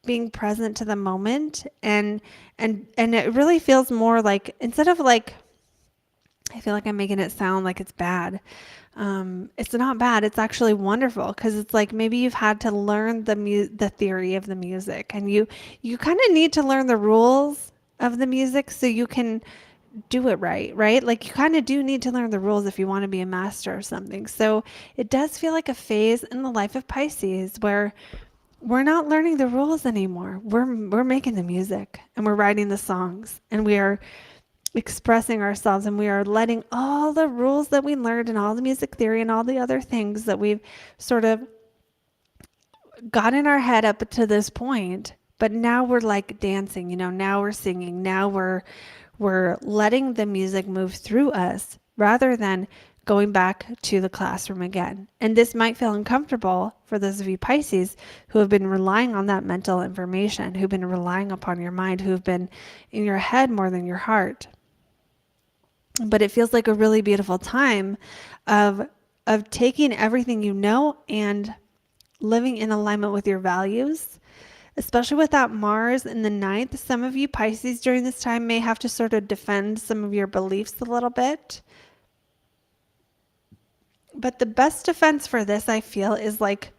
being present to the moment, and it really feels more like, instead of like, I feel like I'm making it sound like it's bad. It's not bad. It's actually wonderful, because it's like maybe you've had to learn the theory of the music, and you kind of need to learn the rules of the music so you can do it right? Like you kind of do need to learn the rules if you want to be a master or something. So it does feel like a phase in the life of Pisces where we're not learning the rules anymore. We're making the music, and we're writing the songs, and we are expressing ourselves, and we are letting all the rules that we learned and all the music theory and all the other things that we've sort of got in our head up to this point. But now we're like dancing, now we're singing, now we're letting the music move through us rather than going back to the classroom again. And this might feel uncomfortable for those of you Pisces who have been relying on that mental information, who've been relying upon your mind, who've been in your head more than your heart. But it feels like a really beautiful time of taking everything you know and living in alignment with your values. Especially with that Mars in the 9th, some of you Pisces during this time may have to sort of defend some of your beliefs a little bit. But the best defense for this, I feel, is like,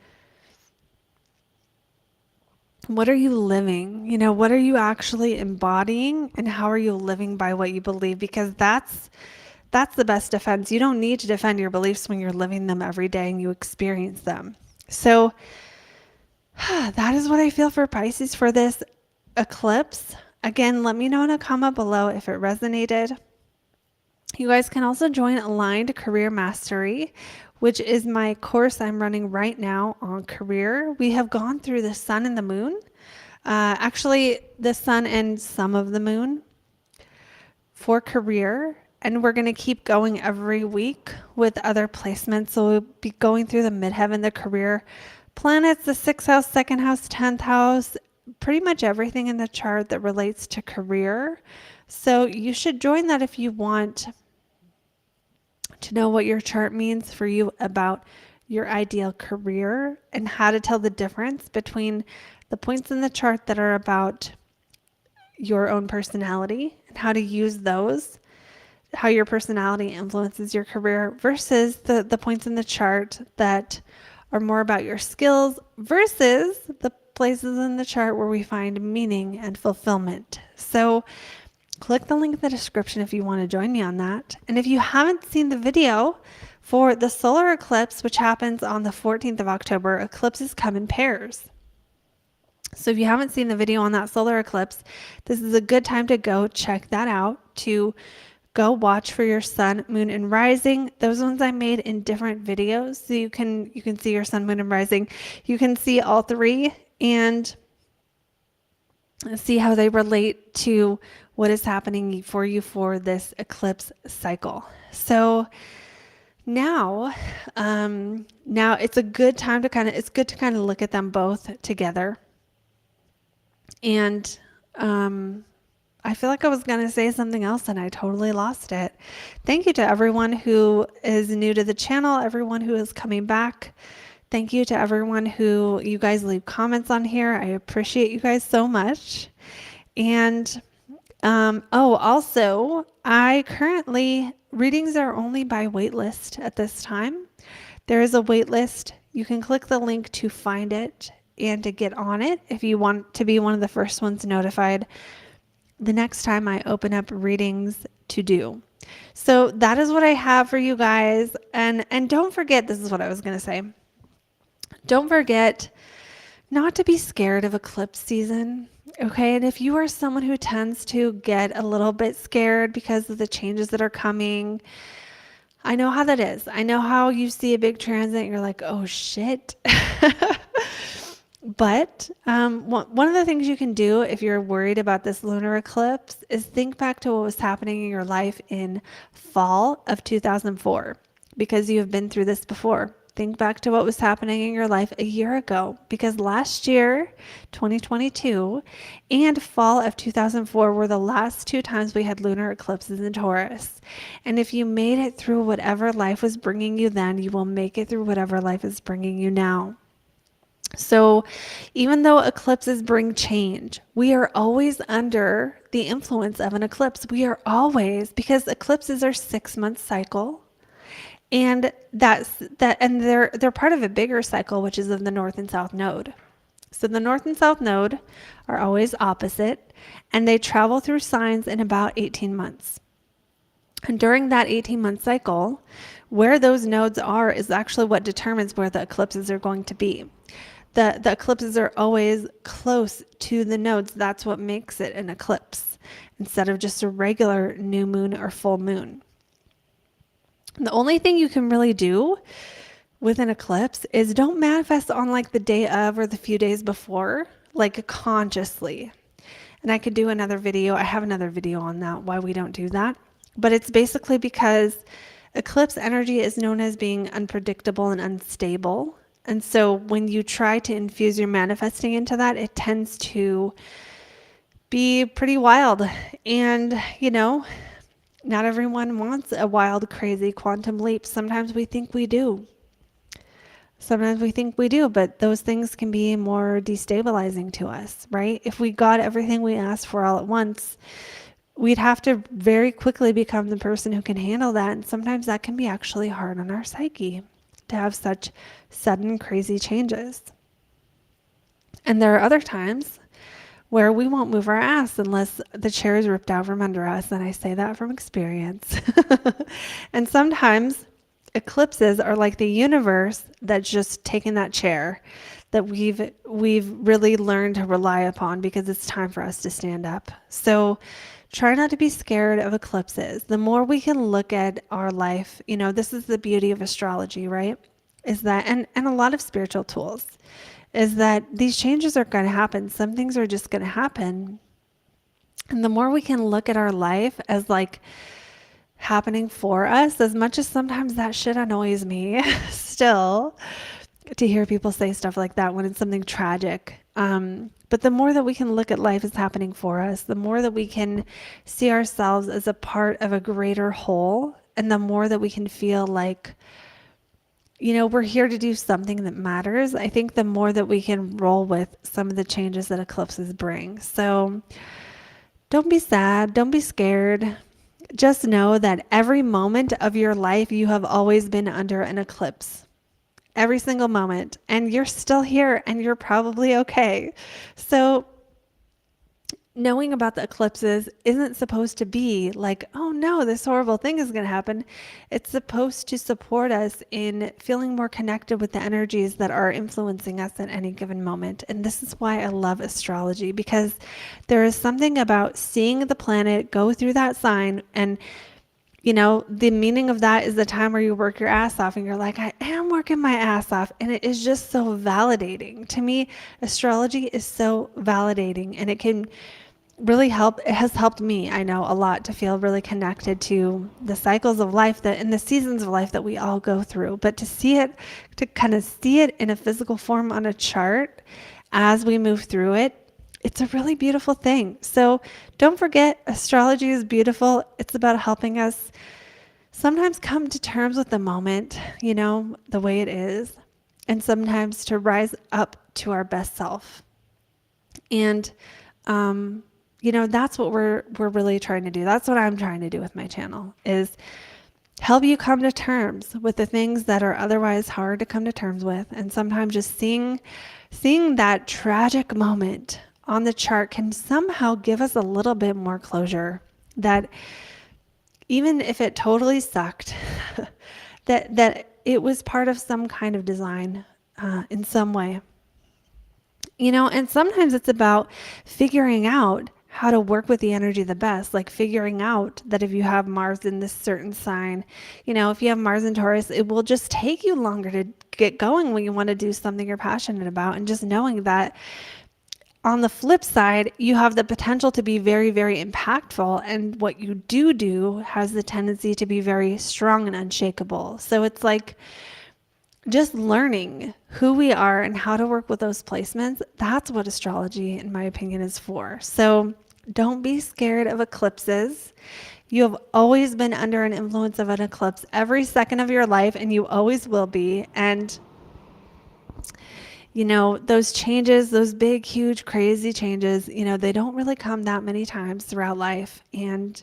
what are you living? What are you actually embodying, and how are you living by what you believe? Because that's the best defense. You don't need to defend your beliefs when you're living them every day and you experience them. So that is what I feel for Pisces for this eclipse. Again, let me know in a comment below if it resonated. You guys can also join Aligned Career Mastery, which is my course I'm running right now on career. We have gone through the sun and the moon. Actually, the sun and some of the moon for career. And we're going to keep going every week with other placements. So we'll be going through the midheaven, the career planets, the 6th house, 2nd house, 10th house, pretty much everything in the chart that relates to career. So you should join that if you want to know what your chart means for you about your ideal career, and how to tell the difference between the points in the chart that are about your own personality and how to use those, how your personality influences your career, versus the points in the chart that are more about your skills, versus the places in the chart where we find meaning and fulfillment. So click the link in the description if you want to join me on that. And if you haven't seen the video for the solar eclipse, which happens on the 14th of October, eclipses come in pairs. So if you haven't seen the video on that solar eclipse, this is a good time to go check that out, to go watch for your sun, moon, and rising. Those ones I made in different videos, so you can see your sun, moon, and rising. You can see all three and see how they relate to what is happening for you for this eclipse cycle. So now it's a good time to kind of look at them both together. And I feel like I was going to say something else and I totally lost it. Thank you to everyone who is new to the channel, everyone who is coming back. Thank you to everyone who you guys leave comments on here. I appreciate you guys so much. And also, readings are only by waitlist at this time. There is a waitlist. You can click the link to find it and to get on it if you want to be one of the first ones notified the next time I open up readings to do. So that is what I have for you guys. And don't forget, this is what I was going to say. Don't forget not to be scared of eclipse season. Okay. And if you are someone who tends to get a little bit scared because of the changes that are coming, I know how that is. I know how you see a big transit and you're like, oh shit. But one of the things you can do if you're worried about this lunar eclipse is think back to what was happening in your life in fall of 2004, because you have been through this before. Think back to what was happening in your life a year ago, because last year, 2022, and fall of 2004 were the last two times we had lunar eclipses in Taurus. And if you made it through whatever life was bringing you then, you will make it through whatever life is bringing you now. So even though eclipses bring change, we are always under the influence of an eclipse. We are always, because eclipses are 6-month cycle. And and they're part of a bigger cycle, which is of the North and South node. So the North and South node are always opposite, and they travel through signs in about 18 months. And during that 18-month cycle, where those nodes are is actually what determines where the eclipses are going to be. The eclipses are always close to the nodes. That's what makes it an eclipse instead of just a regular new moon or full moon. The only thing you can really do with an eclipse is don't manifest on like the day of or the few days before, like consciously. And I could do another video. I have another video on that, why we don't do that. But it's basically because eclipse energy is known as being unpredictable and unstable. And so when you try to infuse your manifesting into that, it tends to be pretty wild. And, you know, not everyone wants a wild, crazy quantum leap. Sometimes we think we do. Sometimes we think we do, but those things can be more destabilizing to us, right? If we got everything we asked for all at once, we'd have to very quickly become the person who can handle that. And sometimes that can be actually hard on our psyche to have such sudden, crazy changes. And there are other times where we won't move our ass unless the chair is ripped out from under us. And I say that from experience. And sometimes eclipses are like the universe that's just taken that chair that we've really learned to rely upon because it's time for us to stand up. So try not to be scared of eclipses. The more we can look at our life, you know, this is the beauty of astrology, right? Is that, and a lot of spiritual tools, is that these changes are going to happen. Some things are just going to happen. And the more we can look at our life as like happening for us, as much as sometimes that shit annoys me still to hear people say stuff like that when it's something tragic. But the more that we can look at life as happening for us, the more that we can see ourselves as a part of a greater whole, and the more that we can feel like, you know, we're here to do something that matters, I think the more that we can roll with some of the changes that eclipses bring. So don't be sad, don't be scared. Just know that every moment of your life, you have always been under an eclipse. Every single moment, and you're still here and you're probably okay. So knowing about the eclipses isn't supposed to be like, oh no, this horrible thing is going to happen. It's supposed to support us in feeling more connected with the energies that are influencing us at any given moment. And this is why I love astrology, because there is something about seeing the planet go through that sign, and you know, the meaning of that is the time where you work your ass off and you're like, I am working my ass off. And it is just so validating. To me, astrology is so validating, and it can really help. It has helped me, I know, a lot to feel really connected to the cycles of life that and the seasons of life that we all go through. But to see it, to kind of see it in a physical form on a chart as we move through it, it's a really beautiful thing. So don't forget, astrology is beautiful. It's about helping us sometimes come to terms with the moment, you know, the way it is, and sometimes to rise up to our best self. And, you know, that's what we're really trying to do. That's what I'm trying to do with my channel, is help you come to terms with the things that are otherwise hard to come to terms with. And sometimes just seeing that tragic moment on the chart can somehow give us a little bit more closure, that even if it totally sucked, that it was part of some kind of design in some way. You know, and sometimes it's about figuring out how to work with the energy the best, like figuring out that if you have Mars in this certain sign, if you have Mars in Taurus, it will just take you longer to get going when you want to do something you're passionate about. And just knowing that on the flip side, you have the potential to be very, very impactful. And what you do has the tendency to be very strong and unshakable. So it's like just learning who we are and how to work with those placements. That's what astrology, in my opinion, is for. So don't be scared of eclipses. You have always been under an influence of an eclipse every second of your life, and you always will be. And those changes, those big, huge, crazy changes, they don't really come that many times throughout life. And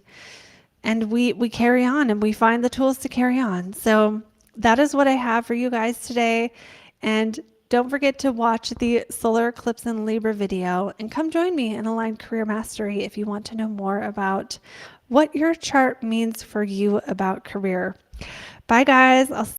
we carry on and we find the tools to carry on. So that is what I have for you guys today. And don't forget to watch the solar eclipse in Libra video and come join me in Aligned Career Mastery if you want to know more about what your chart means for you about career. Bye guys.